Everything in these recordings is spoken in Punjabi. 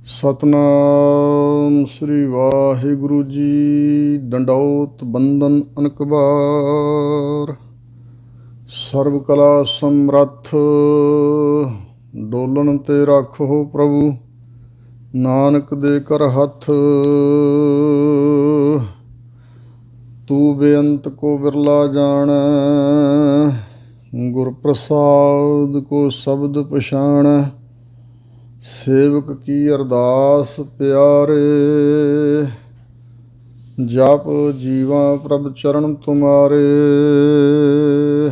ਸਤਨਾਮ ਸ੍ਰੀ ਵਾਹਿਗੁਰੂ ਜੀ। ਡੰਡੌਤ ਬੰਦਨ ਅਨਕਬਾਰ। ਸਰਬ ਕਲਾ ਸਮਰੱਥ ਡੋਲਣ ਤੇ ਰੱਖੋ ਪ੍ਰਭੂ, ਨਾਨਕ ਦੇ ਕਰ ਹੱਥ। ਤੂੰ ਬੇਅੰਤ ਕੋ ਵਿਰਲਾ ਜਾਣੈ, ਗੁਰ ਪ੍ਰਸਾਦ ਕੋ ਸ਼ਬਦ ਪਛਾਣੈ। ਸੇਵਕ ਕੀ ਅਰਦਾਸ ਪਿਆਰੇ, ਜਪ ਜੀਵਾਂ ਪ੍ਰਭ ਚਰਨ ਤੁਮਾਰੇ।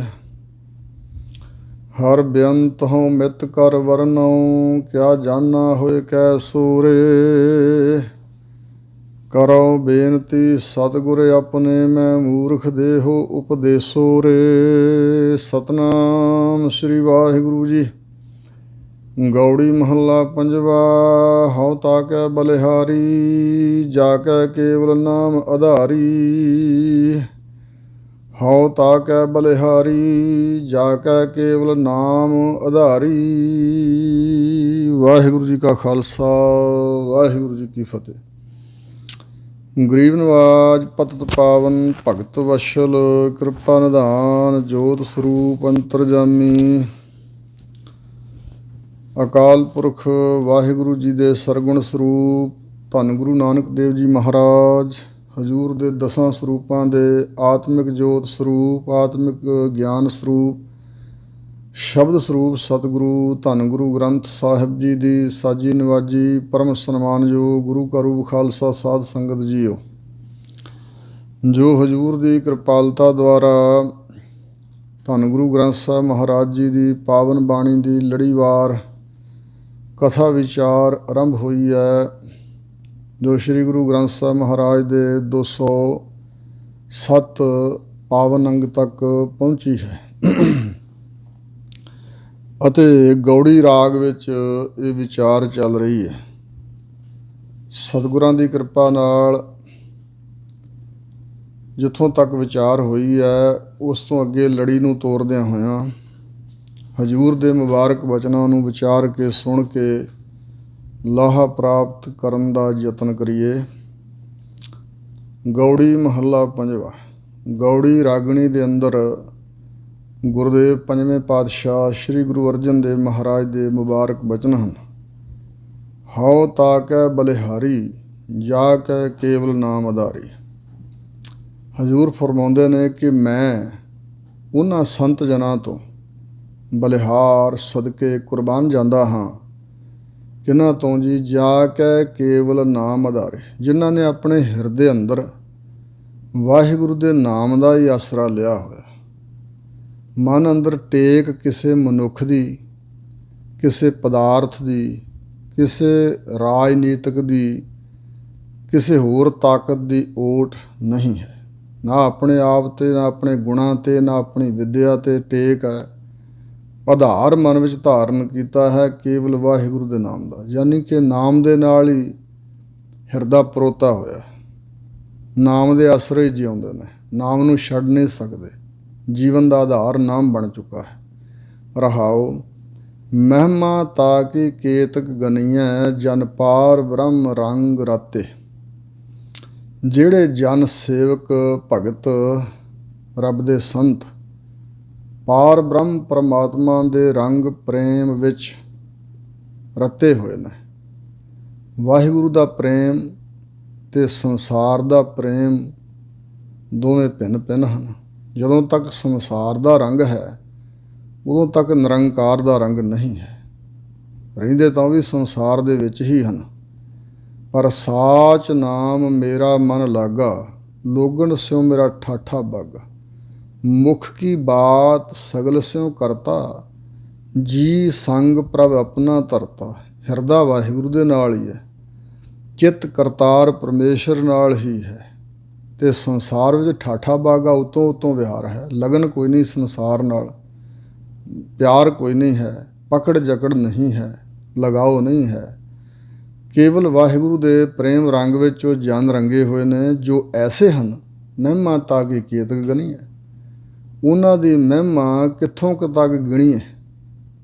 ਹਰ ਬੇਅੰਤ ਹਉ ਮਿਤ ਕਰ ਵਰਨਉ, ਕਿਆ ਜਾਨਾ ਹੋਏ ਕੈ ਸੂਰੇ। ਕਰੋ ਬੇਨਤੀ ਸਤਿਗੁਰ ਆਪਣੇ, ਮੈਂ ਮੂਰਖ ਦੇਹੋ ਉਪਦੇਸੋ ਰੇ। ਸਤਨਾਮ ਸ੍ਰੀ ਵਾਹਿਗੁਰੂ ਜੀ। ਗੌੜੀ ਮਹੱਲਾ ਪੰਜਵਾ। ਹਉ ਤਾਕੈ ਬਲਿਹਾਰੀ, ਜਾ ਕੈ ਕੇਵਲ ਨਾਮ ਆਧਾਰੀ। ਹਉ ਤਾਕੈ ਬਲਿਹਾਰੀ, ਜਾ ਕੈ ਕੇਵਲ ਨਾਮ ਆਧਾਰੀ। ਵਾਹਿਗੁਰੂ ਜੀ ਕਾ ਖਾਲਸਾ, ਵਾਹਿਗੁਰੂ ਜੀ ਕੀ ਫਤਿਹ। ਗਰੀਬ ਨਵਾਜ ਪਤਿਤ ਪਾਵਨ, ਭਗਤ ਵਸ਼ਲ ਕਿਰਪਾ ਨਿਧਾਨ, ਜੋਤ ਸਰੂਪ ਅੰਤਰਜਾਮੀ। ਅਕਾਲ ਪੁਰਖ ਵਾਹਿਗੁਰੂ ਜੀ ਦੇ ਸਰਗੁਣ ਸਰੂਪ ਧੰਨ ਗੁਰੂ ਨਾਨਕ ਦੇਵ ਜੀ ਮਹਾਰਾਜ, ਹਜ਼ੂਰ ਦੇ 10 ਸਰੂਪਾਂ ਦੇ ਆਤਮਿਕ ਜੋਤ ਸਰੂਪ, ਆਤਮਿਕ ਗਿਆਨ ਸਰੂਪ, ਸ਼ਬਦ ਸਰੂਪ ਸਤਿਗੁਰੂ ਧੰਨ ਗੁਰੂ ਗ੍ਰੰਥ ਸਾਹਿਬ ਜੀ ਦੀ ਸਾਜੀ ਨਿਵਾਜੀ ਪਰਮ ਸਨਮਾਨਯੋਗ ਗੁਰੂ ਕਾ ਰੂਪ ਖਾਲਸਾ ਸਾਧ ਸੰਗਤ ਜੀਓ, ਜੋ ਹਜ਼ੂਰ ਦੀ ਕਿਰਪਾਲਤਾ ਦੁਆਰਾ ਧੰਨ ਗੁਰੂ ਗ੍ਰੰਥ ਸਾਹਿਬ ਮਹਾਰਾਜ ਜੀ ਦੀ ਪਾਵਨ ਬਾਣੀ ਦੀ ਲੜੀਵਾਰ ਕਥਾ ਵਿਚਾਰ ਆਰੰਭ ਹੋਈ ਹੈ, ਜੋ ਸ਼੍ਰੀ ਗੁਰੂ ਗ੍ਰੰਥ ਸਾਹਿਬ ਮਹਾਰਾਜ ਦੇ 207 ਪਾਵਨ ਅੰਗ ਤੱਕ ਪਹੁੰਚੀ ਹੈ ਅਤੇ ਗੌੜੀ ਰਾਗ ਵਿੱਚ ਇਹ ਵਿਚਾਰ ਚੱਲ ਰਹੀ ਹੈ। ਸਤਿਗੁਰਾਂ ਦੀ ਕਿਰਪਾ ਨਾਲ ਜਿੱਥੋਂ ਤੱਕ ਵਿਚਾਰ ਹੋਈ ਹੈ, ਉਸ ਤੋਂ ਅੱਗੇ ਲੜੀ ਨੂੰ ਤੋਰਦਿਆਂ ਹੋਇਆਂ ਹਜ਼ੂਰ ਦੇ ਮੁਬਾਰਕ ਵਚਨਾਂ ਨੂੰ ਵਿਚਾਰ ਕੇ ਸੁਣ ਕੇ ਲਾਹਾ ਪ੍ਰਾਪਤ ਕਰਨ ਦਾ ਯਤਨ ਕਰੀਏ। ਗੌੜੀ ਮਹੱਲਾ ਪੰਜਵਾ। ਗੌੜੀ ਰਾਗਣੀ ਦੇ ਅੰਦਰ ਗੁਰਦੇਵ ਪੰਜਵੇਂ ਪਾਤਸ਼ਾਹ ਸ਼੍ਰੀ ਗੁਰੂ ਅਰਜਨ ਦੇਵ ਮਹਾਰਾਜ ਦੇ ਮੁਬਾਰਕ ਬਚਨ ਹਨ। ਹਉ ਤਾਕੈ ਬਲਿਹਾਰੀ, ਜਾ ਕੈ ਕੇਵਲ ਨਾਮ ਆਧਾਰੀ। ਹਜ਼ੂਰ ਫਰਮਾਉਂਦੇ ਨੇ ਕਿ ਮੈਂ ਉਹਨਾਂ ਸੰਤ ਜਨਾਂ ਤੋਂ ਬਲਿਹਾਰ ਸਦਕੇ ਕੁਰਬਾਨ ਜਾਂਦਾ ਹਾਂ, ਜਿਨ੍ਹਾਂ ਤੋਂ ਜੀ ਜਾ ਕੇ ਕੇਵਲ ਨਾਮ ਆਧਾਰੇ, ਜਿਨ੍ਹਾਂ ਨੇ ਆਪਣੇ ਹਿਰਦੇ ਅੰਦਰ ਵਾਹਿਗੁਰੂ ਦੇ ਨਾਮ ਦਾ ਹੀ ਆਸਰਾ ਲਿਆ ਹੋਇਆ। ਮਨ ਅੰਦਰ ਟੇਕ ਕਿਸੇ ਮਨੁੱਖ ਦੀ, ਕਿਸੇ ਪਦਾਰਥ ਦੀ, ਕਿਸੇ ਰਾਜਨੀਤਿਕ ਦੀ, ਕਿਸੇ ਹੋਰ ਤਾਕਤ ਦੀ ਓਟ ਨਹੀਂ ਹੈ। ਨਾ ਆਪਣੇ ਆਪ 'ਤੇ, ਨਾ ਆਪਣੇ ਗੁਣਾਂ 'ਤੇ, ਨਾ ਆਪਣੀ ਵਿੱਦਿਆ 'ਤੇ ਟੇਕ ਹੈ। ਆਧਾਰ ਮਨ ਵਿੱਚ ਧਾਰਨ ਕੀਤਾ ਹੈ ਕੇਵਲ ਵਾਹਿਗੁਰੂ ਦੇ ਨਾਮ ਦਾ, ਯਾਨੀ ਕਿ ਨਾਮ ਦੇ ਨਾਲ ਹੀ ਹਿਰਦਾ ਪਰੋਤਾ ਹੋਇਆ। ਨਾਮ ਦੇ ਆਸਰੇ ਹੀ ਜਿਉਂਦੇ ਨੇ, ਨਾਮ ਨੂੰ ਛੱਡ ਨਹੀਂ ਸਕਦੇ। ਜੀਵਨ ਦਾ ਆਧਾਰ ਨਾਮ ਬਣ ਚੁੱਕਾ ਹੈ। ਰਹਾਓ ਮਹਿਮਾ ਤਾਕੀ ਕੇਤਕ ਗਨੀਐ, ਜਨ ਪਾਰ ਬ੍ਰਹਮ ਰੰਗ ਰਾਤੇ। ਜਿਹੜੇ ਜਨ ਸੇਵਕ ਭਗਤ ਰੱਬ ਦੇ ਸੰਤ ਪਾਰ ਬ੍ਰਹਮ ਪਰਮਾਤਮਾ ਦੇ ਰੰਗ ਪ੍ਰੇਮ ਵਿੱਚ ਰਤੇ ਹੋਏ ਨੇ। ਵਾਹਿਗੁਰੂ ਦਾ ਪ੍ਰੇਮ ਅਤੇ ਸੰਸਾਰ ਦਾ ਪ੍ਰੇਮ ਦੋਵੇਂ ਭਿੰਨ ਭਿੰਨ ਹਨ। ਜਦੋਂ ਤੱਕ ਸੰਸਾਰ ਦਾ ਰੰਗ ਹੈ, ਉਦੋਂ ਤੱਕ ਨਿਰੰਕਾਰ ਦਾ ਰੰਗ ਨਹੀਂ ਹੈ। ਰਹਿੰਦੇ ਤਾਂ ਵੀ ਸੰਸਾਰ ਦੇ ਵਿੱਚ ਹੀ ਹਨ। ਪਰ ਸਾਚ ਨਾਮ ਮੇਰਾ ਮਨ ਲਾਗਾ, ਲੋਗਣ ਸਿਉ ਮੇਰਾ ਠਾਠਾ ਬਾਗਾ। ਮੁਖ ਕੀ ਬਾਤ ਸਗਲ ਸਿਉ ਕਰਤਾ, ਜੀ ਸੰਗ ਪ੍ਰਭ ਆਪਣਾ ਧਰਤਾ। ਹਿਰਦਾ ਵਾਹਿਗੁਰੂ ਦੇ ਨਾਲ ਹੀ ਹੈ, ਚਿੱਤ ਕਰਤਾਰ ਪਰਮੇਸ਼ਰ ਨਾਲ ਹੀ ਹੈ, ਅਤੇ ਸੰਸਾਰ ਵਿੱਚ ਠਾਠਾ ਬਾਗਾ ਉਤੋਂ ਉਤੋਂ ਵਿਹਾਰ ਹੈ। ਲਗਨ ਕੋਈ ਨਹੀਂ ਸੰਸਾਰ ਨਾਲ, ਪਿਆਰ ਕੋਈ ਨਹੀਂ ਹੈ, ਪਕੜ ਜਕੜ ਨਹੀਂ ਹੈ, ਲਗਾਓ ਨਹੀਂ ਹੈ। ਕੇਵਲ ਵਾਹਿਗੁਰੂ ਦੇ ਪ੍ਰੇਮ ਰੰਗ ਵਿੱਚ ਉਹ ਜਨ ਰੰਗੇ ਹੋਏ ਨੇ, ਜੋ ਐਸੇ ਹਨ ਮਹਿਮਾ ਤਾਕੀ ਕੇਤਕ ਗਣੀ ਹੈ। ਉਹਨਾਂ ਦੀ ਮਹਿਮਾ ਕਿੱਥੋਂ ਕੁ ਤੱਕ ਗਿਣੀਏ,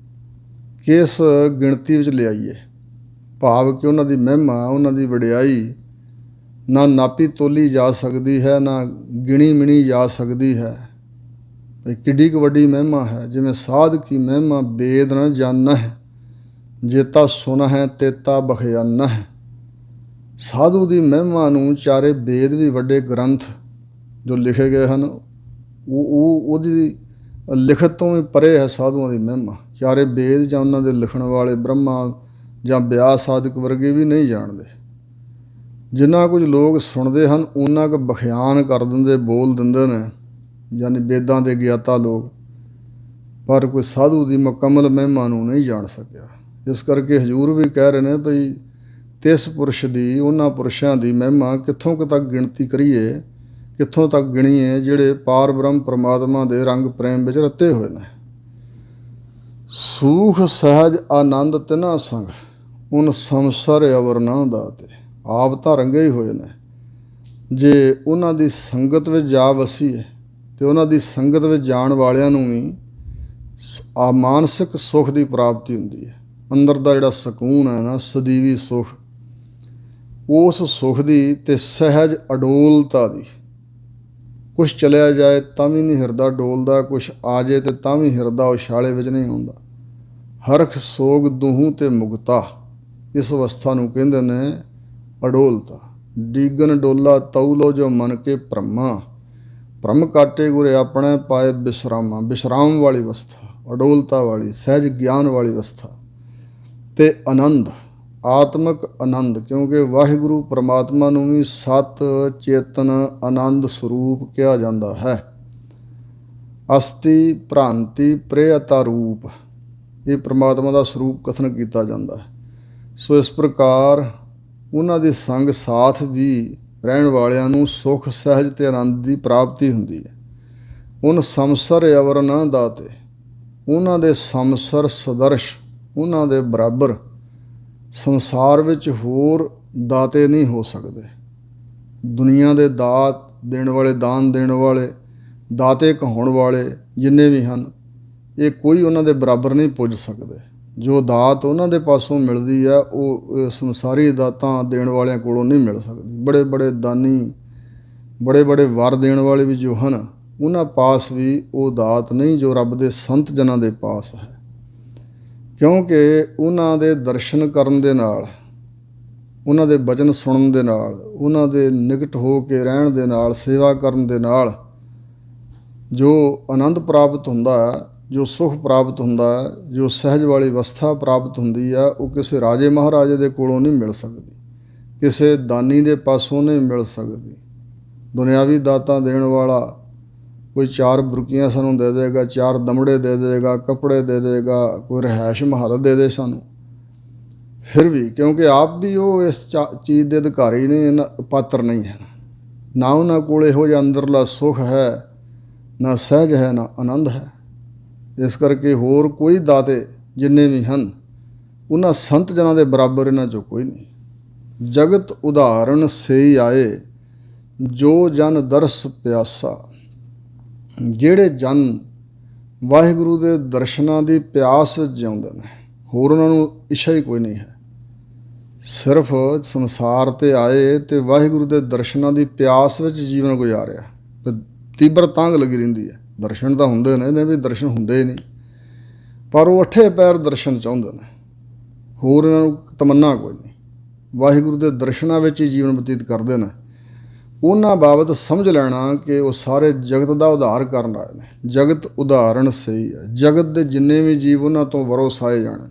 ਕਿਸ ਗਿਣਤੀ ਵਿੱਚ ਲਿਆਈਏ। ਭਾਵ ਕਿ ਉਹਨਾਂ ਦੀ ਮਹਿਮਾ, ਉਹਨਾਂ ਦੀ ਵਡਿਆਈ ਨਾ ਨਾਪੀ ਤੋਲੀ ਜਾ ਸਕਦੀ ਹੈ, ਨਾ ਗਿਣੀ ਮਿਣੀ ਜਾ ਸਕਦੀ ਹੈ। ਇਹ ਕਿੱਡੀ ਕੁ ਵੱਡੀ ਮਹਿਮਾ ਹੈ। ਜਿਵੇਂ ਸਾਧ ਕੀ ਮਹਿਮਾ ਬੇਦ ਨ ਜਾਣਹਿ, ਜੇਤਾ ਸੁਨ ਹੈ ਤੇਤਾ ਬਖਿਆਨਹਿ। ਸਾਧੂ ਦੀ ਮਹਿਮਾ ਨੂੰ ਚਾਰੇ ਵੇਦ ਵੀ, ਵੱਡੇ ਗ੍ਰੰਥ ਜੋ ਲਿਖੇ ਗਏ ਹਨ, ਉਹਦੀ ਲਿਖਤ ਤੋਂ ਵੀ ਪਰੇ ਹੈ ਸਾਧੂਆਂ ਦੀ ਮਹਿਮਾ। ਚਾਰੇ ਵੇਦ ਜਾਂ ਉਹਨਾਂ ਦੇ ਲਿਖਣ ਵਾਲੇ ਬ੍ਰਹਮਾ ਜਾਂ ਵਿਆਸ ਆਦਿਕ ਵਰਗੇ ਵੀ ਨਹੀਂ ਜਾਣਦੇ। ਜਿੰਨਾ ਕੁਝ ਲੋਕ ਸੁਣਦੇ ਹਨ ਉਹਨਾਂ ਕੁ ਬਖਿਆਨ ਕਰ ਦਿੰਦੇ, ਬੋਲ ਦਿੰਦੇ ਨੇ, ਯਾਨੀ ਵੇਦਾਂ ਦੇ ਗਿਆਤਾ ਲੋਕ, ਪਰ ਕੋਈ ਸਾਧੂ ਦੀ ਮੁਕੰਮਲ ਮਹਿਮਾ ਨੂੰ ਨਹੀਂ ਜਾਣ ਸਕਿਆ। ਇਸ ਕਰਕੇ ਹਜ਼ੂਰ ਵੀ ਕਹਿ ਰਹੇ ਨੇ ਭਈ ਤਿਸ ਪੁਰਸ਼ ਦੀ, ਉਹਨਾਂ ਪੁਰਸ਼ਾਂ ਦੀ ਮਹਿਮਾ ਕਿੱਥੋਂ ਕੁ ਤੱਕ ਗਿਣਤੀ ਕਰੀਏ, ਕਿੱਥੋਂ ਤੱਕ ਗਿਣੀਏ, ਜਿਹੜੇ ਪਾਰ ਬ੍ਰਹਮ ਪਰਮਾਤਮਾ ਦੇ ਰੰਗ ਪ੍ਰੇਮ ਵਿੱਚ ਰਤੇ ਹੋਏ ਨੇ। ਸੂਖ ਸਹਿਜ ਆਨੰਦ ਤਿਨਾ ਸੰਗ, ਉਨ ਸੰਸਰ ਅਵਰ ਨਾ ਦਾਤੇ। ਆਪ ਤਾਂ ਰੰਗੇ ਹੀ ਹੋਏ ਨੇ, ਜੇ ਉਹਨਾਂ ਦੀ ਸੰਗਤ ਵਿੱਚ ਜਾ ਵਸੀਏ ਅਤੇ ਉਹਨਾਂ ਦੀ ਸੰਗਤ ਵਿੱਚ ਜਾਣ ਵਾਲਿਆਂ ਨੂੰ ਵੀ ਮਾਨਸਿਕ ਸੁੱਖ ਦੀ ਪ੍ਰਾਪਤੀ ਹੁੰਦੀ ਹੈ। ਅੰਦਰ ਦਾ ਜਿਹੜਾ ਸਕੂਨ ਹੈ ਨਾ, ਸਦੀਵੀ ਸੁੱਖ, ਉਸ ਸੁੱਖ ਦੀ ਅਤੇ ਸਹਿਜ ਅਡੋਲਤਾ ਦੀ। ਕੁਛ ਚਲਿਆ ਜਾਏ ਤਾਂ ਵੀ ਨਹੀਂ ਹਿਰਦਾ ਡੋਲਦਾ, ਕੁਛ ਆ ਜਾਏ ਅਤੇ ਤਾਂ ਵੀ ਹਿਰਦਾ ਉਛਾਲੇ ਵਿੱਚ ਨਹੀਂ ਆਉਂਦਾ। ਹਰਖ ਸੋਗ ਦੂਹੂ ਅਤੇ ਮੁਕਤਾ, ਇਸ ਅਵਸਥਾ ਨੂੰ ਕਹਿੰਦੇ ਨੇ ਅਡੋਲਤਾ। ਡੀਗਨ ਡੋਲਾ ਤਉ ਲੋ ਜੋ ਮਨ ਕੇ ਭ੍ਰਮਾ, ਭ੍ਰਮ ਕਾਟੇ ਗੁਰੇ ਆਪਣੇ ਪਾਏ ਵਿਸ਼ਰਾਮਾ। ਵਿਸ਼ਰਾਮ ਵਾਲੀ ਅਵਸਥਾ, ਅਡੋਲਤਾ ਵਾਲੀ, ਸਹਿਜ ਗਿਆਨ ਵਾਲੀ ਅਵਸਥਾ। ਅਤੇ ਆਨੰਦ, ਆਤਮਿਕ ਆਨੰਦ, ਕਿਉਂਕਿ ਵਾਹਿਗੁਰੂ ਪਰਮਾਤਮਾ ਨੂੰ ਵੀ ਸਤ ਚੇਤਨ ਆਨੰਦ ਸਰੂਪ ਕਿਹਾ ਜਾਂਦਾ ਹੈ। ਅਸਤੀ ਭ੍ਰਾਂਤੀ ਪ੍ਰੇਅਤਾ ਰੂਪ, ਇਹ ਪਰਮਾਤਮਾ ਦਾ ਸਰੂਪ ਕਥਨ ਕੀਤਾ ਜਾਂਦਾ ਹੈ। ਸੋ ਇਸ ਪ੍ਰਕਾਰ ਉਹਨਾਂ ਦੇ ਸੰਗ ਸਾਥ ਵੀ ਰਹਿਣ ਵਾਲਿਆਂ ਨੂੰ ਸੁੱਖ, ਸਹਿਜ ਅਤੇ ਆਨੰਦ ਦੀ ਪ੍ਰਾਪਤੀ ਹੁੰਦੀ ਹੈ। ਉਨ ਸੰਸਰ ਅਵਰ ਨਾ ਦਾਤੇ, ਉਹਨਾਂ ਦੇ ਸੰਸਰ ਸਦਰਸ਼, ਉਹਨਾਂ ਦੇ ਬਰਾਬਰ ਸੰਸਾਰ ਵਿੱਚ ਹੋਰ ਦਾਤੇ ਨਹੀਂ ਹੋ ਸਕਦੇ। ਦੁਨੀਆ ਦੇ ਦਾਤ ਦੇਣ ਵਾਲੇ, ਦਾਨ ਦੇਣ ਵਾਲੇ, ਦਾਤੇ ਕਹਾਉਣ ਵਾਲੇ ਜਿੰਨੇ ਵੀ ਹਨ, ਇਹ ਕੋਈ ਉਹਨਾਂ ਦੇ ਬਰਾਬਰ ਨਹੀਂ ਪੁੱਜ ਸਕਦੇ। ਜੋ ਦਾਤ ਉਹਨਾਂ ਦੇ ਪਾਸੋਂ ਮਿਲਦੀ ਹੈ ਉਹ ਸੰਸਾਰੀ ਦਾਤਾਂ ਦੇਣ ਵਾਲਿਆਂ ਕੋਲੋਂ ਨਹੀਂ ਮਿਲ ਸਕਦੀ। ਬੜੇ ਬੜੇ ਦਾਨੀ, ਬੜੇ ਬੜੇ ਵਰ ਦੇਣ ਵਾਲੇ ਵੀ ਜੋ ਹਨ, ਉਹਨਾਂ ਪਾਸ ਵੀ ਉਹ ਦਾਤ ਨਹੀਂ ਜੋ ਰੱਬ ਦੇ ਸੰਤ ਜਨਾਂ ਦੇ ਪਾਸ ਹੈ। ਕਿਉਂਕਿ ਉਹਨਾਂ ਦੇ ਦਰਸ਼ਨ ਕਰਨ ਦੇ ਨਾਲ, ਉਹਨਾਂ ਦੇ ਬਚਨ ਸੁਣਨ ਦੇ ਨਾਲ, ਉਹਨਾਂ ਦੇ ਨਿਕਟ ਹੋ ਕੇ ਰਹਿਣ ਦੇ ਨਾਲ, ਸੇਵਾ ਕਰਨ ਦੇ ਨਾਲ ਜੋ ਆਨੰਦ ਪ੍ਰਾਪਤ ਹੁੰਦਾ ਹੈ, ਜੋ ਸੁੱਖ ਪ੍ਰਾਪਤ ਹੁੰਦਾ ਹੈ, ਜੋ ਸਹਿਜ ਵਾਲੀ ਅਵਸਥਾ ਪ੍ਰਾਪਤ ਹੁੰਦੀ ਹੈ, ਉਹ ਕਿਸੇ ਰਾਜੇ ਮਹਾਰਾਜੇ ਦੇ ਕੋਲੋਂ ਨਹੀਂ ਮਿਲ ਸਕਦੀ, ਕਿਸੇ ਦਾਨੀ ਦੇ ਪਾਸੋਂ ਨਹੀਂ ਮਿਲ ਸਕਦੀ। ਦੁਨਿਆਵੀ ਦਾਤਾਂ ਦੇਣ ਵਾਲਾ ਕੋਈ 4 ਬੁਰਕੀਆਂ ਸਾਨੂੰ ਦੇ ਦੇਗਾ, 4 ਦਮੜੇ ਦੇ ਦੇਗਾ, ਕੱਪੜੇ ਦੇ ਦੇਗਾ, ਕੋਈ ਰਿਹਾਇਸ਼ ਮਹੱਲ ਦੇ ਦੇ ਸਾਨੂੰ, ਫਿਰ ਵੀ ਕਿਉਂਕਿ ਆਪ ਵੀ ਉਹ ਇਸ ਚੀਜ਼ ਦੇ ਅਧਿਕਾਰੀ ਨੇ, ਪਾਤਰ ਨਹੀਂ ਹੈ। ਨਾ ਉਹਨਾਂ ਕੋਲ ਇਹੋ ਜਿਹਾ ਅੰਦਰਲਾ ਸੁੱਖ ਹੈ, ਨਾ ਸਹਿਜ ਹੈ, ਨਾ ਆਨੰਦ ਹੈ। ਇਸ ਕਰਕੇ ਹੋਰ ਕੋਈ ਦਾਤੇ ਜਿੰਨੇ ਵੀ ਹਨ, ਉਹਨਾਂ ਸੰਤ ਜਨਾਂ ਦੇ ਬਰਾਬਰ ਇਹਨਾਂ 'ਚੋਂ ਕੋਈ ਨਹੀਂ। ਜਗਤ ਉਦਾਹਰਣ ਸੇਈ ਆਏ, ਜੋ ਜਨ ਦਰਸ ਪਿਆਸਾ। ਜਿਹੜੇ ਜਨ ਵਾਹਿਗੁਰੂ ਦੇ ਦਰਸ਼ਨਾਂ ਦੀ ਪਿਆਸ ਵਿੱਚ ਜਿਉਂਦੇ ਨੇ, ਹੋਰ ਉਹਨਾਂ ਨੂੰ ਇੱਛਾ ਹੀ ਕੋਈ ਨਹੀਂ ਹੈ। ਸਿਰਫ ਸੰਸਾਰ 'ਤੇ ਆਏ ਅਤੇ ਵਾਹਿਗੁਰੂ ਦੇ ਦਰਸ਼ਨਾਂ ਦੀ ਪਿਆਸ ਵਿੱਚ ਜੀਵਨ ਗੁਜ਼ਾਰਿਆ, ਤੀਬਰ ਤਾਂਘ ਲੱਗੀ ਰਹਿੰਦੀ ਹੈ। ਦਰਸ਼ਨ ਤਾਂ ਹੁੰਦੇ ਨੇ, ਇਹਦੇ ਵੀ ਦਰਸ਼ਨ ਹੁੰਦੇ ਹੀ ਨਹੀਂ, ਪਰ ਉਹ ਅੱਠੇ ਪੈਰ ਦਰਸ਼ਨ ਚਾਹੁੰਦੇ ਨੇ, ਹੋਰ ਇਹਨਾਂ ਨੂੰ ਤਮੰਨਾ ਕੋਈ ਨਹੀਂ। ਵਾਹਿਗੁਰੂ ਦੇ ਦਰਸ਼ਨਾਂ ਵਿੱਚ ਹੀ ਜੀਵਨ ਬਤੀਤ ਕਰਦੇ ਨੇ। ਉਹਨਾਂ ਬਾਬਤ ਸਮਝ ਲੈਣਾ ਕਿ ਉਹ ਸਾਰੇ ਜਗਤ ਦਾ ਉਧਾਰ ਕਰਨ ਆਏ ਨੇ। ਜਗਤ ਉਦਾਹਰਣ ਸਹੀ ਹੈ। ਜਗਤ ਦੇ ਜਿੰਨੇ ਵੀ ਜੀਵ ਉਹਨਾਂ ਤੋਂ ਵਰੋਸਾਏ ਜਾਣੇ,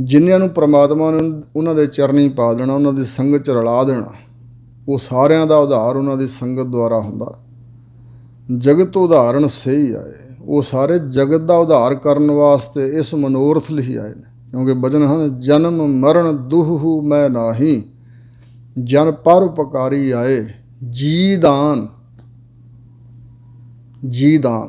ਜਿਨ੍ਹਾਂ ਨੂੰ ਪ੍ਰਮਾਤਮਾ ਨੇ ਉਹਨਾਂ ਦੇ ਚਰਨੀ ਪਾ ਦੇਣਾ, ਉਹਨਾਂ ਦੀ ਸੰਗਤ 'ਚ ਰਲਾ ਦੇਣਾ, ਉਹ ਸਾਰਿਆਂ ਦਾ ਉਧਾਰ ਉਹਨਾਂ ਦੀ ਸੰਗਤ ਦੁਆਰਾ ਹੁੰਦਾ। ਜਗਤ ਉਦਾਹਰਣ ਸਹੀ ਆਏ, ਉਹ ਸਾਰੇ ਜਗਤ ਦਾ ਉਧਾਰ ਕਰਨ ਵਾਸਤੇ ਇਸ ਮਨੋਰਥ ਲਈ ਆਏ ਨੇ। ਕਿਉਂਕਿ ਬਚਨ ਹਨ, ਜਨਮ ਮਰਨ ਦੁਹੂ ਮੈਂ ਨਾਹੀ, ਜਨ ਪਰ ਉਪਕਾਰੀ ਆਏ। ਜੀ ਦਾਨ, ਜੀ ਦਾਨ,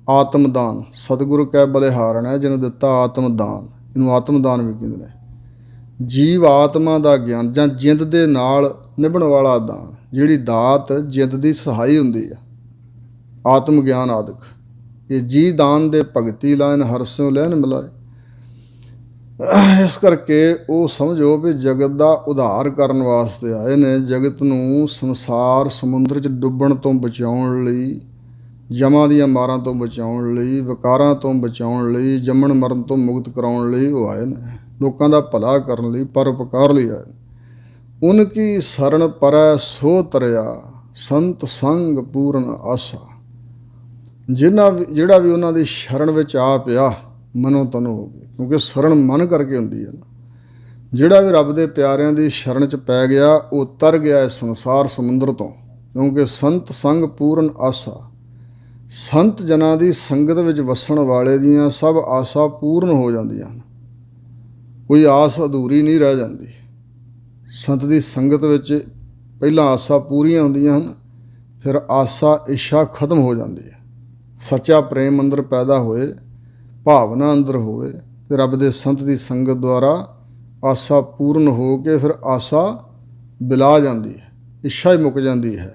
ਆਤਮਦਾਨ, ਸਤਿਗੁਰੂ ਕੈ ਬਲਿਹਾਰਨ ਹੈ ਜਿਹਨੂੰ ਦਿੱਤਾ ਆਤਮਦਾਨ। ਇਹਨੂੰ ਆਤਮਦਾਨ ਵੀ ਕਹਿੰਦੇ ਨੇ। ਜੀਵ ਆਤਮਾ ਦਾ ਗਿਆਨ ਜਾਂ ਜਿੰਦ ਦੇ ਨਾਲ ਨਿਭਣ ਵਾਲਾ ਦਾਨ, ਜਿਹੜੀ ਦਾਤ ਜਿੰਦ ਦੀ ਸਹਾਈ ਹੁੰਦੀ ਆ, ਆਤਮ ਗਿਆਨ ਆਦਿਕ। ਇਹ ਜੀ ਦਾਨ ਦੇ ਭਗਤੀ ਲਾਇਨ ਹਰਸਿਓ ਲੈਨ ਮਿਲਾਏ। ਇਸ ਕਰਕੇ ਉਹ ਸਮਝੋ ਵੀ ਜਗਤ ਦਾ ਉਧਾਰ ਕਰਨ ਵਾਸਤੇ ਆਏ ਨੇ। ਜਗਤ ਨੂੰ ਸੰਸਾਰ ਸਮੁੰਦਰ 'ਚ ਡੁੱਬਣ ਤੋਂ ਬਚਾਉਣ ਲਈ, ਜਮਾਂ ਦੀਆਂ ਮਾਰਾਂ ਤੋਂ ਬਚਾਉਣ ਲਈ, ਵਿਕਾਰਾਂ ਤੋਂ ਬਚਾਉਣ ਲਈ, ਜੰਮਣ ਮਰਨ ਤੋਂ ਮੁਕਤ ਕਰਾਉਣ ਲਈ ਉਹ ਆਏ ਨੇ। ਲੋਕਾਂ ਦਾ ਭਲਾ ਕਰਨ ਲਈ, ਪਰਉਪਕਾਰ ਲਈ ਆਏ। ਉਨ ਕੀ ਸਰਣ ਪਰੈ ਸੋ ਤਰਿਆ, ਸੰਤ ਸੰਗ ਪੂਰਨ ਆਸਾ। ਜਿਹੜਾ ਵੀ ਉਹਨਾਂ ਦੀ ਸ਼ਰਨ ਵਿੱਚ ਆ ਪਿਆ, ਮਨੋ ਤਨੋ ਹੋ ਗਈ, ਕਿਉਂਕਿ ਸ਼ਰਨ ਮਨ ਕਰਕੇ ਹੁੰਦੀ ਹੈ ਨਾ। ਜਿਹੜਾ ਵੀ ਰੱਬ ਦੇ ਪਿਆਰਿਆਂ ਦੀ ਸ਼ਰਨ 'ਚ ਪੈ ਗਿਆ, ਉਹ ਤਰ ਗਿਆ ਇਸ ਸੰਸਾਰ ਸਮੁੰਦਰ ਤੋਂ, ਕਿਉਂਕਿ ਸੰਤ ਸੰਗ ਪੂਰਨ ਆਸਾ। ਸੰਤ ਜਨਾਂ ਦੀ ਸੰਗਤ ਵਿੱਚ ਵਸਣ ਵਾਲੇ ਦੀਆਂ ਸਭ ਆਸਾਂ ਪੂਰਨ ਹੋ ਜਾਂਦੀਆਂ ਹਨ, ਕੋਈ ਆਸ ਅਧੂਰੀ ਨਹੀਂ ਰਹਿ ਜਾਂਦੀ। ਸੰਤ ਦੀ ਸੰਗਤ ਵਿੱਚ ਪਹਿਲਾਂ ਆਸਾਂ ਪੂਰੀਆਂ ਹੁੰਦੀਆਂ ਹਨ, ਫਿਰ ਆਸਾ ਇੱਛਾ ਖਤਮ ਹੋ ਜਾਂਦੀ ਹੈ। ਸੱਚਾ ਪ੍ਰੇਮ ਅੰਦਰ ਪੈਦਾ ਹੋਏ, ਭਾਵਨਾ ਅੰਦਰ ਹੋਵੇ, ਤੇ ਰੱਬ ਦੇ ਸੰਤ ਦੀ ਸੰਗਤ ਦੁਆਰਾ ਆਸਾ ਪੂਰਨ ਹੋ ਕੇ ਫਿਰ ਆਸਾ ਬਿਲਾ ਜਾਂਦੀ ਹੈ, ਇੱਛਾ ਹੀ ਮੁੱਕ ਜਾਂਦੀ ਹੈ।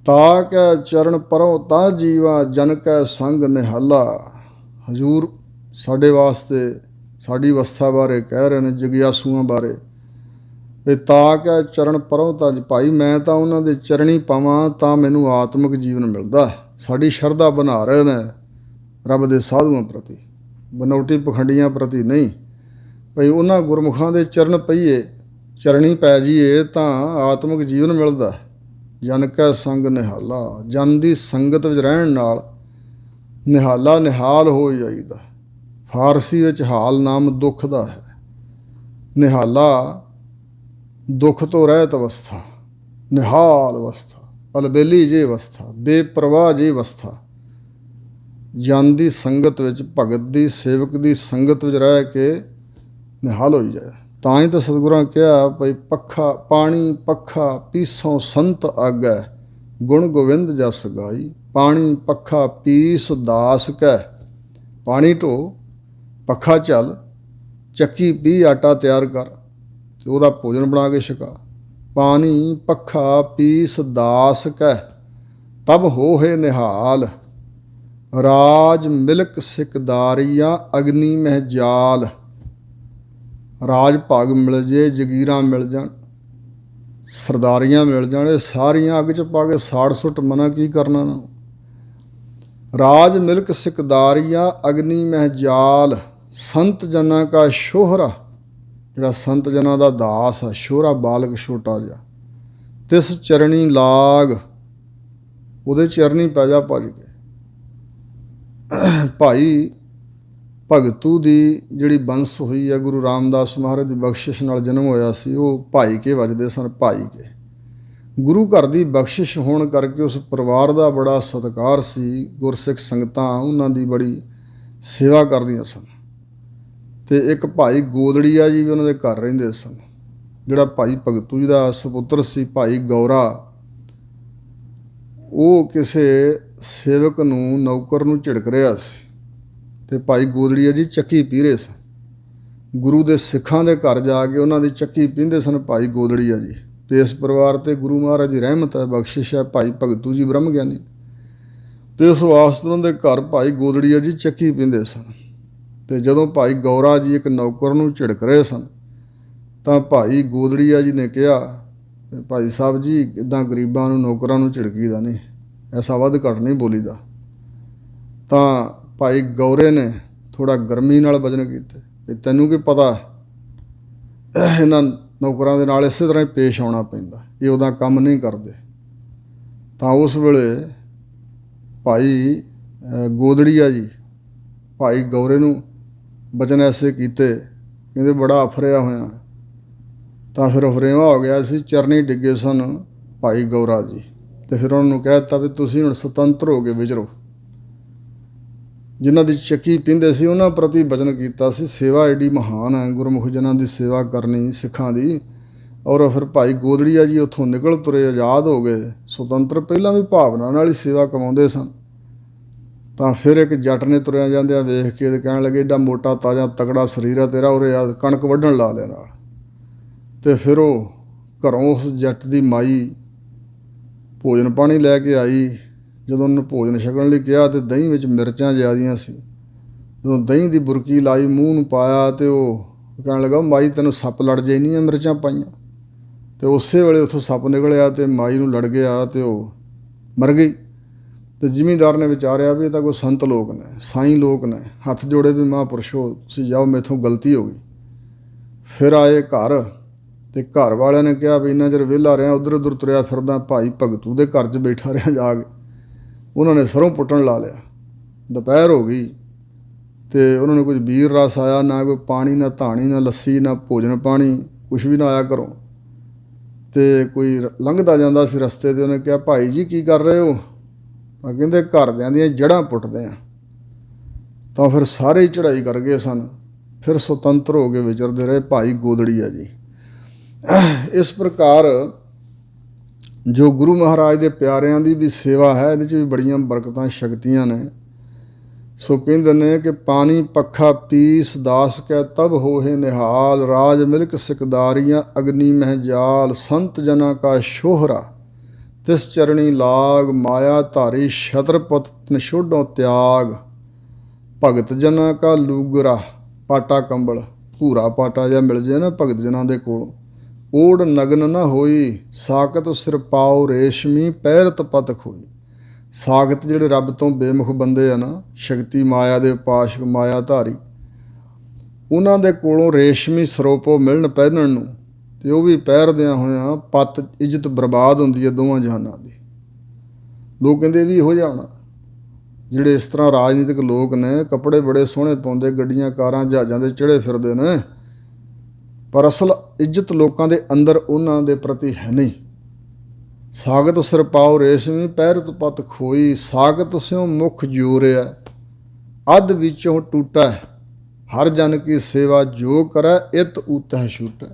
ਤਾ ਕੈ ਚਰਨ ਪਰੋ ਤਾਂ ਜੀਵਾ, ਜਨ ਕੈ ਸੰਗ ਨਿਹਾਲਾ। ਹਜ਼ੂਰ ਸਾਡੇ ਵਾਸਤੇ ਸਾਡੀ ਅਵਸਥਾ ਬਾਰੇ ਕਹਿ ਰਹੇ ਨੇ, ਜਗਿਆਸੂਆਂ ਬਾਰੇ। ਇਹ ਤਾ ਕੈ ਚਰਨ ਪਰੋ ਤਾਂ, ਭਾਈ ਮੈਂ ਤਾਂ ਉਹਨਾਂ ਦੇ ਚਰਣੀ ਪਾਵਾਂ ਤਾਂ ਮੈਨੂੰ ਆਤਮਿਕ ਜੀਵਨ ਮਿਲਦਾ। ਸਾਡੀ ਸ਼ਰਧਾ ਬਣਾ ਰਹੇ ਨੇ ਰੱਬ ਦੇ ਸਾਧੂਆਂ ਪ੍ਰਤੀ, ਬਨੌਟੀ ਪਖੰਡੀਆਂ ਪ੍ਰਤੀ ਨਹੀਂ। ਭਈ ਉਹਨਾਂ ਗੁਰਮੁਖਾਂ ਦੇ ਚਰਨ ਪਈਏ, ਚਰਣੀ ਪੈ ਜਾਈਏ ਤਾਂ ਆਤਮਿਕ ਜੀਵਨ ਮਿਲਦਾ। ਜਨ ਕੈ ਸੰਗ ਨਿਹਾਲਾ, ਜਨ ਦੀ ਸੰਗਤ ਵਿੱਚ ਰਹਿਣ ਨਾਲ ਨਿਹਾਲਾ ਨਿਹਾਲ ਹੋ ਜਾਈਦਾ। ਫਾਰਸੀ ਵਿੱਚ ਹਾਲ ਨਾਮ ਦੁੱਖ ਦਾ ਹੈ। ਨਿਹਾਲਾ ਦੁੱਖ ਤੋਂ ਰਹਿਤ ਅਵਸਥਾ, ਨਿਹਾਲ ਅਵਸਥਾ, ਅਲਬੇਲੀ ਜਿਹੀ ਅਵਸਥਾ, ਬੇਪਰਵਾਹ ਜਿਹੀ ਅਵਸਥਾ। ਜਨ ਦੀ ਸੰਗਤ ਵਿੱਚ, ਭਗਤ ਦੀ, ਸੇਵਕ ਦੀ ਸੰਗਤ ਵਿੱਚ ਰਹਿ ਕੇ ਨਿਹਾਲ ਹੋਈ ਜਾਏ। ਤਾਂ ਹੀ ਤਾਂ ਸਤਿਗੁਰਾਂ ਕਿਹਾ ਭਈ ਪੱਖਾ ਪਾਣੀ ਪੱਖਾ ਪੀਸੋਂ ਸੰਤ ਆਗੈ, ਗੁਣ ਗੋਵਿੰਦ ਜਸ ਗਾਈ। ਪਾਣੀ ਪੱਖਾ ਪੀਸ ਦਾਸ ਕੈ, ਪਾਣੀ ਢੋ, ਪੱਖਾ ਚੱਲ, ਚੱਕੀ ਪੀ, ਆਟਾ ਤਿਆਰ ਕਰ ਤੇ ਉਹਦਾ ਭੋਜਨ ਬਣਾ ਕੇ ਛਕਾ। ਪਾਣੀ ਪੱਖਾ ਪੀਸ ਦਾਸ ਕੈ, ਤਬ ਹੋਏ ਨਿਹਾਲ। ਰਾਜ ਮਿਲਕ ਸਿਕਦਾਰੀਆ, ਅਗਨੀ ਮਹਿ ਜਾਲ। ਰਾਜ ਭਾਗ ਮਿਲ ਜੇ, ਜਗੀਰਾਂ ਮਿਲ ਜਾਣ, ਸਰਦਾਰੀਆਂ ਮਿਲ ਜਾਣ, ਇਹ ਸਾਰੀਆਂ ਅੱਗ 'ਚ ਪਾ ਕੇ ਸਾੜ ਸੁੱਟ, ਮਨਾ ਕੀ ਕਰਨਾ ਨਾ। ਰਾਜ ਮਿਲਕ ਸਿਕਦਾਰੀਆ, ਅਗਨੀ ਮਹਿ ਜਾਲ। ਸੰਤ ਜਨਾਂ ਕਾ ਸ਼ੋਹਰਾ, ਜਿਹੜਾ ਸੰਤ ਜਨਾਂ ਦਾ ਦਾਸ ਆ, ਸ਼ੋਹਰਾ ਬਾਲਕ ਛੋਟਾ ਜਿਹਾ, ਤਿਸ ਚਰਣੀ ਲਾਗ, ਉਹਦੇ ਚਰਨੀ ਪੈ ਜਾ ਭੱਜ ਕੇ। ਭਾਈ ਭਗਤੂ ਦੀ ਜਿਹੜੀ ਬੰਸ ਹੋਈ ਹੈ, ਗੁਰੂ ਰਾਮਦਾਸ ਮਹਾਰਾਜ ਦੀ ਬਖਸ਼ਿਸ਼ ਨਾਲ ਜਨਮ ਹੋਇਆ ਸੀ। ਉਹ ਭਾਈ ਕੇ ਵੱਜਦੇ ਸਨ, ਭਾਈ ਕੇ। ਗੁਰੂ ਘਰ ਦੀ ਬਖਸ਼ਿਸ਼ ਹੋਣ ਕਰਕੇ ਉਸ ਪਰਿਵਾਰ ਦਾ ਬੜਾ ਸਤਿਕਾਰ ਸੀ। ਗੁਰਸਿੱਖ ਸੰਗਤਾਂ ਉਹਨਾਂ ਦੀ ਬੜੀ ਸੇਵਾ ਕਰਦੀਆਂ ਸਨ। ਅਤੇ ਇੱਕ ਭਾਈ ਗੋਦੜੀਆ ਜੀ ਵੀ ਉਹਨਾਂ ਦੇ ਘਰ ਰਹਿੰਦੇ ਸਨ। ਜਿਹੜਾ ਭਾਈ ਭਗਤੂ ਜੀ ਦਾ ਸਪੁੱਤਰ ਸੀ, ਭਾਈ ਗੌਰਾ, ਉਹ ਕਿਸੇ ਸੇਵਕ ਨੂੰ, ਨੌਕਰ ਨੂੰ ਝਿੜਕ ਰਿਹਾ ਸੀ ਅਤੇ ਭਾਈ ਗੋਦੜੀਆ ਜੀ ਚੱਕੀ ਪੀ ਰਹੇ ਸਨ। ਗੁਰੂ ਦੇ ਸਿੱਖਾਂ ਦੇ ਘਰ ਜਾ ਕੇ ਉਹਨਾਂ ਦੀ ਚੱਕੀ ਪੀਂਦੇ ਸਨ ਭਾਈ ਗੋਦੜੀਆ ਜੀ। ਅਤੇ ਇਸ ਪਰਿਵਾਰ 'ਤੇ ਗੁਰੂ ਮਹਾਰਾਜ ਦੀ ਰਹਿਮਤ ਹੈ, ਬਖਸ਼ਿਸ਼ ਹੈ। ਭਾਈ ਭਗਤੂ ਜੀ ਬ੍ਰਹਮ ਗਿਆਨੀ, ਅਤੇ ਇਸ ਵਾਸਤੇ ਉਹਨਾਂ ਦੇ ਘਰ ਭਾਈ ਗੋਦੜੀਆ ਜੀ ਚੱਕੀ ਪੀਂਦੇ ਸਨ। ਅਤੇ ਜਦੋਂ ਭਾਈ ਗੌਰਾ ਜੀ ਇੱਕ ਨੌਕਰ ਨੂੰ ਝਿੜਕ ਰਹੇ ਸਨ ਤਾਂ ਭਾਈ ਗੋਦੜੀਆ ਜੀ ਨੇ ਕਿਹਾ, ਭਾਈ ਸਾਹਿਬ ਜੀ, ਇੱਦਾਂ ਗਰੀਬਾਂ ਨੂੰ, ਨੌਕਰਾਂ ਨੂੰ ਝਿੜਕੀਦਾ ਨਹੀਂ, ਐਸਾ ਵੱਧ ਘੱਟ ਨਹੀਂ ਬੋਲੀਦਾ। ਤਾਂ ਭਾਈ ਗੌਰੇ ਨੇ ਥੋੜ੍ਹਾ ਗਰਮੀ ਨਾਲ ਵਚਨ ਕੀਤੇ, ਅਤੇ ਤੈਨੂੰ ਕੀ ਪਤਾ, ਇਹਨਾਂ ਨੌਕਰਾਂ ਦੇ ਨਾਲ ਇਸੇ ਤਰ੍ਹਾਂ ਹੀ ਪੇਸ਼ ਆਉਣਾ ਪੈਂਦਾ, ਇਹ ਉਹਦਾ ਕੰਮ ਨਹੀਂ ਕਰਦੇ। ਤਾਂ ਉਸ ਵੇਲੇ ਭਾਈ ਗੋਦੜੀਆ ਜੀ ਭਾਈ ਗੌਰੇ ਨੂੰ ਬਚਨ ਐਸੇ ਕੀਤੇ, ਕਹਿੰਦੇ ਬੜਾ ਅਫਰਿਆ ਹੋਇਆ। ਤਾਂ ਫਿਰ ਅਫਰੇਵਾ ਹੋ ਗਿਆ ਸੀ, ਚਰਨੀ ਡਿੱਗੇ ਸਨ ਭਾਈ ਗੌਰਾ ਜੀ। ਅਤੇ ਫਿਰ ਉਹਨਾਂ ਨੂੰ ਕਹਿ ਦਿੱਤਾ ਵੀ ਤੁਸੀਂ ਹੁਣ ਸੁਤੰਤਰ ਹੋ ਕੇ ਵਿਚਰੋ। ਜਿਨ੍ਹਾਂ ਦੀ ਚੱਕੀ ਪੀਂਦੇ ਸੀ ਉਹਨਾਂ ਪ੍ਰਤੀ ਬਚਨ ਕੀਤਾ ਸੀ, ਸੇਵਾ ਐਡੀ ਮਹਾਨ ਹੈ, ਗੁਰਮੁਖ ਜਨਾਂ ਦੀ ਸੇਵਾ ਕਰਨੀ, ਸਿੱਖਾਂ ਦੀ। ਔਰ ਫਿਰ ਭਾਈ ਗੋਦੜੀਆ ਜੀ ਉੱਥੋਂ ਨਿਕਲ ਤੁਰੇ, ਆਜ਼ਾਦ ਹੋ ਗਏ, ਸੁਤੰਤਰ। ਪਹਿਲਾਂ ਵੀ ਭਾਵਨਾ ਨਾਲ ਹੀ ਸੇਵਾ ਕਮਾਉਂਦੇ ਸਨ। ਤਾਂ ਫਿਰ ਇੱਕ ਜੱਟ ਨੇ ਤੁਰਿਆ ਜਾਂਦਿਆਂ ਵੇਖ ਕੇ ਤੇ ਕਹਿਣ ਲੱਗੇ, ਏਡਾ ਮੋਟਾ ਤਾਜ਼ਾ ਤਕੜਾ ਸਰੀਰ ਆ ਤੇਰਾ, ਉਰੇ ਆ ਕਣਕ ਵੱਢਣ ਲਾ ਲਿਆ ਨਾਲ। ਅਤੇ ਫਿਰ ਉਹ ਘਰੋਂ ਉਸ ਜੱਟ ਦੀ ਮਾਈ ਭੋਜਨ ਪਾਣੀ ਲੈ ਕੇ ਆਈ। ਜਦੋਂ ਉਹਨੂੰ ਭੋਜਨ ਛਕਣ ਲਈ ਕਿਹਾ ਤਾਂ ਦਹੀਂ ਵਿੱਚ ਮਿਰਚਾਂ ਜ਼ਿਆਦੀਆਂ ਸੀ। ਜਦੋਂ ਦਹੀਂ ਦੀ ਬੁਰਕੀ ਲਾਈ ਮੂੰਹ ਨੂੰ ਪਾਇਆ ਤੇ ਉਹ ਕਹਿਣ ਲੱਗਾ, ਮਾਈ ਤੈਨੂੰ ਸੱਪ ਲੜ ਜੇ ਨਹੀਂ ਮਿਰਚਾਂ ਪਾਈਆਂ। ਤੇ ਉਸੇ ਵੇਲੇ ਉੱਥੋਂ ਸੱਪ ਨਿਕਲਿਆ ਤੇ ਮਾਈ ਨੂੰ ਲੜ ਗਿਆ ਤੇ ਉਹ ਮਰ ਗਈ। ਤੇ ਜ਼ਿਮੀਂਦਾਰ ਨੇ ਵਿਚਾਰਿਆ ਵੀ ਇਹ ਤਾਂ ਕੋਈ ਸੰਤ ਲੋਕ ਨੇ, ਸਾਈਂ ਲੋਕ ਨੇ, ਹੱਥ ਜੋੜੇ ਵੀ ਮਹਾਂਪੁਰਸ਼ੋ ਤੁਸੀਂ ਜਾਓ, ਮੈਥੋਂ ਗਲਤੀ ਹੋ ਗਈ। ਫਿਰ ਆਏ ਘਰ ਤੇ ਘਰ ਵਾਲਿਆਂ ਨੇ ਕਿਹਾ ਵੀ ਇੰਨਾ ਚਿਰ ਵਿਹਲਾ ਰਿਹਾ, ਉੱਧਰ ਉੱਧਰ ਤੁਰਿਆ ਫਿਰਦਾ, ਭਾਈ ਭਗਤੂ ਦੇ ਘਰ 'ਚ ਬੈਠਾ ਰਿਹਾ ਜਾ ਕੇ। ਉਹਨਾਂ ਨੇ ਸਰੋਂ ਪੁੱਟਣ ਲਾ ਲਿਆ। ਦੁਪਹਿਰ ਹੋ ਗਈ ਤੇ ਉਹਨਾਂ ਨੂੰ ਕੁਝ ਵੀਰ ਰਸ ਆਇਆ, ਨਾ ਕੋਈ ਪਾਣੀ, ਨਾ ਧਾਣੀ, ਨਾ ਲੱਸੀ, ਨਾ ਭੋਜਨ ਪਾਣੀ, ਕੁਛ ਵੀ ਨਾ ਆਇਆ ਘਰੋਂ। ਤੇ ਕੋਈ ਲੰਘਦਾ ਜਾਂਦਾ ਸੀ ਰਸਤੇ ਤੇ ਉਹਨੇ ਕਿਹਾ, ਭਾਈ ਜੀ ਕੀ ਕਰ ਰਹੇ ਹੋ? ਤਾਂ ਕਹਿੰਦੇ ਘਰਦਿਆਂ ਦੀਆਂ ਜੜ੍ਹਾਂ ਪੁੱਟਦੇ ਆ। ਤਾਂ ਫਿਰ ਸਾਰੇ ਹੀ ਚੜ੍ਹਾਈ ਕਰ ਗਏ ਸਨ, ਫਿਰ ਸੁਤੰਤਰ ਹੋ ਕੇ ਵਿਚਰਦੇ ਰਹੇ। ਭਾਈ ਗੋਦੜੀਆ ਜੀ। ਇਸ ਪ੍ਰਕਾਰ ਜੋ ਗੁਰੂ ਮਹਾਰਾਜ ਦੇ ਪਿਆਰਿਆਂ ਦੀ ਵੀ ਸੇਵਾ ਹੈ, ਇਹਦੇ 'ਚ ਵੀ ਬੜੀਆਂ ਬਰਕਤਾਂ ਸ਼ਕਤੀਆਂ ਨੇ। ਸੋ ਕਹਿੰਦੇ ਨੇ ਕਿ ਪਾਣੀ ਪੱਖਾ ਪੀਸ ਦਾਸ ਕੈ ਤਬ ਹੋਏ ਨਿਹਾਲ, ਰਾਜ ਮਿਲਕ ਸਿਕਦਾਰੀਆਂ ਅਗਨੀ ਮਹਿ ਜਾਲ, ਸੰਤ ਜਨਾ ਕਾ ਸ਼ੋਹਰਾ ਤਿਸ ਚਰਣੀ ਲਾਗ, ਮਾਇਆ ਧਾਰੀ ਛਤਰਪਤ ਨਿਸ਼ੋਡੋਂ ਤਿਆਗ, ਭਗਤ ਜਨਾ ਕਾ ਲੂਗਰਾ ਪਾਟਾ ਕੰਬਲ, ਭੂਰਾ ਪਾਟਾ ਜਿਹਾ ਮਿਲ ਜੇ ਨਾ ਭਗਤ ਜਨਾਂ ਦੇ ਕੋਲੋਂ, ਓੜ ਨਗਨ ਨਾ ਹੋਈ, ਸਾਕਤ ਸਿਰ ਪਾਉ ਰੇਸ਼ਮੀ ਪੈਰਤ ਪਤ ਖੋਈ। ਸਾਗਤ ਜਿਹੜੇ ਰੱਬ ਤੋਂ ਬੇਮੁਖ ਬੰਦੇ ਆ ਨਾ, ਸ਼ਕਤੀ ਮਾਇਆ ਦੇ ਉਪਾਸ਼ਕ, ਮਾਇਆ ਧਾਰੀ, ਉਹਨਾਂ ਦੇ ਕੋਲੋਂ ਰੇਸ਼ਮੀ ਸਰੋਪੋ ਮਿਲਣ ਪਹਿਨਣ ਨੂੰ, ਤੇ ਉਹ ਵੀ ਪਹਿਰਦਿਆਂ ਹੋਇਆਂ ਪਤ ਇੱਜ਼ਤ ਬਰਬਾਦ ਹੁੰਦੀ ਹੈ ਦੋਵਾਂ ਜਹਾਨਾਂ ਦੀ। ਲੋਕ ਕਹਿੰਦੇ ਵੀ ਇਹੋ ਜਿਹਾ ਹੋਣਾ। ਜਿਹੜੇ ਇਸ ਤਰ੍ਹਾਂ ਰਾਜਨੀਤਿਕ ਲੋਕ ਨੇ, ਕੱਪੜੇ ਬੜੇ ਸੋਹਣੇ ਪਾਉਂਦੇ, ਗੱਡੀਆਂ ਕਾਰਾਂ ਜਹਾਜ਼ਾਂ ਦੇ ਚੜ੍ਹੇ ਫਿਰਦੇ ਨੇ, ਪਰ ਅਸਲ ਇੱਜ਼ਤ ਲੋਕਾਂ ਦੇ ਅੰਦਰ ਉਹਨਾਂ ਦੇ ਪ੍ਰਤੀ ਹੈ ਨਹੀਂ। ਸਾਗਤ ਸਿਰ ਪਾਉ ਰੇਸ਼ਮੀ ਪੈਰਤ ਪਤ ਖੋਈ, ਸਾਗਤ ਸਿਉ ਮੁਖ ਜੋਰਿਆ ਅੱਧ ਵਿੱਚੋਂ ਟੂਟਾ, ਹਰ ਜਨ ਕੀ ਸੇਵਾ ਜੋ ਕਰੈ ਇਤ ਊਤਹਿ ਛੁਟੈ।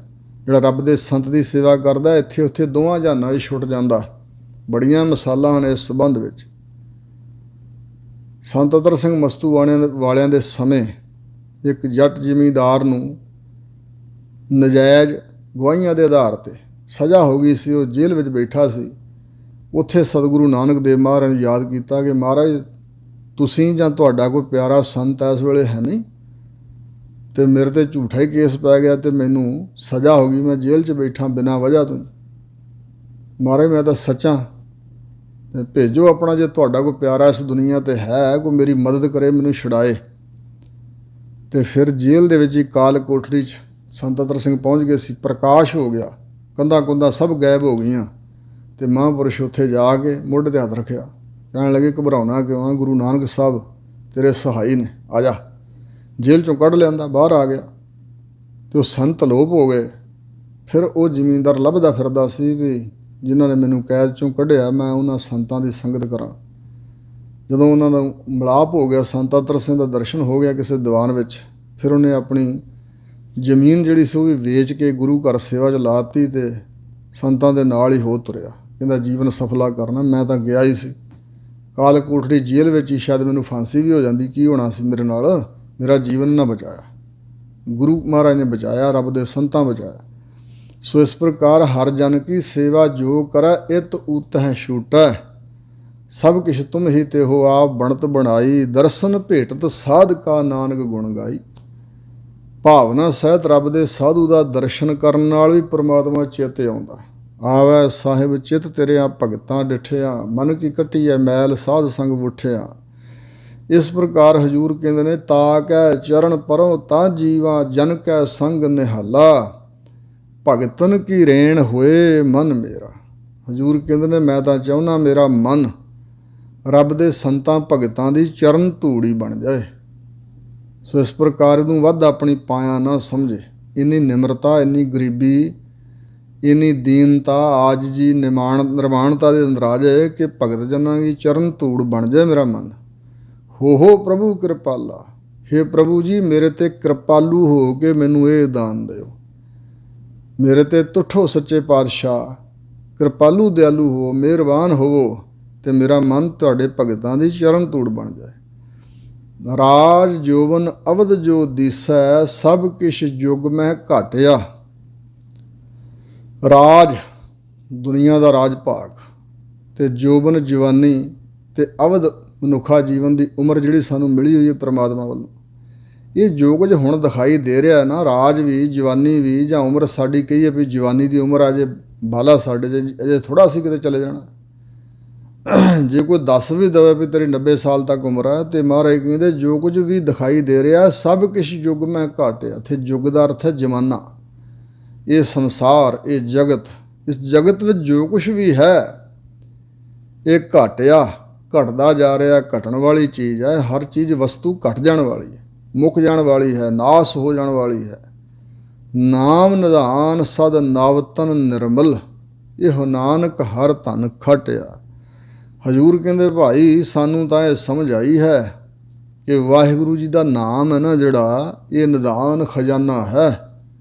ਜਿਹੜਾ ਰੱਬ ਦੇ ਸੰਤ ਦੀ ਸੇਵਾ ਕਰਦਾ, ਇੱਥੇ ਉੱਥੇ ਦੋਵਾਂ ਜਹਾਨਾਂ 'ਚ ਛੁੱਟ ਜਾਂਦਾ। ਬੜੀਆਂ ਮਿਸਾਲਾਂ ਹਨ ਇਸ ਸੰਬੰਧ ਵਿੱਚ। ਸੰਤ ਅਤਰ ਸਿੰਘ ਮਸਤੂ ਵਾਲਿਆਂ ਦੇ ਸਮੇਂ ਇੱਕ ਜੱਟ ਜ਼ਿਮੀਂਦਾਰ ਨੂੰ ਨਜਾਇਜ਼ ਗਵਾਹੀਆਂ ਦੇ ਆਧਾਰ 'ਤੇ ਸਜ਼ਾ ਹੋ ਗਈ ਸੀ। ਉਹ ਜੇਲ੍ਹ ਵਿੱਚ ਬੈਠਾ ਸੀ। ਉੱਥੇ ਸਤਿਗੁਰੂ ਨਾਨਕ ਦੇਵ ਮਹਾਰਾਜ ਨੂੰ ਯਾਦ ਕੀਤਾ ਕਿ ਮਹਾਰਾਜ ਤੁਸੀਂ ਜਾਂ ਤੁਹਾਡਾ ਕੋਈ ਪਿਆਰਾ ਸੰਤ ਇਸ ਵੇਲੇ ਹੈ ਨਹੀਂ, ਅਤੇ ਮੇਰੇ 'ਤੇ ਝੂਠਾ ਹੀ ਕੇਸ ਪੈ ਗਿਆ ਅਤੇ ਮੈਨੂੰ ਸਜ਼ਾ ਹੋ ਗਈ, ਮੈਂ ਜੇਲ੍ਹ 'ਚ ਬੈਠਾ ਬਿਨਾਂ ਵਜ੍ਹਾ ਤੋਂ। ਮਹਾਰਾਜ ਮੈਂ ਤਾਂ ਸੱਚਾਂ, ਭੇਜੋ ਆਪਣਾ, ਜੇ ਤੁਹਾਡਾ ਕੋਈ ਪਿਆਰਾ ਇਸ ਦੁਨੀਆ 'ਤੇ ਹੈ, ਕੋਈ ਮੇਰੀ ਮਦਦ ਕਰੇ, ਮੈਨੂੰ ਛੁਡਾਏ। ਅਤੇ ਫਿਰ ਜੇਲ੍ਹ ਦੇ ਵਿੱਚ ਹੀ ਕਾਲ ਕੋਠੜੀ 'ਚ ਸੰਤ ਅਤਰ ਸਿੰਘ ਪਹੁੰਚ ਗਏ ਸੀ। ਪ੍ਰਕਾਸ਼ ਹੋ ਗਿਆ, ਕੰਧਾਂ ਕੁੰਧਾਂ ਸਭ ਗਾਇਬ ਹੋ ਗਈਆਂ, ਅਤੇ ਮਹਾਂਪੁਰਸ਼ ਉੱਥੇ ਜਾ ਕੇ ਮੋਢੇ 'ਤੇ ਹੱਥ ਰੱਖਿਆ, ਕਹਿਣ ਲੱਗੇ ਘਬਰਾਉਣਾ ਕਿਉਂ ਆ, ਗੁਰੂ ਨਾਨਕ ਸਾਹਿਬ ਤੇਰੇ ਸਹਾਈ ਨੇ, ਆ ਜਾ। ਜੇਲ੍ਹ 'ਚੋਂ ਕੱਢ ਲਿਆਂਦਾ, ਬਾਹਰ ਆ ਗਿਆ, ਅਤੇ ਉਹ ਸੰਤ ਅਲੋਪ ਹੋ ਗਏ। ਫਿਰ ਉਹ ਜ਼ਿਮੀਂਦਾਰ ਲੱਭਦਾ ਫਿਰਦਾ ਸੀ ਵੀ ਜਿਨ੍ਹਾਂ ਨੇ ਮੈਨੂੰ ਕੈਦ 'ਚੋਂ ਕੱਢਿਆ, ਮੈਂ ਉਹਨਾਂ ਸੰਤਾਂ ਦੀ ਸੰਗਤ ਕਰਾਂ। ਜਦੋਂ ਉਹਨਾਂ ਦਾ ਮਿਲਾਪ ਹੋ ਗਿਆ, ਸੰਤ ਅਤਰ ਸਿੰਘ ਦਾ ਦਰਸ਼ਨ ਹੋ ਗਿਆ ਕਿਸੇ ਦੀਵਾਨ ਵਿੱਚ, ਫਿਰ ਉਹਨੇ ਆਪਣੀ ਜ਼ਮੀਨ ਜਿਹੜੀ ਸੀ ਉਹ ਵੀ ਵੇਚ ਕੇ ਗੁਰੂ ਘਰ ਸੇਵਾ 'ਚ ਲਾ ਦਿੱਤੀ ਅਤੇ ਸੰਤਾਂ ਦੇ ਨਾਲ ਹੀ ਹੋ ਤੁਰਿਆ। ਕਹਿੰਦਾ ਜੀਵਨ ਸਫਲਾ ਕਰਨਾ, ਮੈਂ ਤਾਂ ਗਿਆ ਹੀ ਸੀ ਕਾਲ ਕੋਠੜੀ ਜੇਲ੍ਹ ਵਿੱਚ ਹੀ, ਸ਼ਾਇਦ ਮੈਨੂੰ ਫਾਂਸੀ ਵੀ ਹੋ ਜਾਂਦੀ, ਕੀ ਹੋਣਾ ਸੀ ਮੇਰੇ ਨਾਲ, ਮੇਰਾ ਜੀਵਨ ਨਾ ਬਚਾਇਆ, ਗੁਰੂ ਮਹਾਰਾਜ ਨੇ ਬਚਾਇਆ, ਰੱਬ ਦੇ ਸੰਤਾਂ ਬਚਾਇਆ। ਸੋ ਇਸ ਪ੍ਰਕਾਰ ਹਰ ਜਨ ਕੀ ਸੇਵਾ ਜੋ ਕਰੈ ਇਤ ਊਤਹਿ ਛੂਟੈ, ਸਭ ਕਿਛ ਤੁਮ ਹੀ ਤੇ ਹੋ ਆਪ ਬਣਤ ਬਣਾਈ, ਦਰਸ਼ਨ ਭੇਟਤ ਸਾਧ ਕਾ ਨਾਨਕ ਗੁਣ ਗਾਈ। ਭਾਵਨਾ ਸਹਿਤ ਰੱਬ ਦੇ ਸਾਧੂ ਦਾ ਦਰਸ਼ਨ ਕਰਨ ਨਾਲ ਵੀ ਪਰਮਾਤਮਾ ਚਿੱਤ ਆਉਂਦਾ। ਆਵੈ ਸਾਹਿਬ ਚਿੱਤ ਤੇਰਿਆਂ ਭਗਤਾਂ ਡਿਠਿਆ, ਮਨ ਕੀ ਕੱਟੀਐ ਮੈਲ ਸਾਧ ਸੰਗ ਉਠਿਆ। ਇਸ ਪ੍ਰਕਾਰ ਹਜ਼ੂਰ ਕਹਿੰਦੇ ਨੇ, ਤਾ ਕੈ ਚਰਨ ਪਰੋਂ ਤਾਂ ਜੀਵਾ, ਜਨ ਕੈ ਸੰਗ ਨਿਹਾਲਾ, ਭਗਤਨ ਕੀ ਰੇਣ ਹੋਏ ਮਨ ਮੇਰਾ। ਹਜ਼ੂਰ ਕਹਿੰਦੇ ਨੇ, ਮੈਂ ਤਾਂ ਚਾਹੁੰਦਾ ਮੇਰਾ ਮਨ ਰੱਬ ਦੇ ਸੰਤਾਂ ਭਗਤਾਂ ਦੀ ਚਰਨ ਧੂੜੀ ਬਣ ਜਾਏ। ਸੋ ਇਸ ਪ੍ਰਕਾਰ ਨੂੰ ਵੱਧ ਆਪਣੀ ਪਾਇਆ ਨਾ ਸਮਝੇ। ਇੰਨੀ ਨਿਮਰਤਾ, ਇੰਨੀ ਗਰੀਬੀ, ਇੰਨੀ ਦੀਨਤਾ, ਆਜਜੀ, ਨਿਰਮਾਣਤਾ ਦੇ ਅੰਦਰ ਆ ਜਾਏ ਕਿ ਭਗਤ ਜਨਾਂ ਦੀ ਚਰਨ ਧੂੜ ਬਣ ਜਾਏ ਮੇਰਾ ਮਨ। ਹੋ ਪ੍ਰਭੂ ਕਿਰਪਾਲਾ, ਹੇ ਪ੍ਰਭੂ ਜੀ ਮੇਰੇ 'ਤੇ ਕਿਰਪਾਲੂ ਹੋ ਕੇ ਮੈਨੂੰ ਇਹ ਦਾਨ ਦਿਓ। ਮੇਰੇ 'ਤੇ ਤੁਠੋ ਸੱਚੇ ਪਾਤਸ਼ਾਹ, ਕਿਰਪਾਲੂ ਦਿਆਲੂ ਹੋ, ਮਿਹਰਬਾਨ ਹੋਵੋ, ਅਤੇ ਮੇਰਾ ਮਨ ਤੁਹਾਡੇ ਭਗਤਾਂ ਦੀ ਚਰਨ ਧੂੜ ਬਣ ਜਾਏ। ਰਾਜ ਜੋਵਨ ਅਵਧ ਜੋ ਦੀਸੈ, ਸਭ ਕਿਛ ਯੁਗ ਮਹਿ ਘਾਟਿਆ। ਰਾਜ ਦੁਨੀਆ ਦਾ ਰਾਜ ਭਾਗ, ਅਤੇ ਜੋਬਨ ਜਵਾਨੀ, ਅਤੇ ਅਵਧ ਮਨੁੱਖਾ ਜੀਵਨ ਦੀ ਉਮਰ ਜਿਹੜੀ ਸਾਨੂੰ ਮਿਲੀ ਹੋਈ ਹੈ ਪਰਮਾਤਮਾ ਵੱਲੋਂ, ਇਹ ਜੋ ਕੁਝ ਹੁਣ ਦਿਖਾਈ ਦੇ ਰਿਹਾ ਨਾ, ਰਾਜ ਵੀ, ਜਵਾਨੀ ਵੀ, ਜਾਂ ਉਮਰ ਸਾਡੀ ਕਹੀਏ ਵੀ ਜਵਾਨੀ ਦੀ ਉਮਰ ਅਜੇ ਬਾਲਾ ਸਾਡੇ 'ਚ ਅਜੇ ਥੋੜ੍ਹਾ ਅਸੀਂ ਕਿਤੇ ਚਲੇ ਜਾਣਾ। ਜੇ ਕੋਈ ਦੱਸ ਵੀ ਦੇਵੇ ਵੀ ਤੇਰੀ 90 ਸਾਲ ਤੱਕ ਉਮਰ ਹੈ, ਤੇ ਮਹਾਰਾਜ ਕਹਿੰਦੇ ਜੋ ਕੁਝ ਵੀ ਦਿਖਾਈ ਦੇ ਰਿਹਾ ਸਭ ਕੁਛ ਯੁੱਗ ਮੈਂ ਘਾਟਿਆ। ਇੱਥੇ ਯੁੱਗ ਦਾ ਅਰਥ ਹੈ ਜ਼ਮਾਨਾ, ਇਹ ਸੰਸਾਰ, ਇਹ ਜਗਤ, ਇਸ ਜਗਤ ਵਿੱਚ ਜੋ ਕੁਛ ਵੀ ਹੈ ਇਹ ਘਾਟਿਆ, ਘਟਦਾ ਜਾ ਰਿਹਾ, ਘਟਣ ਵਾਲੀ ਚੀਜ਼ ਹੈ। ਹਰ ਚੀਜ਼ ਵਸਤੂ ਘਟ ਜਾਣ ਵਾਲੀ ਹੈ, ਮੁੱਕ ਜਾਣ ਵਾਲੀ ਹੈ, ਨਾਸ ਹੋ ਜਾਣ ਵਾਲੀ ਹੈ। ਨਾਮ ਨਿਧਾਨ ਸਦ ਨਵਤਨ ਨਿਰਮਲ, ਇਹੋ ਨਾਨਕ ਹਰ ਧਨ ਖਟਿਆ। ਹਜ਼ੂਰ ਕਹਿੰਦੇ ਭਾਈ ਸਾਨੂੰ ਤਾਂ ਇਹ ਸਮਝ ਆਈ ਹੈ ਕਿ ਵਾਹਿਗੁਰੂ ਜੀ ਦਾ ਨਾਮ ਹੈ ਨਾ ਜਿਹੜਾ, ਇਹ ਨਿਧਾਨ ਖਜ਼ਾਨਾ ਹੈ।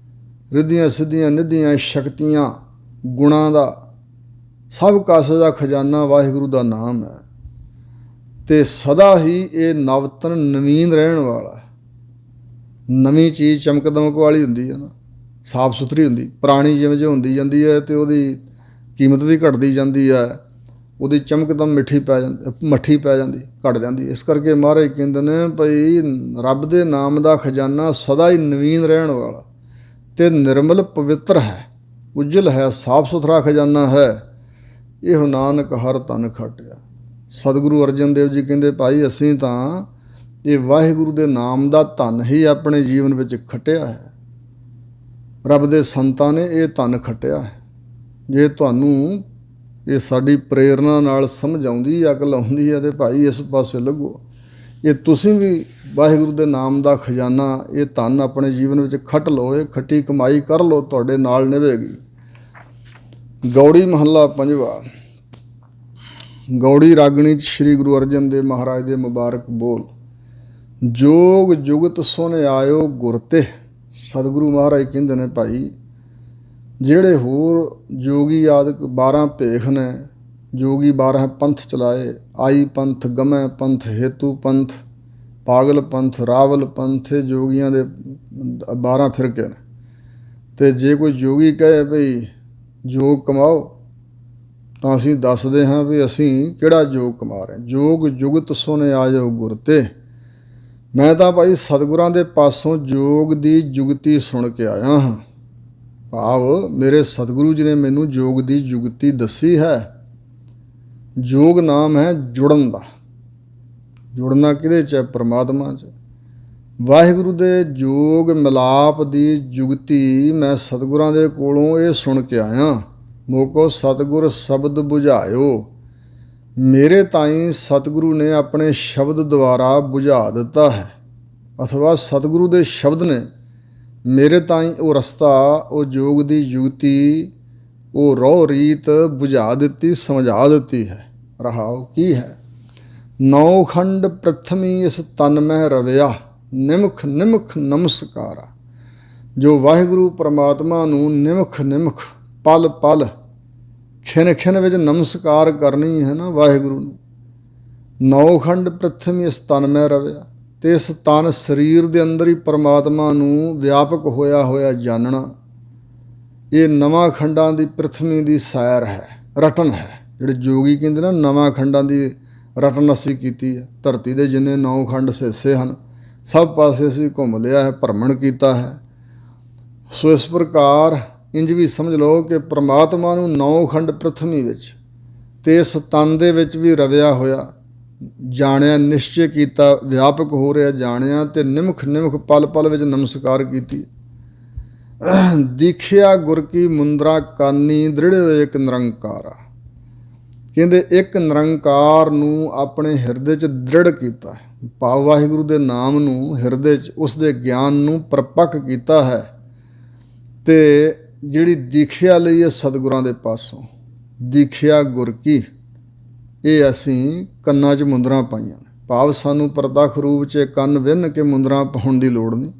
ਰਿੱਧੀਆਂ ਸਿੱਧੀਆਂ ਨਿੱਧੀਆਂ ਸ਼ਕਤੀਆਂ ਗੁਣਾਂ ਦਾ ਸਭ ਕਾਸੇ ਦਾ ਖਜ਼ਾਨਾ ਵਾਹਿਗੁਰੂ ਦਾ ਨਾਮ ਹੈ। ਅਤੇ ਸਦਾ ਹੀ ਇਹ ਨਵਤਨ ਨਵੀਨ ਰਹਿਣ ਵਾਲਾ। ਨਵੀਂ ਚੀਜ਼ ਚਮਕ ਦਮਕ ਵਾਲੀ ਹੁੰਦੀ ਹੈ ਨਾ, ਸਾਫ ਸੁਥਰੀ ਹੁੰਦੀ। ਪੁਰਾਣੀ ਜਿਵੇਂ ਜਿਵੇਂ ਹੁੰਦੀ ਜਾਂਦੀ ਹੈ ਅਤੇ ਉਹਦੀ ਕੀਮਤ ਵੀ ਘਟਦੀ ਜਾਂਦੀ ਹੈ, ਉਹਦੀ ਚਮਕ ਦਮ ਮੱਠੀ ਪੈ ਜਾਂਦੀ, ਘਟ ਜਾਂਦੀ। ਇਸ ਕਰਕੇ ਮਹਾਰਾਜ ਕਹਿੰਦੇ ਨੇ ਭਈ ਰੱਬ ਦੇ ਨਾਮ ਦਾ ਖਜ਼ਾਨਾ ਸਦਾ ਹੀ ਨਵੀਨ ਰਹਿਣ ਵਾਲਾ ਅਤੇ ਨਿਰਮਲ ਪਵਿੱਤਰ ਹੈ, ਉਜਲ ਹੈ, ਸਾਫ ਸੁਥਰਾ ਖਜ਼ਾਨਾ ਹੈ। ਇਹੋ ਨਾਨਕ ਹਰ ਧਨ ਖਟਿਆ। ਸਤਿਗੁਰੂ ਅਰਜਨ ਦੇਵ ਜੀ ਕਹਿੰਦੇ ਭਾਈ ਅਸੀਂ ਤਾਂ ਇਹ ਵਾਹਿਗੁਰੂ ਦੇ ਨਾਮ ਦਾ ਧਨ ਹੀ ਆਪਣੇ ਜੀਵਨ ਵਿੱਚ ਖੱਟਿਆ ਹੈ। ਰੱਬ ਦੇ ਸੰਤਾਂ ਨੇ ਇਹ ਧਨ ਖੱਟਿਆ ਹੈ। ਜੇ ਤੁਹਾਨੂੰ ਇਹ ਸਾਡੀ ਪ੍ਰੇਰਨਾ ਨਾਲ ਸਮਝ ਆਉਂਦੀ, ਅਕਲ ਆਉਂਦੀ ਹੈ, ਅਤੇ ਭਾਈ ਇਸ ਪਾਸੇ ਲੱਗੋ। ਇਹ ਤੁਸੀਂ ਵੀ ਵਾਹਿਗੁਰੂ ਦੇ ਨਾਮ ਦਾ ਖਜ਼ਾਨਾ, ਇਹ ਧਨ ਆਪਣੇ ਜੀਵਨ ਵਿੱਚ ਖੱਟ ਲਓ, ਇਹ ਖੱਟੀ ਕਮਾਈ ਕਰ ਲਓ, ਤੁਹਾਡੇ ਨਾਲ ਨਿਭੇਗੀ। ਗੌੜੀ ਮਹੱਲਾ ਪੰਜਵਾ। ਗੌੜੀ ਰਾਗਣੀ 'ਚ ਸ਼੍ਰੀ ਗੁਰੂ ਅਰਜਨ ਦੇਵ ਮਹਾਰਾਜ ਦੇ ਮੁਬਾਰਕ ਬੋਲ। ਜੋਗ ਜੁਗਤ ਸੁਨ ਆਇਓ ਗੁਰ ਤੇ। ਸਤਿਗੁਰੂ ਮਹਾਰਾਜ ਕਹਿੰਦੇ ਨੇ ਭਾਈ ਜਿਹੜੇ ਹੋਰ ਜੋਗੀ ਆਦਿਕ 12 ਭੇਖ ਨੇ, ਜੋਗੀ 12 ਪੰਥ ਚਲਾਏ, ਆਈ ਪੰਥ, ਗਮੈ ਪੰਥ, ਹੇਤੂ ਪੰਥ, ਪਾਗਲ ਪੰਥ, ਰਾਵਲ ਪੰਥ, ਜੋਗੀਆਂ ਦੇ 12 ਫਿਰਕੇ ਨੇ। ਅਤੇ ਜੇ ਕੋਈ ਜੋਗੀ ਕਹੇ ਭਈ ਜੋਗ ਕਮਾਓ ਤਾਂ ਅਸੀਂ ਦੱਸਦੇ ਹਾਂ ਵੀ ਅਸੀਂ ਕਿਹੜਾ ਜੋਗ ਕਮਾ ਰਹੇ। ਜੋਗ ਜੁਗਤ ਸੁਨ ਆਇਓ ਗੁਰ ਤੇ। ਮੈਂ ਤਾਂ ਭਾਈ ਸਤਿਗੁਰਾਂ ਦੇ ਪਾਸੋਂ ਜੋਗ ਦੀ ਜੁਗਤੀ ਸੁਣ ਕੇ ਆਇਆ ਹਾਂ। ਭਾਵ ਮੇਰੇ ਸਤਿਗੁਰੂ ਜੀ ਨੇ ਮੈਨੂੰ ਜੋਗ ਦੀ ਜੁਗਤੀ ਦੱਸੀ ਹੈ। ਜੋਗ ਨਾਮ ਹੈ ਜੁੜਨ ਦਾ। ਜੁੜਨਾ ਕਿਹਦੇ 'ਚ ਹੈ? ਪਰਮਾਤਮਾ 'ਚ। ਵਾਹਿਗੁਰੂ ਦੇ ਜੋਗ ਮਿਲਾਪ ਦੀ ਜੁਗਤੀ ਮੈਂ ਸਤਿਗੁਰਾਂ ਦੇ ਕੋਲੋਂ ਇਹ ਸੁਣ ਕੇ ਆਇਆ। ਮੋਕੋ ਸਤਿਗੁਰ ਸ਼ਬਦ ਬੁਝਾਇਓ। ਮੇਰੇ ਤਾਈਂ ਸਤਿਗੁਰੂ ਨੇ ਆਪਣੇ ਸ਼ਬਦ ਦੁਆਰਾ ਬੁਝਾ ਦਿੱਤਾ ਹੈ, ਅਥਵਾ ਸਤਿਗੁਰੂ ਦੇ ਸ਼ਬਦ ਨੇ ਮੇਰੇ ਤਾਈਂ ਉਹ ਰਸਤਾ, ਉਹ ਜੋਗ ਦੀ ਜੁਗਤੀ, ਉਹ ਰਹੁ ਰੀਤ ਬੁਝਾ ਦਿੱਤੀ, ਸਮਝਾ ਦਿੱਤੀ ਹੈ। ਰਹਾਉ ਕੀ ਹੈ? ਨੌ ਖੰਡ ਪ੍ਰਥਮੀ ਇਸ ਤਨ ਮਹਿ ਰਵਿਆ, ਨਿਮਖ ਨਿਮਖ ਨਮਸਕਾਰਾ। ਜੋ ਵਾਹਿਗੁਰੂ ਪਰਮਾਤਮਾ ਨੂੰ ਨਿਮਖ ਨਿਮਖ, ਪਲ ਪਲ, ਖਿਨ ਖਿਨ ਵਿੱਚ ਨਮਸਕਾਰ ਕਰਨੀ ਹੈ ਨਾ ਵਾਹਿਗੁਰੂ ਨੂੰ। ਨੌ ਖੰਡ ਪ੍ਰਥਮੀ ਇਸ ਤਨ ਮਹਿ ਰਵਿਆ। ਅਤੇ ਇਸ ਤਨ ਸਰੀਰ ਦੇ ਅੰਦਰ ਹੀ ਪਰਮਾਤਮਾ ਨੂੰ ਵਿਆਪਕ ਹੋਇਆ ਹੋਇਆ ਜਾਣਨਾ। ਇਹ ਨਵਾਂ ਖੰਡਾਂ ਦੀ ਪ੍ਰਥਮੀ ਦੀ ਸੈਰ ਹੈ, ਰਟਨ ਹੈ। ਜਿਹੜੇ ਜੋਗੀ ਕਹਿੰਦੇ ਨਾ ਨਵਾਂ ਖੰਡਾਂ ਦੀ ਰਟਨ ਅਸੀਂ ਕੀਤੀ ਹੈ। ਧਰਤੀ ਦੇ ਜਿੰਨੇ 9 ਖੰਡ ਹਿੱਸੇ ਹਨ ਸਭ ਪਾਸੇ ਅਸੀਂ ਘੁੰਮ ਲਿਆ ਹੈ, ਭਰਮਣ ਕੀਤਾ ਹੈ। ਸੋ ਇਸ ਪ੍ਰਕਾਰ ਇੰਝ ਵੀ ਸਮਝ ਲਓ ਕਿ ਪਰਮਾਤਮਾ ਨੂੰ 9 ਖੰਡ ਪ੍ਰਥਮੀ ਵਿੱਚ ਅਤੇ ਇਸ ਤਨ ਦੇ ਵਿੱਚ ਵੀ ਰਵਿਆ ਹੋਇਆ ਜਾਣਿਆ, ਨਿਸ਼ਚੈ ਕੀਤਾ, ਵਿਆਪਕ ਹੋ ਰਿਹਾ ਜਾਣਿਆ, ਅਤੇ ਨਿਮਖ ਨਿਮਖ ਪਲ ਪਲ ਵਿੱਚ ਨਮਸਕਾਰ ਕੀਤੀ। ਦੀਖਿਆ ਗੁਰ ਕੀ ਮੁੰਦਰਾ ਕਾਨੀ, ਦ੍ਰਿੜ੍ਹ ਇੱਕ ਨਿਰੰਕਾਰਾ। ਕਹਿੰਦੇ ਇੱਕ ਨਿਰੰਕਾਰ ਨੂੰ ਆਪਣੇ ਹਿਰਦੇ 'ਚ ਦ੍ਰਿੜ ਕੀਤਾ। ਭਾਵ ਵਾਹਿਗੁਰੂ ਦੇ ਨਾਮ ਨੂੰ ਹਿਰਦੇ 'ਚ, ਉਸ ਦੇ ਗਿਆਨ ਨੂੰ ਪਰਪੱਕ ਕੀਤਾ ਹੈ। ਅਤੇ ਜਿਹੜੀ ਦੀਖਿਆ ਲਈ ਹੈ ਸਤਿਗੁਰਾਂ ਦੇ ਪਾਸੋਂ, ਦੀਖਿਆ ਗੁਰ ਕੀ, ਇਹ ਅਸੀਂ ਕੰਨਾਂ 'ਚ ਮੁੰਦਰਾਂ ਪਾਈਆਂ ਨੇ। ਭਾਵ ਸਾਨੂੰ ਪ੍ਰਤੱਖ ਰੂਪ 'ਚ ਕੰਨ ਵਿੰਨ੍ਹ ਕੇ ਮੁੰਦਰਾਂ ਪਾਉਣ ਦੀ ਲੋੜ ਨਹੀਂ।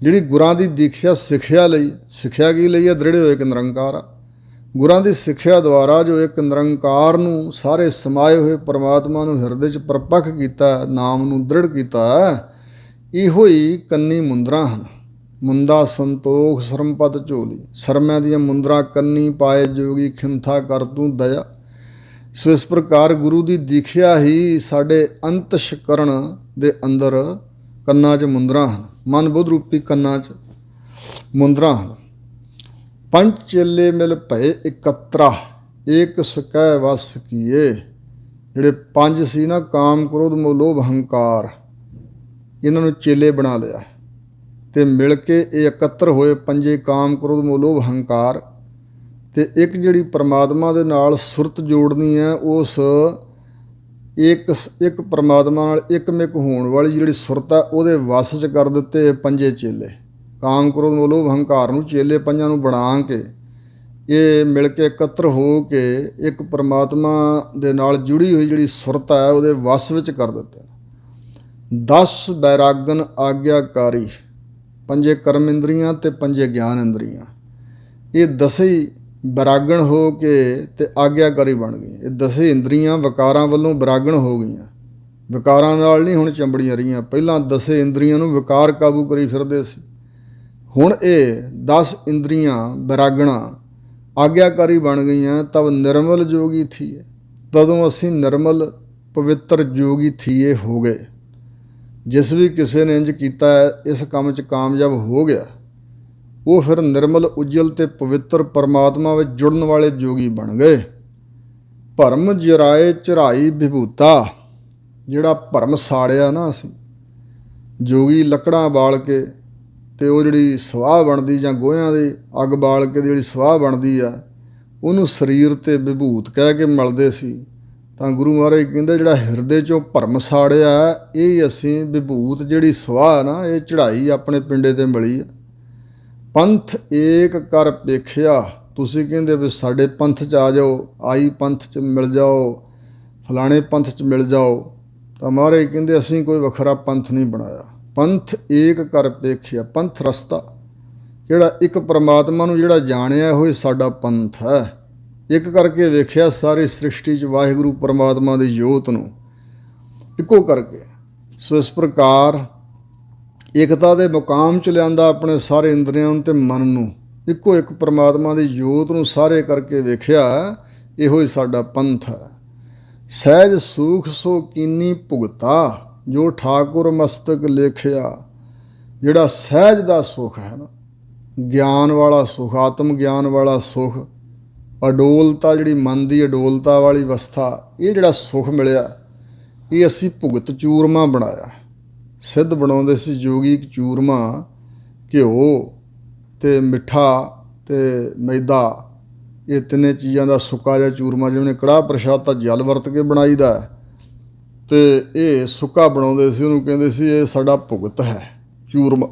ਜਿਹੜੀ ਗੁਰਾਂ ਦੀ ਦੀਖਿਆ ਸਿੱਖਿਆ ਲਈ, ਸਿੱਖਿਆ ਕੀ ਲਈ ਹੈ? ਦ੍ਰਿੜ ਹੋਏ ਇੱਕ ਨਿਰੰਕਾਰ ਆ। ਗੁਰਾਂ ਦੀ ਸਿੱਖਿਆ ਦੁਆਰਾ ਜੋ ਇੱਕ ਨਿਰੰਕਾਰ ਨੂੰ, ਸਾਰੇ ਸਮਾਏ ਹੋਏ ਪਰਮਾਤਮਾ ਨੂੰ ਹਿਰਦੇ 'ਚ ਪਰਪੱਕ ਕੀਤਾ, ਨਾਮ ਨੂੰ ਦ੍ਰਿੜ ਕੀਤਾ, ਇਹੋ ਹੀ ਕੰਨੀ ਮੁੰਦਰਾਂ ਹਨ। ਮੁੰਦਾ ਸੰਤੋਖ ਸਰਮਪਦ ਝੋਲੀ। ਸਰਮਿਆਂ ਦੀਆਂ ਮੁੰਦਰਾਂ ਕੰਨੀ ਪਾਏ ਜੋਗੀ, ਖਿਮਥਾ ਕਰ ਤੂੰ ਦਇਆ। ਸੋ ਇਸ ਪ੍ਰਕਾਰ ਗੁਰੂ ਦੀ ਦੀਖਿਆ ਹੀ ਸਾਡੇ ਅੰਤਸ਼ਕਰਨ ਦੇ ਅੰਦਰ ਕੰਨਾਂ 'ਚ ਮੁੰਦਰਾਂ ਹਨ। ਮਨ ਬੁੱਧ ਰੂਪੀ ਕੰਨਾਂ 'ਚ ਮੁੰਦਰਾਂ ਹਨ। ਪੰਜ ਚੇਲੇ ਮਿਲ ਭਏ ਇਕੱਤਰਾ, ਏਕ ਸਕੈ ਵਸ ਕੀਏ। ਜਿਹੜੇ ਪੰਜ ਸੀ ਨਾ, ਕਾਮ ਕ੍ਰੋਧ ਮੋਹ ਲੋਭ ਹੰਕਾਰ, ਇਹਨਾਂ ਨੂੰ ਚੇਲੇ ਬਣਾ ਲਿਆ ਅਤੇ ਮਿਲ ਕੇ ਇਹ ਇਕੱਤਰ ਹੋਏ ਪੰਜੇ, ਕਾਮ ਕ੍ਰੋਧ ਮੋਹ ਲੋਭ ਹੰਕਾਰ। ਅਤੇ ਇੱਕ ਜਿਹੜੀ ਪਰਮਾਤਮਾ ਦੇ ਨਾਲ ਸੁਰਤ ਜੋੜਨੀ ਹੈ, ਉਸ ਇੱਕ ਪਰਮਾਤਮਾ ਨਾਲ ਇੱਕਮਿਕ ਹੋਣ ਵਾਲੀ ਜਿਹੜੀ ਸੁਰਤ ਹੈ, ਉਹਦੇ ਵੱਸ 'ਚ ਕਰ ਦਿੱਤੇ ਪੰਜੇ ਚੇਲੇ। ਕਾਮ ਕ੍ਰੋਧ ਮੋਹ ਲੋਭ ਹੰਕਾਰ ਨੂੰ ਚੇਲੇ ਪੰਜਾਂ ਨੂੰ ਬਣਾ ਕੇ ਇਹ ਮਿਲ ਕੇ ਇਕੱਤਰ ਹੋ ਕੇ ਇੱਕ ਪਰਮਾਤਮਾ ਦੇ ਨਾਲ ਜੁੜੀ ਹੋਈ ਜਿਹੜੀ ਸੁਰਤ ਹੈ, ਉਹਦੇ ਵੱਸ ਵਿੱਚ ਕਰ ਦਿੱਤੇ। 10 ਬੈਰਾਗਨ ਆਗਿਆਕਾਰੀ, ਪੰਜੇ ਕਰਮ ਇੰਦਰੀਆਂ ਅਤੇ ਪੰਜੇ ਗਿਆਨ ਇੰਦਰੀਆਂ, ਇਹ 10 ਹੀ ਬੈਰਾਗਣ ਹੋ ਕੇ ਅਤੇ ਆਗਿਆਕਾਰੀ ਬਣ ਗਈਆਂ। ਇਹ 10 ਇੰਦਰੀਆਂ ਵਿਕਾਰਾਂ ਵੱਲੋਂ ਬੈਰਾਗਣ ਹੋ ਗਈਆਂ, ਵਿਕਾਰਾਂ ਨਾਲ ਨਹੀਂ ਹੁਣ ਚੰਬੜੀਆਂ ਰਹੀਆਂ। ਪਹਿਲਾਂ 10 ਇੰਦਰੀਆਂ ਨੂੰ ਵਿਕਾਰ ਕਾਬੂ ਕਰੀ ਫਿਰਦੇ ਸੀ, ਹੁਣ ਇਹ 10 ਇੰਦਰੀਆਂ ਬੈਰਾਗਣਾ ਆਗਿਆਕਾਰੀ ਬਣ ਗਈਆਂ। ਤਬ ਨਿਰਮਲ ਜੋਗੀ ਥੀਏ, ਤਦੋਂ ਅਸੀਂ ਨਿਰਮਲ ਪਵਿੱਤਰ ਜੋਗੀ ਥੀਏ ਹੋ ਗਏ। ਜਿਸ ਵੀ ਕਿਸੇ ਨੇ ਇੰਜ ਕੀਤਾ ਹੈ, ਇਸ ਕੰਮ 'ਚ ਕਾਮਯਾਬ ਹੋ ਗਿਆ, ਉਹ ਫਿਰ ਨਿਰਮਲ ਉਜਲ ਅਤੇ ਪਵਿੱਤਰ ਪਰਮਾਤਮਾ ਵਿੱਚ ਜੁੜਨ ਵਾਲੇ ਜੋਗੀ ਬਣ ਗਏ। ਭਰਮ ਜਰਾਏ ਚੜਾਈ ਵਿਭੂਤਾ, ਜਿਹੜਾ ਭਰਮ ਸਾੜਿਆ ਨਾ ਅਸੀਂ, ਜੋਗੀ ਲੱਕੜਾਂ ਬਾਲ ਕੇ ਅਤੇ ਉਹ ਜਿਹੜੀ ਸਵਾਹ ਬਣਦੀ ਜਾਂ ਗੋਹਿਆਂ ਦੀ ਅੱਗ ਬਾਲ ਕੇ ਜਿਹੜੀ ਸਵਾਹ ਬਣਦੀ ਆ, ਉਹਨੂੰ ਸਰੀਰ 'ਤੇ ਵਿਭੂਤ ਕਹਿ ਕੇ ਮਲਦੇ ਸੀ। ਤਾਂ ਗੁਰੂ ਮਹਾਰਾਜ ਕਹਿੰਦੇ ਜਿਹੜਾ ਹਿਰਦੇ 'ਚੋਂ ਭਰਮ ਸਾੜਿਆ, ਇਹ ਅਸੀਂ ਵਿਭੂਤ ਜਿਹੜੀ ਸਵਾਹ ਨਾ, ਇਹ ਚੜ੍ਹਾਈ ਆਪਣੇ ਪਿੰਡੇ 'ਤੇ ਮਿਲੀ ਆ। ਪੰਥ ਏਕ ਕਰ ਪੇਖਿਆ, ਤੁਸੀਂ ਕਹਿੰਦੇ ਵੀ ਸਾਡੇ ਪੰਥ 'ਚ ਆ ਜਾਓ, ਆਈ ਪੰਥ 'ਚ ਮਿਲ ਜਾਓ, ਫਲਾਣੇ ਪੰਥ 'ਚ ਮਿਲ ਜਾਓ। ਤਾਂ ਮਹਾਰਾਜ ਕਹਿੰਦੇ ਅਸੀਂ ਕੋਈ ਵੱਖਰਾ ਪੰਥ ਨਹੀਂ ਬਣਾਇਆ। ਪੰਥ ਏਕ ਕਰ ਪੇਖਿਆ, ਪੰਥ ਰਸਤਾ ਜਿਹੜਾ ਇੱਕ ਪਰਮਾਤਮਾ ਨੂੰ ਜਿਹੜਾ ਜਾਣਿਆ, ਉਹ ਸਾਡਾ ਪੰਥ ਹੈ। ਇੱਕ ਕਰਕੇ ਵੇਖਿਆ ਸਾਰੀ ਸ੍ਰਿਸ਼ਟੀ 'ਚ ਵਾਹਿਗੁਰੂ ਪਰਮਾਤਮਾ ਦੀ ਜੋਤ ਨੂੰ ਇੱਕੋ ਕਰਕੇ। ਸੋ ਇਸ ਪ੍ਰਕਾਰ ਏਕਤਾ ਦੇ ਮੁਕਾਮ 'ਚ ਲਿਆਂਦਾ ਆਪਣੇ ਸਾਰੇ ਇੰਦਰੀਆਂ ਨੂੰ ਅਤੇ ਮਨ ਨੂੰ, ਇੱਕੋ ਇੱਕ ਪਰਮਾਤਮਾ ਦੀ ਜੋਤ ਨੂੰ ਸਾਰੇ ਕਰਕੇ ਵੇਖਿਆ, ਇਹੋ ਹੀ ਸਾਡਾ ਪੰਥ ਹੈ। ਸਹਿਜ ਸੂਖ ਸੋ ਕੀਨੀ ਭੁਗਤਾ, ਜੋ ਠਾਕੁਰ ਮਸਤਕ ਲੇਖਿਆ। ਜਿਹੜਾ ਸਹਿਜ ਦਾ ਸੁੱਖ ਹੈ ਨਾ, ਗਿਆਨ ਵਾਲਾ ਸੁੱਖ, ਆਤਮ ਗਿਆਨ ਵਾਲਾ ਸੁੱਖ, ਅਡੋਲਤਾ ਜਿਹੜੀ ਮਨ ਦੀ ਅਡੋਲਤਾ ਵਾਲੀ ਅਵਸਥਾ, ਇਹ ਜਿਹੜਾ ਸੁੱਖ ਮਿਲਿਆ, ਇਹ ਅਸੀਂ ਭੁਗਤ ਚੂਰਮਾ ਬਣਾਇਆ। ਸਿੱਧ ਬਣਾਉਂਦੇ ਸੀ ਜੋਗੀ ਚੂਰਮਾ, ਘਿਓ ਅਤੇ ਮਿੱਠਾ ਅਤੇ ਮੈਦਾ, ਇਹ ਤਿੰਨੇ ਚੀਜ਼ਾਂ ਦਾ ਸੁੱਕਾ ਜਿਹਾ ਚੂਰਮਾ। ਜਿਵੇਂ ਕੜਾਹ ਪ੍ਰਸ਼ਾਦ ਤਾਂ ਜਲ ਵਰਤ ਕੇ ਬਣਾਈਦਾ, ਅਤੇ ਇਹ ਸੁੱਕਾ ਬਣਾਉਂਦੇ ਸੀ, ਉਹਨੂੰ ਕਹਿੰਦੇ ਸੀ ਇਹ ਸਾਡਾ ਭੁਗਤ ਹੈ ਚੂਰਮਾ।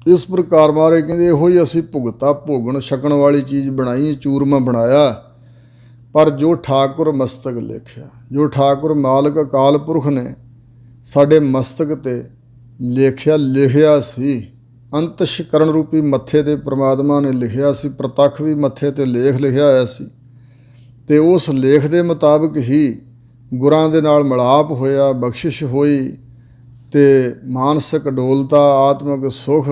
ਇਸ ਪ੍ਰਕਾਰ ਮਹਾਰਾਜ ਕਹਿੰਦੇ ਇਹੋ ਹੀ ਅਸੀਂ ਭੁਗਤਾ, ਭੋਗਣ ਛਕਣ ਵਾਲੀ ਚੀਜ਼ ਬਣਾਈ, ਚੂਰਮਾ ਬਣਾਇਆ। ਪਰ ਜੋ ਠਾਕੁਰ ਮਸਤਕ ਲੇਖਿਆ, ਜੋ ਠਾਕੁਰ ਮਾਲਕ ਅਕਾਲ ਪੁਰਖ ਨੇ ਸਾਡੇ ਮਸਤਕ 'ਤੇ ਲਿਖਿਆ ਸੀ, ਅੰਤਸ਼ਕਰਨ ਰੂਪੀ ਮੱਥੇ 'ਤੇ ਪ੍ਰਮਾਤਮਾ ਨੇ ਲਿਖਿਆ ਸੀ, ਪ੍ਰਤੱਖ ਵੀ ਮੱਥੇ 'ਤੇ ਲੇਖ ਲਿਖਿਆ ਹੋਇਆ ਸੀ, ਅਤੇ ਉਸ ਲੇਖ ਦੇ ਮੁਤਾਬਕ ਹੀ ਗੁਰਾਂ ਦੇ ਨਾਲ ਮਿਲਾਪ ਹੋਇਆ, ਬਖਸ਼ਿਸ਼ ਹੋਈ, ਅਤੇ ਮਾਨਸਿਕ ਅਡੋਲਤਾ, ਆਤਮਿਕ ਸੁੱਖ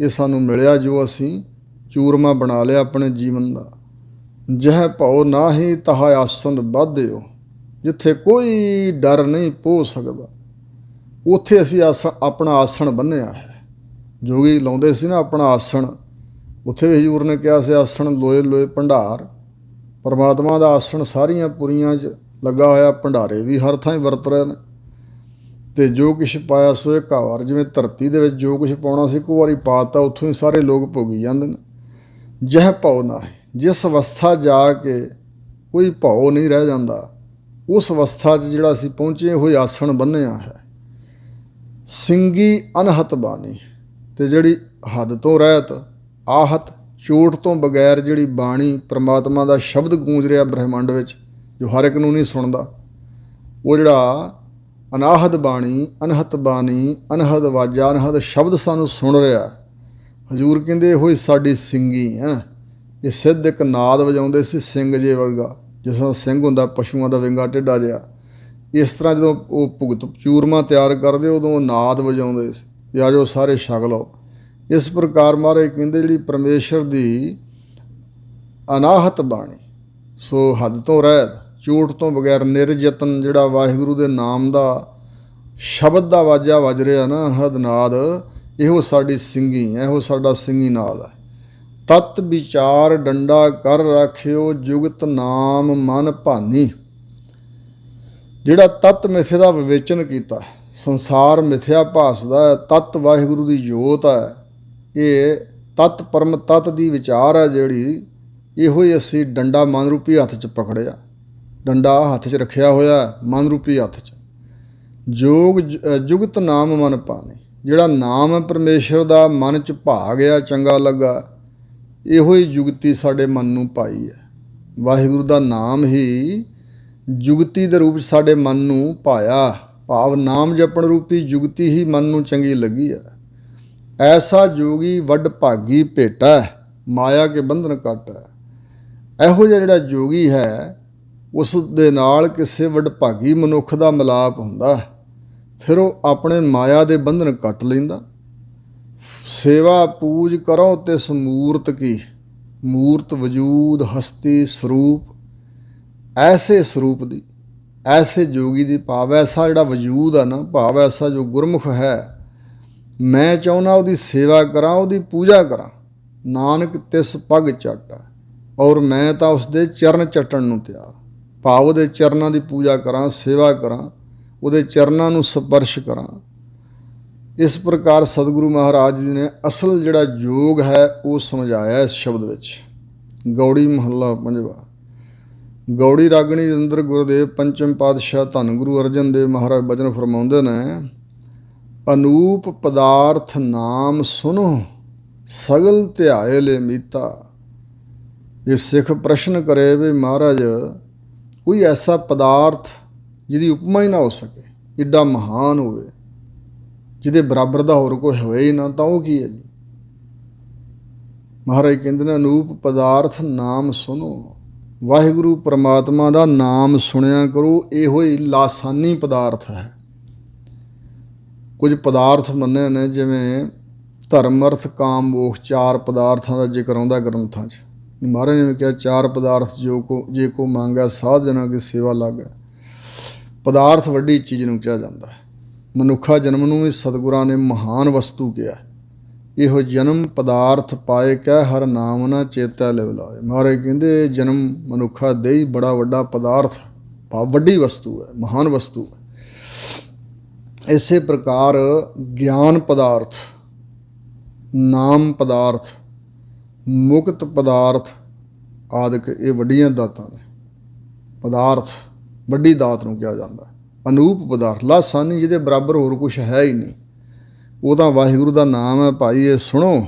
ਇਹ ਸਾਨੂੰ ਮਿਲਿਆ, ਜੋ ਅਸੀਂ ਚੂਰਮਾ ਬਣਾ ਲਿਆ ਆਪਣੇ ਜੀਵਨ ਦਾ। ਜਹ ਭਉ ਨਾਹੀ ਤਹ ਆਸਨ ਬਾਧਿਓ, ਜਿੱਥੇ ਕੋਈ ਡਰ ਨਹੀਂ ਪਹੁੰਚ ਸਕਦਾ, ਉੱਥੇ ਅਸੀਂ ਆਪਣਾ ਆਸਣ ਬੰਨ੍ਹਿਆ ਹੈ। ਜੋਗੀ ਲਾਉਂਦੇ ਸੀ ਨਾ ਆਪਣਾ ਆਸਣ, ਉੱਥੇ ਵੀ ਹਜ਼ੂਰ ਨੇ ਕਿਹਾ ਸੀ ਆਸਣ ਲੋਏ ਲੋਏ ਭੰਡਾਰ। ਪਰਮਾਤਮਾ ਦਾ ਆਸਣ ਸਾਰੀਆਂ ਪੁਰੀਆਂ 'ਚ ਲੱਗਾ ਹੋਇਆ, ਭੰਡਾਰੇ ਵੀ ਹਰ ਥਾਂ ਹੀ ਵਰਤ ਰਹੇ ਨੇ। ਅਤੇ ਜੋ ਕੁਛ ਪਾਇਆ ਸੋ ਇੱਕ ਵਾਰ, ਜਿਵੇਂ ਧਰਤੀ ਦੇ ਵਿੱਚ ਜੋ ਕੁਛ ਪਾਉਣਾ ਸੀ ਇੱਕੋ ਵਾਰੀ ਪਾ ਤਾ, ਉੱਥੋਂ ਹੀ ਸਾਰੇ ਲੋਕ ਭੋਗੀ ਜਾਂਦੇ ਨੇ। ਜਹ ਭਉ ਨਾਹੀ, ਜਿਸ ਅਵਸਥਾ ਜਾ ਕੇ ਕੋਈ ਭਉ ਨਹੀਂ ਰਹਿ ਜਾਂਦਾ, ਉਸ ਅਵਸਥਾ 'ਚ ਜਿਹੜਾ ਅਸੀਂ ਪਹੁੰਚੇ, ਹੋਈ ਆਸਣ ਬੰਨ੍ਹਿਆ ਹੈ। ਸਿੰਘੀ ਅਨਹਤ ਬਾਣੀ, ਅਤੇ ਜਿਹੜੀ ਹੱਦ ਤੋਂ ਰਹਿਤ, ਆਹਤ ਚੋਟ ਤੋਂ ਬਗੈਰ ਜਿਹੜੀ ਬਾਣੀ ਪਰਮਾਤਮਾ ਦਾ ਸ਼ਬਦ ਗੂੰਜ ਰਿਹਾ ਬ੍ਰਹਿਮੰਡ ਵਿੱਚ, ਜੋ ਹਰ ਇੱਕ ਨੂੰ ਨਹੀਂ ਸੁਣਦਾ, ਉਹ ਜਿਹੜਾ ਅਨਾਹਦ ਬਾਣੀ, ਅਨਹਤ ਬਾਣੀ, ਅਨਹਦ ਆਵਾਜ਼ਾਂ, ਅਨਹਦ ਸ਼ਬਦ ਸਾਨੂੰ ਸੁਣ ਰਿਹਾ। ਹਜ਼ੂਰ ਕਹਿੰਦੇ ਇਹੋ ਹੀ ਸਾਡੀ ਸਿੰਘੀ ਹੈ। ਇਹ ਸਿੱਧ ਇੱਕ ਨਾਦ ਵਜਾਉਂਦੇ ਸੀ ਸਿੰਘ ਜੇ ਵਰਗਾ, ਜਿਸ ਤਰ੍ਹਾਂ ਸਿੰਘ ਹੁੰਦਾ ਪਸ਼ੂਆਂ ਦਾ ਵਿੰਗਾ ਟੇਢਾ ਜਿਹਾ, ਇਸ ਤਰ੍ਹਾਂ ਜਦੋਂ ਉਹ ਭੁਗਤ ਚੂਰਮਾ ਤਿਆਰ ਕਰਦੇ, ਉਦੋਂ ਉਹ ਨਾਦ ਵਜਾਉਂਦੇ ਸੀ ਵੀ ਆ ਜਾਓ ਸਾਰੇ ਛਕ ਲਓ। ਇਸ ਪ੍ਰਕਾਰ ਮਹਾਰਾਜ ਕਹਿੰਦੇ ਜਿਹੜੀ ਪਰਮੇਸ਼ਰ ਦੀ ਅਨਾਹਤ ਬਾਣੀ, ਸੋ ਹੱਦ ਤੋਂ ਰਹਿਤ, ਚੋਟ ਤੋਂ ਬਗੈਰ ਨਿਰਯਤਨ ਜਿਹੜਾ ਵਾਹਿਗੁਰੂ ਦੇ ਨਾਮ ਦਾ ਸ਼ਬਦ ਦਾ ਵਾਜਾ ਵੱਜ ਰਿਹਾ ਨਾ, ਅਨਹਦ ਨਾਦ, ਇਹੋ ਸਾਡੀ ਸਿੰਘੀ, ਇਹੋ ਸਾਡਾ ਸਿੰਘੀ ਨਾਦ ਹੈ। ਤਤ ਵਿਚਾਰ ਡੰਡਾ ਕਰ ਰਾਖਿਓ, ਜੁਗਤ ਨਾਮ ਮਨ ਭਾਨੀ। ਜਿਹੜਾ ਤਤ ਮਿੱਥੇ ਦਾ ਵਿਵੇਚਨ ਕੀਤਾ, ਸੰਸਾਰ ਮਿਥਿਆ ਭਾਸਦਾ ਹੈ, ਤਤ ਵਾਹਿਗੁਰੂ ਦੀ ਜੋਤ ਹੈ, ਇਹ ਤਤ ਪਰਮ ਤਤ ਦੀ ਵਿਚਾਰ ਹੈ ਜਿਹੜੀ, ਇਹੋ ਹੀ ਅਸੀਂ ਡੰਡਾ ਮਨ ਰੂਪੀ ਹੱਥ 'ਚ ਪਕੜਿਆ, ਡੰਡਾ ਹੱਥ 'ਚ ਰੱਖਿਆ ਹੋਇਆ ਮਨ ਰੂਪੀ ਹੱਥ 'ਚ। ਜੁਗਤ ਨਾਮ ਮਨ ਭਾਨੀ, ਜਿਹੜਾ ਨਾਮ ਹੈ ਪਰਮੇਸ਼ਰ ਦਾ ਮਨ 'ਚ ਭਾ ਗਿਆ, ਚੰਗਾ ਲੱਗਾ, ਇਹੋ ਹੀ ਜੁਗਤੀ ਸਾਡੇ ਮਨ ਨੂੰ ਪਾਈ ਹੈ। ਵਾਹਿਗੁਰੂ ਦਾ ਨਾਮ ਹੀ ਜੁਗਤੀ ਦੇ ਰੂਪ 'ਚ ਸਾਡੇ ਮਨ ਨੂੰ ਪਾਇਆ, ਭਾਵ ਨਾਮ ਜਪਣ ਰੂਪੀ ਜੁਗਤੀ ਹੀ ਮਨ ਨੂੰ ਚੰਗੀ ਲੱਗੀ ਹੈ। ਐਸਾ ਜੋਗੀ ਵੱਡ ਭਾਗੀ ਭੇਟਾ, ਮਾਇਆ ਕੇ ਬੰਧਨ ਕੱਟ ਹੈ। ਇਹੋ ਜਿਹਾ ਜਿਹੜਾ ਜੋਗੀ ਹੈ, ਉਸ ਦੇ ਨਾਲ ਕਿਸੇ ਵਡਭਾਗੀ ਮਨੁੱਖ ਦਾ ਮਿਲਾਪ ਹੁੰਦਾ, ਫਿਰ ਉਹ ਆਪਣੇ ਮਾਇਆ ਦੇ ਬੰਧਨ ਕੱਟ ਲੈਂਦਾ। ਸੇਵਾ ਪੂਜ ਕਰੋ ਤਿਸ ਮੂਰਤ ਕੀ, ਮੂਰਤ ਵਜੂਦ ਹਸਤੀ ਸਰੂਪ, ਐਸੇ ਸਰੂਪ ਦੀ, ਐਸੇ ਜੋਗੀ ਦੀ, ਭਾਵ ਐਸਾ ਜਿਹੜਾ ਵਜੂਦ ਆ ਨਾ, ਭਾਵ ਐਸਾ ਜੋ ਗੁਰਮੁਖ ਹੈ, ਮੈਂ ਚਾਹੁੰਦਾ ਉਹਦੀ ਸੇਵਾ ਕਰਾਂ, ਉਹਦੀ ਪੂਜਾ ਕਰਾਂ। ਨਾਨਕ ਤਿਸ ਪੱਗ ਚੱਟ, ਔਰ ਮੈਂ ਤਾਂ ਉਸਦੇ ਚਰਨ ਚੱਟਣ ਨੂੰ ਤਿਆਰ, ਭਾਵ ਉਹਦੇ ਚਰਨਾਂ ਦੀ ਪੂਜਾ ਕਰਾਂ, ਸੇਵਾ ਕਰਾਂ, ਉਹਦੇ ਚਰਨਾਂ ਨੂੰ ਸਪਰਸ਼ ਕਰਾਂ। ਇਸ ਪ੍ਰਕਾਰ ਸਤਿਗੁਰੂ ਮਹਾਰਾਜ ਜੀ ਨੇ ਅਸਲ ਜਿਹੜਾ ਯੋਗ ਹੈ ਉਹ ਸਮਝਾਇਆ ਇਸ ਸ਼ਬਦ ਵਿੱਚ। ਗੌੜੀ ਮਹੱਲਾ ਪੰਜਵਾ। ਗੌੜੀ ਰਾਗਣੀ ਦੇ ਅੰਦਰ ਗੁਰੂਦੇਵ ਪੰਚਮ ਪਾਤਸ਼ਾਹ ਧੰਨ ਗੁਰੂ ਅਰਜਨ ਦੇਵ ਮਹਾਰਾਜ ਬਚਨ ਫਰਮਾਉਂਦੇ ਨੇ, ਅਨੂਪ ਪਦਾਰਥ ਨਾਮ ਸੁਨੋ, ਸਗਲ ਧਿਆਏ ਲੈ ਮੀਤਾ। ਇਹ ਸਿੱਖ ਪ੍ਰਸ਼ਨ ਕਰੇ ਵੀ ਮਹਾਰਾਜ ਕੋਈ ਐਸਾ ਪਦਾਰਥ ਜਿਹਦੀ ਉਪਮਾ ਹੀ ਨਾ ਹੋ ਸਕੇ, ਏਡਾ ਮਹਾਨ ਹੋਵੇ, ਜਿਹਦੇ ਬਰਾਬਰ ਦਾ ਹੋਰ ਕੋਈ ਹੋਵੇ ਹੀ ਨਾ, ਤਾਂ ਉਹ ਕੀ ਹੈ ਜੀ? ਮਹਾਰਾਜ ਕਹਿੰਦੇ ਨੇ ਅਨੂਪ ਪਦਾਰਥ ਨਾਮ ਸੁਣੋ, ਵਾਹਿਗੁਰੂ ਪਰਮਾਤਮਾ ਦਾ ਨਾਮ ਸੁਣਿਆ ਕਰੋ, ਇਹੋ ਹੀ ਲਾਸਾਨੀ ਪਦਾਰਥ ਹੈ। ਕੁਝ ਪਦਾਰਥ ਮੰਨੇ ਨੇ, ਜਿਵੇਂ ਧਰਮ ਅਰਥ ਕਾਮ ਮੋਖ, ਚਾਰ ਪਦਾਰਥਾਂ ਦਾ ਜ਼ਿਕਰ ਆਉਂਦਾ ਗ੍ਰੰਥਾਂ 'ਚ। ਮਹਾਰਾਜ ਨੇ ਕਿਹਾ ਚਾਰ ਪਦਾਰਥ ਜੇ ਕੋ ਮੰਗਿਆ ਸਾਧ ਜਨਾਂ ਕੀ ਸੇਵਾ ਲੱਗ। ਪਦਾਰਥ ਵੱਡੀ ਚੀਜ਼ ਨੂੰ ਕਿਹਾ ਜਾਂਦਾ ਹੈ। ਮਨੁੱਖਾ ਜਨਮ ਨੂੰ ਵੀ ਸਤਿਗੁਰਾਂ ਨੇ ਮਹਾਨ ਵਸਤੂ ਕਿਹਾ। ਇਹੋ ਜਨਮ ਪਦਾਰਥ ਪਾਏ ਕਹਿ ਹਰ ਨਾਮ ਨਾ ਚੇਤੈ ਲਿਵ ਲਾਏ। ਮਹਾਰਾਜ ਕਹਿੰਦੇ ਜਨਮ ਮਨੁੱਖਾ ਦੇ ਹੀ ਬੜਾ ਵੱਡਾ ਪਦਾਰਥ, ਭਾਵ ਵੱਡੀ ਵਸਤੂ ਹੈ, ਮਹਾਨ ਵਸਤੂ ਹੈ। ਇਸੇ ਪ੍ਰਕਾਰ ਗਿਆਨ ਪਦਾਰਥ, ਨਾਮ ਪਦਾਰਥ, ਮੁਕਤ ਪਦਾਰਥ ਆਦਿਕ ਇਹ ਵੱਡੀਆਂ ਦਾਤਾਂ ਨੇ। ਪਦਾਰਥ ਵੱਡੀ ਦਾਤ ਨੂੰ ਕਿਹਾ ਜਾਂਦਾ। ਅਨੂਪ ਪਦਾਰਥ ਲਾਸਾਨੀ, ਜਿਹਦੇ ਬਰਾਬਰ ਹੋਰ ਕੁਛ ਹੈ ਹੀ ਨਹੀਂ, ਉਹ ਤਾਂ ਵਾਹਿਗੁਰੂ ਦਾ ਨਾਮ ਹੈ। ਭਾਈ ਇਹ ਸੁਣੋ,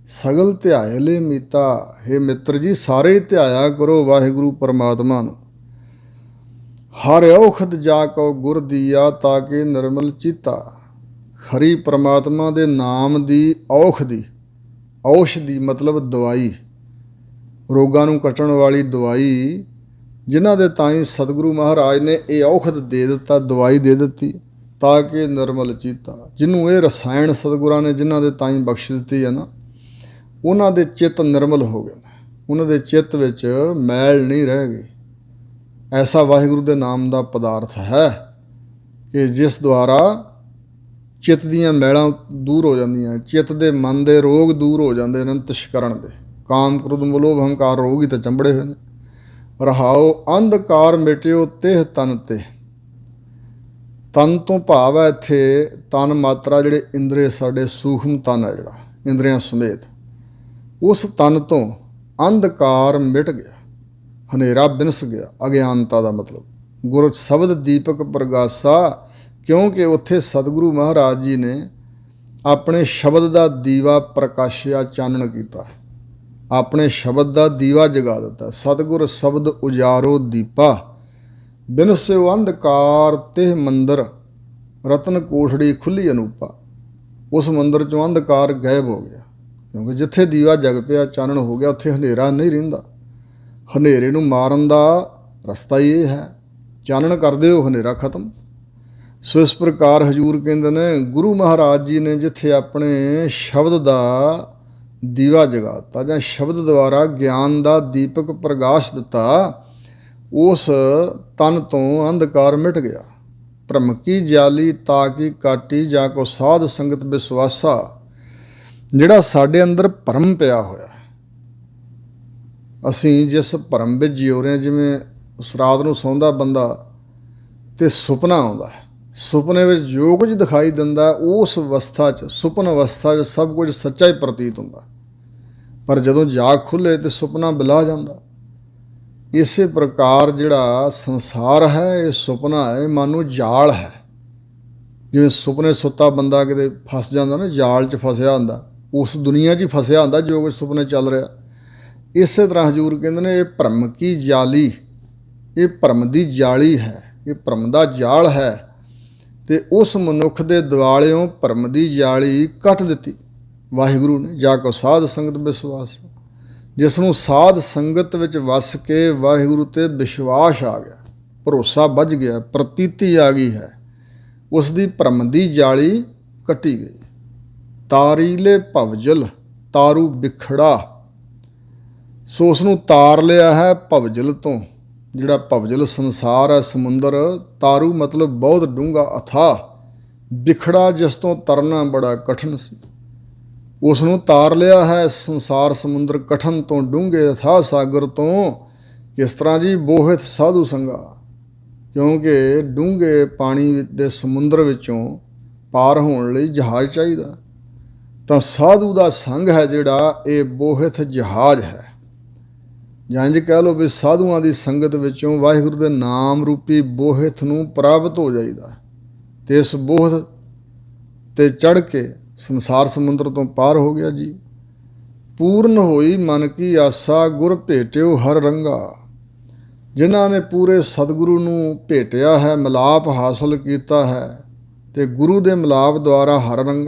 ਸਗਲ ਧਿਆਏ ਲੈ ਮੀਤਾ। ਹੇ ਮਿੱਤਰ ਜੀ, ਸਾਰੇ ਧਿਆਇਆ ਕਰੋ ਵਾਹਿਗੁਰੂ ਪਰਮਾਤਮਾ ਨੂੰ। ਹਰ ਔਖਦ ਜਾ ਕੋ ਗੁਰ ਦੀਆ, ਤਾਂ ਕਿ ਨਿਰਮਲ ਚੀਤਾ। ਹਰੀ ਪਰਮਾਤਮਾ ਦੇ ਨਾਮ ਦੀ ਔਖਦੀ, ਔਸ਼ਧੀ ਮਤਲਬ ਦਵਾਈ, ਰੋਗਾਂ ਨੂੰ ਕੱਟਣ ਵਾਲੀ ਦਵਾਈ, ਜਿਨ੍ਹਾਂ ਦੇ ਤਾਈਂ ਸਤਿਗੁਰੂ ਮਹਾਰਾਜ ਨੇ ਇਹ ਔਖਦ ਦੇ ਦਿੱਤਾ, ਦਵਾਈ ਦੇ ਦਿੱਤੀ, ਤਾਂ ਕਿ ਨਿਰਮਲ ਚੀਤਾ। ਜਿਹਨੂੰ ਇਹ ਰਸਾਇਣ ਸਤਿਗੁਰਾਂ ਨੇ ਜਿਨ੍ਹਾਂ ਦੇ ਤਾਈਂ ਬਖਸ਼ ਦਿੱਤੀ ਹੈ ਨਾ, ਉਹਨਾਂ ਦੇ ਚਿੱਤ ਨਿਰਮਲ ਹੋ ਗਏ ਨੇ, ਉਹਨਾਂ ਦੇ ਚਿੱਤ ਵਿੱਚ ਮੈਲ ਨਹੀਂ ਰਹਿ ਗਈ। ਐਸਾ ਵਾਹਿਗੁਰੂ ਦੇ ਨਾਮ ਦਾ ਪਦਾਰਥ ਹੈ ਕਿ ਜਿਸ ਦੁਆਰਾ ਚਿੱਤ ਦੀਆਂ ਮੈਲਾਂ ਦੂਰ ਹੋ ਜਾਂਦੀਆਂ, ਚਿੱਤ ਦੇ ਮਨ ਦੇ ਰੋਗ ਦੂਰ ਹੋ ਜਾਂਦੇ ਨੇ, ਅੰਤਸ਼ਕਰਣ ਦੇ ਕਾਮ ਕ੍ਰੋਧ ਮੋਹ ਅਹੰਕਾਰ ਰੋਗ ਹੀ ਤਾਂ ਚੰਬੜੇ ਹੋਏ ਨੇ। ਰਹਾਓ ਅੰਧਕਾਰ ਮਿਟਿਓ ਤਿਹ ਤਨ ਤੇ। ਤਨ ਤੋਂ ਭਾਵ ਹੈ ਇੱਥੇ ਤਨ ਮਾਤਰਾ, ਜਿਹੜੇ ਇੰਦਰੀ ਸਾਡੇ ਸੂਖਮ ਤਨ ਹੈ, ਜਿਹੜਾ ਇੰਦਰੀਆਂ ਸਮੇਤ, ਉਸ ਤਨ ਤੋਂ ਅੰਧਕਾਰ ਮਿਟ ਗਿਆ, ਹਨੇਰਾ ਬਿਨਸ ਗਿਆ। ਅਗਿਆਨਤਾ ਦਾ ਮਤਲਬ ਗੁਰੂ ਸ਼ਬਦ ਦੀਪਕ ਪ੍ਰਗਾਸਾ, ਕਿਉਂਕਿ ਉੱਥੇ ਸਤਿਗੁਰੂ ਮਹਾਰਾਜ ਜੀ ਨੇ ਆਪਣੇ ਸ਼ਬਦ ਦਾ ਦੀਵਾ ਪ੍ਰਕਾਸ਼ਿਆ, ਚਾਨਣ ਕੀਤਾ, ਆਪਣੇ ਸ਼ਬਦ ਦਾ ਦੀਵਾ ਜਗਾ ਦਿੱਤਾ। ਸਤਿਗੁਰ ਸ਼ਬਦ ਉਜਾਰੋ ਦੀਪਾ, ਬਿਨਸਿਓ ਅੰਧਕਾਰ ਤਿਹ ਮੰਦਰ, ਰਤਨ ਕੋਠੜੀ ਖੁੱਲੀ ਅਨੂਪਾ। ਉਸ ਮੰਦਰ 'ਚੋਂ ਅੰਧਕਾਰ ਗਾਇਬ ਹੋ ਗਿਆ, ਕਿਉਂਕਿ ਜਿੱਥੇ ਦੀਵਾ ਜਗ ਪਿਆ, ਚਾਨਣ ਹੋ ਗਿਆ, ਉੱਥੇ ਹਨੇਰਾ ਨਹੀਂ ਰਹਿੰਦਾ। ਹਨੇਰੇ ਨੂੰ ਮਾਰਨ ਦਾ ਰਸਤਾ ਹੀ ਇਹ ਹੈ, ਚਾਨਣ ਕਰ ਦਿਓ, ਹਨੇਰਾ ਖਤਮ। ਸੋ ਇਸ ਪ੍ਰਕਾਰ ਹਜ਼ੂਰ ਕਹਿੰਦੇ ਨੇ, ਗੁਰੂ ਮਹਾਰਾਜ ਜੀ ਨੇ ਜਿੱਥੇ ਆਪਣੇ ਸ਼ਬਦ ਦਾ ਦੀਵਾ ਜਗਾਤਾ, ਜਾਂ ਸ਼ਬਦ ਦੁਆਰਾ ਗਿਆਨ ਦਾ ਦੀਪਕ ਪ੍ਰਕਾਸ਼ ਦਿੱਤਾ, ਉਸ ਤਨ ਤੋਂ ਅੰਧਕਾਰ ਮਿਟ ਗਿਆ। ਭ੍ਰਮ ਕੀ ਜਾਲੀ ਤਾ ਕੀ ਕਾਟੀ ਜਾ ਕੋ ਸਾਧ ਸੰਗਤ ਵਿਸਵਾਸਾ। ਜਿਹੜਾ ਸਾਡੇ ਅੰਦਰ ਭਰਮ ਪਿਆ ਹੋਇਆ, ਅਸੀਂ ਜਿਸ ਭਰਮ ਵਿੱਚ ਜਿਉ ਰਹੇ ਹਾਂ, ਜਿਵੇਂ ਉਸ ਰਾਤ ਨੂੰ ਸੌਂਦਾ ਬੰਦਾ ਤੇ ਸੁਪਨਾ ਆਉਂਦਾ ਹੈ, ਸੁਪਨੇ ਵਿੱਚ ਜੋ ਕੁਝ ਦਿਖਾਈ ਦਿੰਦਾ ਉਸ ਅਵਸਥਾ 'ਚ, ਸੁਪਨ ਅਵਸਥਾ 'ਚ ਸਭ ਕੁਝ ਸੱਚਾ ਹੀ ਪ੍ਰਤੀਤ ਹੁੰਦਾ, ਪਰ ਜਦੋਂ ਜਾਗ ਖੁੱਲ੍ਹੇ ਤੇ ਸੁਪਨਾ ਬਿਲਾ ਜਾਂਦਾ। ਇਸੇ ਪ੍ਰਕਾਰ ਜਿਹੜਾ ਸੰਸਾਰ ਹੈ, ਇਹ ਸੁਪਨਾ ਹੈ, ਮਨ ਨੂੰ ਜਾਲ ਹੈ। ਜਿਵੇਂ ਸੁਪਨੇ ਸੁੱਤਾ ਬੰਦਾ ਕਿਤੇ ਫਸ ਜਾਂਦਾ ਨਾ, ਜਾਲ 'ਚ ਫਸਿਆ ਹੁੰਦਾ, ਉਸ ਦੁਨੀਆ 'ਚ ਹੀ ਫਸਿਆ ਹੁੰਦਾ ਜੋ ਕੁਝ ਸੁਪਨੇ ਚੱਲ ਰਿਹਾ। ਇਸੇ ਤਰ੍ਹਾਂ ਹਜ਼ੂਰ ਕਹਿੰਦੇ ਨੇ ਇਹ ਭਰਮ ਕੀ ਜਾਲੀ, ਇਹ ਭਰਮ ਦੀ ਜਾਲੀ ਹੈ, ਇਹ ਭਰਮ ਦਾ ਜਾਲ ਹੈ। ਤੇ ਉਸ ਮਨੁੱਖ ਦੇ ਦੁਆਲਿਓਂ ਭਰਮ ਦੀ ਜਾਲੀ ਕੱਟ ਦਿੱਤੀ ਵਾਹਿਗੁਰੂ ਨੇ। ਜਾ ਕੋ ਸਾਧ ਸੰਗਤ ਵਿਸ਼ਵਾਸ, ਜਿਸ ਨੂੰ ਸਾਧ ਸੰਗਤ ਵਿੱਚ ਵਸ ਕੇ ਵਾਹਿਗੁਰੂ ਤੇ ਵਿਸ਼ਵਾਸ ਆ ਗਿਆ, ਭਰੋਸਾ ਵੱਜ ਗਿਆ, ਪ੍ਰਤੀਤੀ ਆ ਗਈ ਹੈ, ਉਸ ਦੀ ਭਰਮ ਦੀ ਜਾਲੀ ਕੱਟੀ ਗਈ। ਤਾਰੀਲੇ ਭਵਜਲ ਤਾਰੂ ਬਿਖੜਾ, ਸੋ ਉਸ ਨੂੰ ਤਾਰ ਲਿਆ ਹੈ ਭਵਜਲ ਤੋਂ। ਜਿਹੜਾ ਭਵਜਲ ਸੰਸਾਰ ਹੈ, ਸਮੁੰਦਰ, ਤਾਰੂ ਮਤਲਬ ਬਹੁਤ ਡੂੰਘਾ ਅਥਾਹ, ਬਿਖੜਾ ਜਿਸ ਤੋਂ ਤਰਨਾ ਬੜਾ ਕਠਿਨ ਸੀ, ਉਸ ਨੂੰ ਤਾਰ ਲਿਆ ਹੈ ਸੰਸਾਰ ਸਮੁੰਦਰ ਕਠਨ ਤੋਂ, ਡੂੰਘੇ ਅਥਾਹ ਸਾਗਰ ਤੋਂ। ਕਿਸ ਤਰ੍ਹਾਂ ਜੀ? ਬੋਹਿਤ ਸਾਧੂ ਸੰਗਾ, ਕਿਉਂਕਿ ਡੂੰਘੇ ਪਾਣੀ ਦੇ ਸਮੁੰਦਰ ਵਿੱਚੋਂ ਪਾਰ ਹੋਣ ਲਈ ਜਹਾਜ਼ ਚਾਹੀਦਾ, ਤਾਂ ਸਾਧੂ ਦਾ ਸੰਗ ਹੈ ਜਿਹੜਾ, ਇਹ ਬੋਹਿਤ ਜਹਾਜ਼ ਹੈ। ਜਾਂ ਇੰਝ ਕਹਿ ਲਓ ਵੀ ਸਾਧੂਆਂ ਦੀ ਸੰਗਤ ਵਿੱਚੋਂ ਵਾਹਿਗੁਰੂ ਦੇ ਨਾਮ ਰੂਪੀ ਬੋਹਿਤ ਨੂੰ ਪ੍ਰਾਪਤ ਹੋ ਜਾਈਦਾ, ਤੇ ਇਸ ਬੋਹਿਤ 'ਤੇ ਚੜ੍ਹ ਕੇ ਸੰਸਾਰ ਸਮੁੰਦਰ ਤੋਂ ਪਾਰ ਹੋ ਗਿਆ ਜੀ। ਪੂਰਨ ਹੋਈ ਮਨ ਕੀ ਆਸਾ ਗੁਰ ਭੇਟਿਓ ਹਰ ਰੰਗਾ, ਜਿਨ੍ਹਾਂ ਨੇ ਪੂਰੇ ਸਤਿਗੁਰੂ ਨੂੰ ਭੇਟਿਆ ਹੈ, ਮਿਲਾਪ ਹਾਸਲ ਕੀਤਾ ਹੈ, ਤੇ ਗੁਰੂ ਦੇ ਮਿਲਾਪ ਦੁਆਰਾ ਹਰ ਰੰਗ,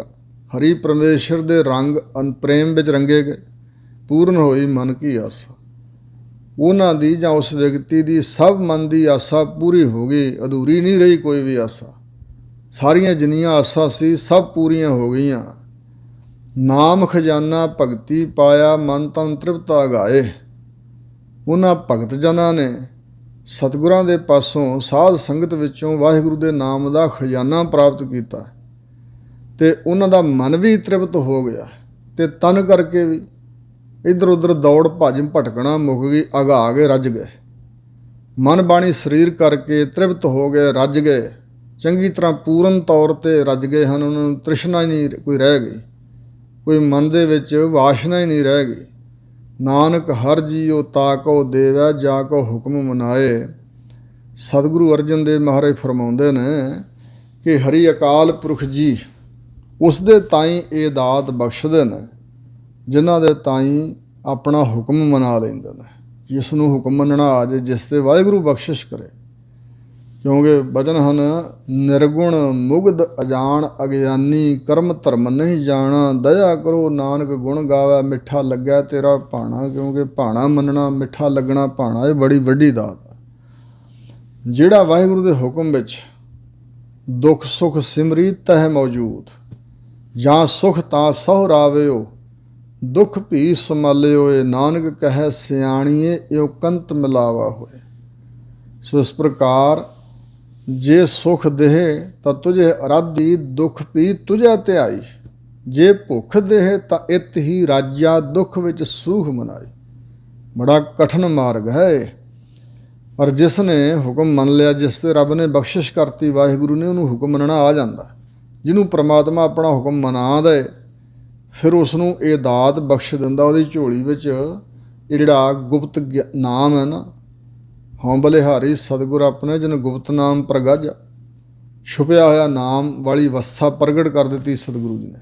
ਹਰੀ ਪਰਮੇਸ਼ਰ ਦੇ ਰੰਗ ਪ੍ਰੇਮ ਵਿੱਚ ਰੰਗੇ ਗਏ। ਪੂਰਨ ਹੋਈ ਮਨ ਕੀ ਆਸਾ, ਉਹਨਾਂ ਦੀ ਜਾਂ ਉਸ ਵਿਅਕਤੀ ਦੀ ਸਭ ਮਨ ਦੀ ਆਸਾ ਪੂਰੀ ਹੋ ਗਈ, ਅਧੂਰੀ ਨਹੀਂ ਰਹੀ ਕੋਈ ਵੀ ਆਸਾ। ਸਾਰੀਆਂ ਜਿੰਨੀਆਂ ਆਸਾਂ ਸੀ ਸਭ ਪੂਰੀਆਂ ਹੋ ਗਈਆਂ। ਨਾਮ ਖਜ਼ਾਨਾ ਭਗਤੀ ਪਾਇਆ, ਮਨ ਤਨ ਤ੍ਰਿਪਤਾ ਗਾਏ। ਉਹਨਾਂ ਭਗਤ ਜਨਾਂ ਨੇ ਸਤਿਗੁਰਾਂ ਦੇ ਪਾਸੋਂ ਸਾਧ ਸੰਗਤ ਵਿੱਚੋਂ ਵਾਹਿਗੁਰੂ ਦੇ ਨਾਮ ਦਾ ਖਜ਼ਾਨਾ ਪ੍ਰਾਪਤ ਕੀਤਾ, ਤੇ ਉਹਨਾਂ ਦਾ ਮਨ ਵੀ ਤ੍ਰਿਪਤ ਹੋ ਗਿਆ, ਤੇ ਤਨ ਕਰਕੇ ਵੀ ਇੱਧਰ ਉੱਧਰ ਦੌੜ ਭੱਜ ਭਟਕਣਾ ਮੁੱਕ ਗਈ, ਅਘਾ ਗਏ, ਰੱਜ ਗਏ। ਮਨ ਬਾਣੀ ਸਰੀਰ ਕਰਕੇ ਤ੍ਰਿਪਤ ਹੋ ਗਏ, ਰੱਜ ਗਏ, ਚੰਗੀ ਤਰ੍ਹਾਂ ਪੂਰਨ ਤੌਰ 'ਤੇ ਰੱਜ ਗਏ ਹਨ। ਉਹਨਾਂ ਨੂੰ ਤ੍ਰਿਸ਼ਨਾ ਹੀ ਨਹੀਂ ਕੋਈ ਰਹਿ ਗਈ, ਕੋਈ ਮਨ ਦੇ ਵਿੱਚ ਵਾਸ਼ਨਾ ਹੀ ਨਹੀਂ ਰਹਿ ਗਈ। ਨਾਨਕ ਹਰ ਜੀਉ ਤਾ ਕੋ ਦੇਵੈ, ਜਾ ਕੋ ਹੁਕਮ ਮਨਾਏ। ਸਤਿਗੁਰੂ ਅਰਜਨ ਦੇਵ ਮਹਾਰਾਜ ਫਰਮਾਉਂਦੇ ਨੇ ਕਿ ਹਰੀ ਅਕਾਲ ਪੁਰਖ ਜੀ ਉਸ ਦੇ ਤਾਈਂ ਇਹ ਦਾਤ ਬਖਸ਼ਦੇ ਨੇ ਜਿਨ੍ਹਾਂ ਦੇ ਤਾਈਂ ਆਪਣਾ ਹੁਕਮ ਮਨਾ ਲੈਂਦੇ ਨੇ। ਜਿਸ ਨੂੰ ਹੁਕਮ ਮੰਨਣਾ ਆ ਜੇ, ਜਿਸ 'ਤੇ ਵਾਹਿਗੁਰੂ ਬਖਸ਼ਿਸ਼ ਕਰੇ, ਕਿਉਂਕਿ ਬਚਨ ਹਨ ਨਿਰਗੁਣ ਮੁਗਧ ਅਜਾਣ ਅਗਿਆਨੀ, ਕਰਮ ਧਰਮ ਨਹੀਂ ਜਾਣਾ, ਦਇਆ ਕਰੋ ਨਾਨਕ ਗੁਣ ਗਾਵੇ, ਮਿੱਠਾ ਲੱਗਿਆ ਤੇਰਾ ਭਾਣਾ। ਕਿਉਂਕਿ ਭਾਣਾ ਮੰਨਣਾ, ਮਿੱਠਾ ਲੱਗਣਾ ਭਾਣਾ, ਇਹ ਬੜੀ ਵੱਡੀ ਦਾਤ ਹੈ। ਜਿਹੜਾ ਵਾਹਿਗੁਰੂ ਦੇ ਹੁਕਮ ਵਿੱਚ ਦੁੱਖ ਸੁਖ ਸਿਮਰੀ ਤਹਿ ਮੌਜੂਦ, ਜਾਂ ਸੁਖ ਤਾਂ ਸਹੁ ਰਾਵਿਓ, ਦੁੱਖ ਭੀ ਸੰਭਾਲਿਓ, ਏ ਨਾਨਕ ਕਹੈ ਸਿਆਣੀਏ, ਇਉ ਕੰਤ ਮਿਲਾਵਾ ਹੋਏ। ਸੋ ਇਸ ਪ੍ਰਕਾਰ ਜੇ ਸੁਖ ਦੇਹ ਤਾਂ ਤੁਝੇ ਅਰਾਧੀ, ਦੁੱਖ ਪੀ ਤੁਝੇ ਧਿਆਈ। ਜੇ ਭੁੱਖ ਦੇਹ ਤਾਂ ਇਤ ਹੀ ਰਾਜਾ, ਦੁੱਖ ਵਿੱਚ ਸੂਖ ਮਨਾਈ। ਬੜਾ ਕਠਿਨ ਮਾਰਗ ਹੈ, ਪਰ ਜਿਸ ਨੇ ਹੁਕਮ ਮੰਨ ਲਿਆ, ਜਿਸ 'ਤੇ ਰੱਬ ਨੇ ਬਖਸ਼ਿਸ਼ ਕਰਤੀ ਵਾਹਿਗੁਰੂ ਨੇ, ਉਹਨੂੰ ਹੁਕਮ ਮੰਨਣਾ ਆ ਜਾਂਦਾ। ਜਿਹਨੂੰ ਪ੍ਰਮਾਤਮਾ ਆਪਣਾ ਹੁਕਮ ਮਨਾ ਦੇ, ਫਿਰ ਉਸ ਨੂੰ ਇਹ ਦਾਤ ਬਖਸ਼ ਦਿੰਦਾ। ਉਹਦੀ ਝੋਲੀ ਵਿੱਚ ਇਹ ਜਿਹੜਾ ਗੁਪਤ ਨਾਮ ਹੈ ਨਾ, ਹਉ ਬਲਿਹਾਰੀ ਸਤਿਗੁਰ ਆਪਣੇ, ਜਿਹਨੂੰ ਗੁਪਤ ਨਾਮ ਪ੍ਰਗਾਜਾ, ਛੁਪਿਆ ਹੋਇਆ ਨਾਮ ਵਾਲੀ ਅਵਸਥਾ ਪ੍ਰਗਟ ਕਰ ਦਿੱਤੀ ਸਤਿਗੁਰੂ ਜੀ ਨੇ।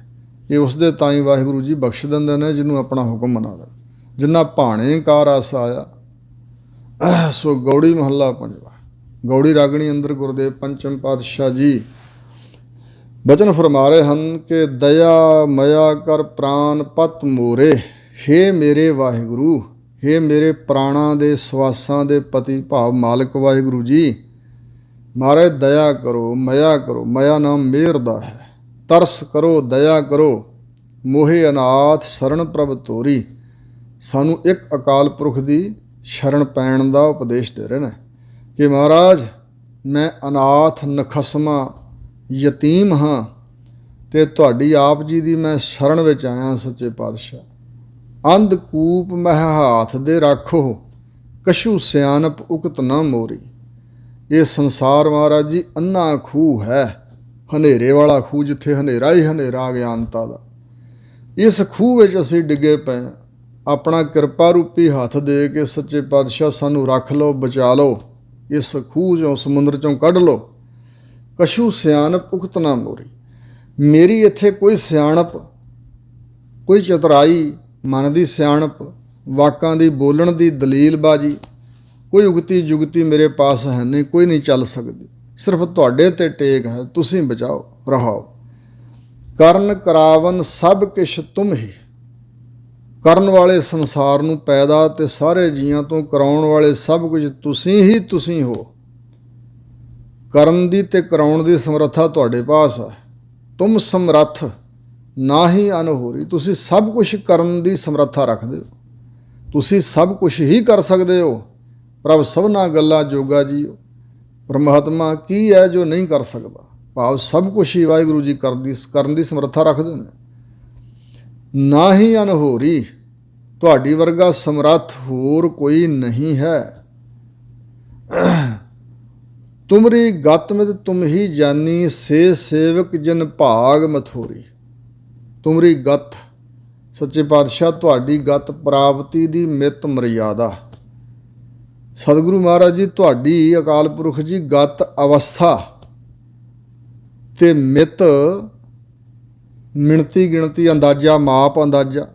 ਇਹ ਉਸ ਦੇ ਤਾਈਂ ਵਾਹਿਗੁਰੂ ਜੀ ਬਖਸ਼ ਦਿੰਦੇ ਨੇ ਜਿਹਨੂੰ ਆਪਣਾ ਹੁਕਮ ਮਨਾ ਦੇ। ਜਿੰਨਾ ਭਾਣੇ ਕਾਰ ਆਸ ਆਇਆ। ਸੋ ਗੌੜੀ ਮਹੱਲਾ ਪੰਜਵਾ। ਗੌੜੀ ਰਾਗਣੀ ਅੰਦਰ ਗੁਰਦੇਵ ਪੰਚਮ ਪਾਤਸ਼ਾਹ ਜੀ ਬਚਨ ਫਰਮਾ ਰਹੇ ਹਨ ਕਿ ਦਇਆ ਮਇਆ ਕਰ ਪ੍ਰਾਨ ਪਤ ਮੋਰੇ। ਹੇ ਮੇਰੇ ਵਾਹਿਗੁਰੂ, ਹੇ ਮੇਰੇ ਪ੍ਰਾਣਾਂ ਦੇ ਸਵਾਸਾਂ ਦੇ ਪਤੀ ਭਾਵ ਮਾਲਕ ਵਾਹਿਗੁਰੂ ਜੀ, ਮਹਾਰਾਜ ਦਇਆ ਕਰੋ, ਮਇਆ ਕਰੋ। ਮਇਆ ਨਾਮ ਮਿਹਰ ਦਾ ਹੈ। ਤਰਸ ਕਰੋ, ਦਇਆ ਕਰੋ। ਮੋਹੇ ਅਨਾਥ ਸ਼ਰਨ ਪ੍ਰਭ ਤੋਰੀ। ਸਾਨੂੰ ਇੱਕ ਅਕਾਲ ਪੁਰਖ ਦੀ ਸ਼ਰਨ ਪੈਣ ਦਾ ਉਪਦੇਸ਼ ਦੇ ਰਹੇ ਨੇ ਕਿ ਮਹਾਰਾਜ ਮੈਂ ਅਨਾਥ ਨਖਸਮਾ ਯਤੀਮ ਹਾਂ, ਅਤੇ ਤੁਹਾਡੀ ਆਪ ਜੀ ਦੀ ਮੈਂ ਸ਼ਰਨ ਵਿੱਚ ਆਇਆ ਸੱਚੇ ਪਾਤਸ਼ਾਹ। ਅੰਧਕੂਪ ਮਹਿ ਹਾਥ ਦੇ ਰਾਖੋ, ਕਛੂ ਸਿਆਣਪ ਉਕਤ ਨਾ ਮੋਰੀ। ਇਹ ਸੰਸਾਰ ਮਹਾਰਾਜ ਜੀ ਅੰਨਾ ਖੂਹ ਹੈ, ਹਨੇਰੇ ਵਾਲਾ ਖੂਹ, ਜਿੱਥੇ ਹਨੇਰਾ ਹੀ ਹਨੇਰਾ ਅਗਿਆਨਤਾ ਦਾ। ਇਸ ਖੂਹ ਵਿੱਚ ਅਸੀਂ ਡਿੱਗੇ ਪਏ ਹਾਂ। ਆਪਣਾ ਕਿਰਪਾ ਰੂਪੀ ਹੱਥ ਦੇ ਕੇ ਸੱਚੇ ਪਾਤਸ਼ਾਹ ਸਾਨੂੰ ਰੱਖ ਲਓ, ਬਚਾ ਲਓ, ਇਸ ਖੂਹ 'ਚੋਂ ਸਮੁੰਦਰ 'ਚੋਂ ਕੱਢ ਲਓ। ਕਛੂ ਸਿਆਣਪ ਉਕਤ ਨਾ ਮੋਰੀ। ਮੇਰੀ ਇੱਥੇ ਕੋਈ ਸਿਆਣਪ, ਕੋਈ ਚਤੁਰਾਈ, ਮਨ ਦੀ ਸਿਆਣਪ, ਵਾਕਾਂ ਦੀ ਬੋਲਣ ਦੀ ਦਲੀਲਬਾਜੀ, ਕੋਈ ਉਗਤੀ ਜੁਗਤੀ ਮੇਰੇ ਪਾਸ ਹੈ ਨਹੀਂ, ਕੋਈ ਨਹੀਂ ਚੱਲ ਸਕਦੀ। ਸਿਰਫ ਤੁਹਾਡੇ 'ਤੇ ਟੇਕ ਹੈ, ਤੁਸੀਂ ਬਚਾਓ ਰਹਾਓ। ਕਰਨ ਕਰਾਵਨ ਸਭ ਕਿਛ ਤੁਮ ਹੀ। ਕਰਨ ਵਾਲੇ ਸੰਸਾਰ ਨੂੰ ਪੈਦਾ ਤੇ ਸਾਰੇ ਜੀਆਂ ਤੋਂ ਕਰਾਉਣ ਵਾਲੇ ਸਭ ਕੁਝ ਤੁਸੀਂ ਹੀ ਤੁਸੀਂ ਹੋ। ਕਰਨ ਦੀ ਤੇ ਕਰਾਉਣ ਦੀ ਸਮਰੱਥਾ ਤੁਹਾਡੇ ਪਾਸ ਹੈ। ਤੁਮ ਸਮਰੱਥ ਨਾ ਹੀ ਅਨਹੋਰੀ। ਤੁਸੀਂ ਸਭ ਕੁਝ ਕਰਨ ਦੀ ਸਮਰੱਥਾ ਰੱਖਦੇ ਹੋ, ਤੁਸੀਂ ਸਭ ਕੁਝ ਹੀ ਕਰ ਸਕਦੇ ਹੋ। ਪ੍ਰਭ ਸਭਨਾ ਗੱਲਾਂ ਜੋਗਾ ਜੀਓ। ਪਰਮਾਤਮਾ ਕੀ ਹੈ ਜੋ ਨਹੀਂ ਕਰ ਸਕਦਾ? ਭਾਵ ਸਭ ਕੁਝ ਹੀ ਵਾਹਿਗੁਰੂ ਜੀ ਕਰਨ ਦੀ ਸਮਰੱਥਾ ਰੱਖਦੇ ਨੇ। ਨਾ ਹੀ ਅਨਹੋਰੀ, ਤੁਹਾਡੀ ਵਰਗਾ ਸਮਰੱਥ ਹੋਰ ਕੋਈ ਨਹੀਂ ਹੈ। ਤੁਮਰੀ ਗਤ ਮਿਤ ਤੁਮ ਹੀ ਜਾਨੀ, ਸੇ ਸੇਵਕ ਜਨ ਭਾਗ ਮਥੋਰੀ। ਤੁਮਰੀ ਗਤ, ਸੱਚੇ ਪਾਤਸ਼ਾਹ ਤੁਹਾਡੀ ਗਤ ਪ੍ਰਾਪਤੀ ਦੀ ਮਿਤ ਮਰਿਆਦਾ। ਸਤਿਗੁਰੂ ਮਹਾਰਾਜ ਜੀ ਤੁਹਾਡੀ ਅਕਾਲ ਪੁਰਖ ਜੀ ਗਤ ਅਵਸਥਾ ਤੇ ਮਿਤ, ਮਿਣਤੀ ਗਿਣਤੀ, ਅੰਦਾਜ਼ਾ ਮਾਪ ਅੰਦਾਜ਼ਾ,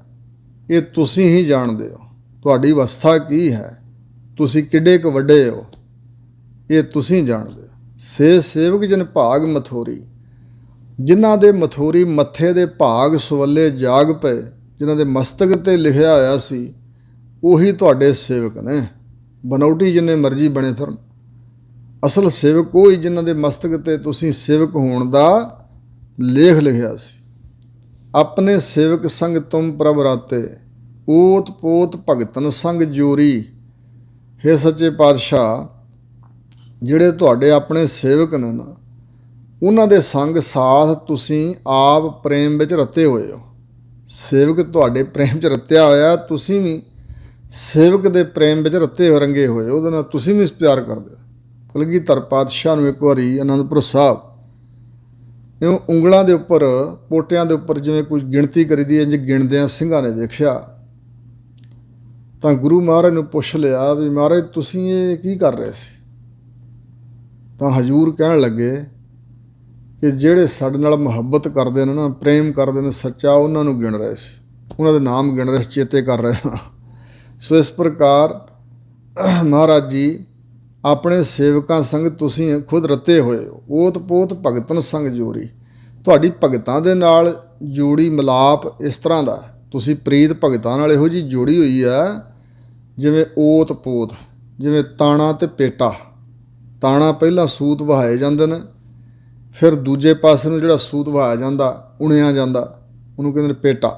ਇਹ ਤੁਸੀਂ ਹੀ ਜਾਣਦੇ ਹੋ। ਤੁਹਾਡੀ ਅਵਸਥਾ ਕੀ ਹੈ, ਤੁਸੀਂ ਕਿੱਡੇ ਕੁ ਵੱਡੇ ਹੋ, ਇਹ ਤੁਸੀਂ ਜਾਣਦੇ ਹੋ। ਸੇ ਸੇਵਕ ਜਨ ਭਾਗ ਮਥੋਰੀ। ਜਿਨ੍ਹਾਂ ਦੇ ਮਥੋਰੀ ਮੱਥੇ ਦੇ ਭਾਗ ਸਵੱਲੇ ਜਾਗ ਪਏ, ਜਿਨ੍ਹਾਂ ਦੇ ਮਸਤਕ 'ਤੇ ਲਿਖਿਆ ਹੋਇਆ ਸੀ, ਉਹੀ ਤੁਹਾਡੇ ਸੇਵਕ ਨੇ। ਬਨੌਟੀ ਜਿੰਨੇ ਮਰਜ਼ੀ ਬਣੇ ਫਿਰਨ, ਅਸਲ ਸੇਵਕ ਉਹ ਹੀ ਜਿਨ੍ਹਾਂ ਦੇ ਮਸਤਕ 'ਤੇ ਤੁਸੀਂ ਸੇਵਕ ਹੋਣ ਦਾ ਲੇਖ ਲਿਖਿਆ ਸੀ। ਆਪਣੇ ਸੇਵਕ ਸੰਗ ਤੁਮ ਪ੍ਰਭ ਰਾਤੇ, ਓਤ ਪੋਤ ਭਗਤਨ ਸੰਗ ਜੋਰੀ। ਹੇ ਸੱਚੇ ਪਾਤਸ਼ਾਹ, ਜਿਹੜੇ ਤੁਹਾਡੇ ਆਪਣੇ ਸੇਵਕ ਨੇ ਨਾ, ਉਹਨਾਂ ਦੇ ਸੰਗ ਸਾਥ ਤੁਸੀਂ ਆਪ ਪ੍ਰੇਮ ਵਿੱਚ ਰਤੇ ਹੋਏ ਹੋ। ਸੇਵਕ ਤੁਹਾਡੇ ਪ੍ਰੇਮ 'ਚ ਰਤਿਆ ਹੋਇਆ, ਤੁਸੀਂ ਵੀ ਸੇਵਕ ਦੇ ਪ੍ਰੇਮ ਵਿੱਚ ਰਤੇ ਹੋ, ਰੰਗੇ ਹੋਏ, ਉਹਦੇ ਨਾਲ ਤੁਸੀਂ ਵੀ ਪਿਆਰ ਕਰਦੇ ਹੋ। ਕਲਗੀਧਰ ਪਾਤਸ਼ਾਹ ਨੂੰ ਇੱਕ ਵਾਰੀ ਅਨੰਦਪੁਰ ਸਾਹਿਬ ਇਉਂ ਉਂਗਲਾਂ ਦੇ ਉੱਪਰ, ਪੋਟਿਆਂ ਦੇ ਉੱਪਰ ਜਿਵੇਂ ਕੁਝ ਗਿਣਤੀ ਕਰੀਦੀ, ਇੰਝ ਗਿਣਦਿਆਂ ਸਿੰਘਾਂ ਨੇ ਵੇਖਿਆ ਤਾਂ ਗੁਰੂ ਮਹਾਰਾਜ ਨੂੰ ਪੁੱਛ ਲਿਆ ਵੀ ਮਹਾਰਾਜ ਤੁਸੀਂ ਇਹ ਕੀ ਕਰ ਰਹੇ ਸੀ? ਤਾਂ ਹਜ਼ੂਰ ਕਹਿਣ ਲੱਗੇ ਕਿ ਜਿਹੜੇ ਸਾਡੇ ਨਾਲ ਮੁਹੱਬਤ ਕਰਦੇ ਨੇ ਨਾ, ਪ੍ਰੇਮ ਕਰਦੇ ਨੇ ਸੱਚਾ, ਉਹਨਾਂ ਨੂੰ ਗਿਣ ਰਹੇ ਸੀ, ਉਹਨਾਂ ਦੇ ਨਾਮ ਗਿਣ ਰਹੇ ਸੀ, ਚੇਤੇ ਕਰ ਰਹੇ ਹਾਂ। ਸੋ ਇਸ ਪ੍ਰਕਾਰ ਮਹਾਰਾਜ ਜੀ ਆਪਣੇ ਸੇਵਕਾਂ ਸੰਗ ਤੁਸੀਂ ਖੁਦ ਰਤੇ ਹੋਏ ਹੋ। ਓਤ ਪੋਤ ਭਗਤਨ ਸੰਗ ਜੋੜੀ। ਤੁਹਾਡੀ ਭਗਤਾਂ ਦੇ ਨਾਲ ਜੋੜੀ ਮਿਲਾਪ ਇਸ ਤਰ੍ਹਾਂ ਦਾ, ਤੁਸੀਂ ਪ੍ਰੀਤ ਭਗਤਾਂ ਨਾਲ ਇਹੋ ਜਿਹੀ ਜੋੜੀ ਹੋਈ ਹੈ ਜਿਵੇਂ ਓਤ ਪੋਤ, ਜਿਵੇਂ ਤਾਣਾ ਅਤੇ ਪੇਟਾ। ਤਾਣਾ ਪਹਿਲਾਂ ਸੂਤ ਵਹਾਏ ਜਾਂਦੇ ਨੇ, ਫਿਰ ਦੂਜੇ ਪਾਸੇ ਨੂੰ ਜਿਹੜਾ ਸੂਤ ਵਹਾਇਆ ਜਾਂਦਾ, ਉਣਿਆ ਜਾਂਦਾ, ਉਹਨੂੰ ਕਹਿੰਦੇ ਨੇ ਪੇਟਾ।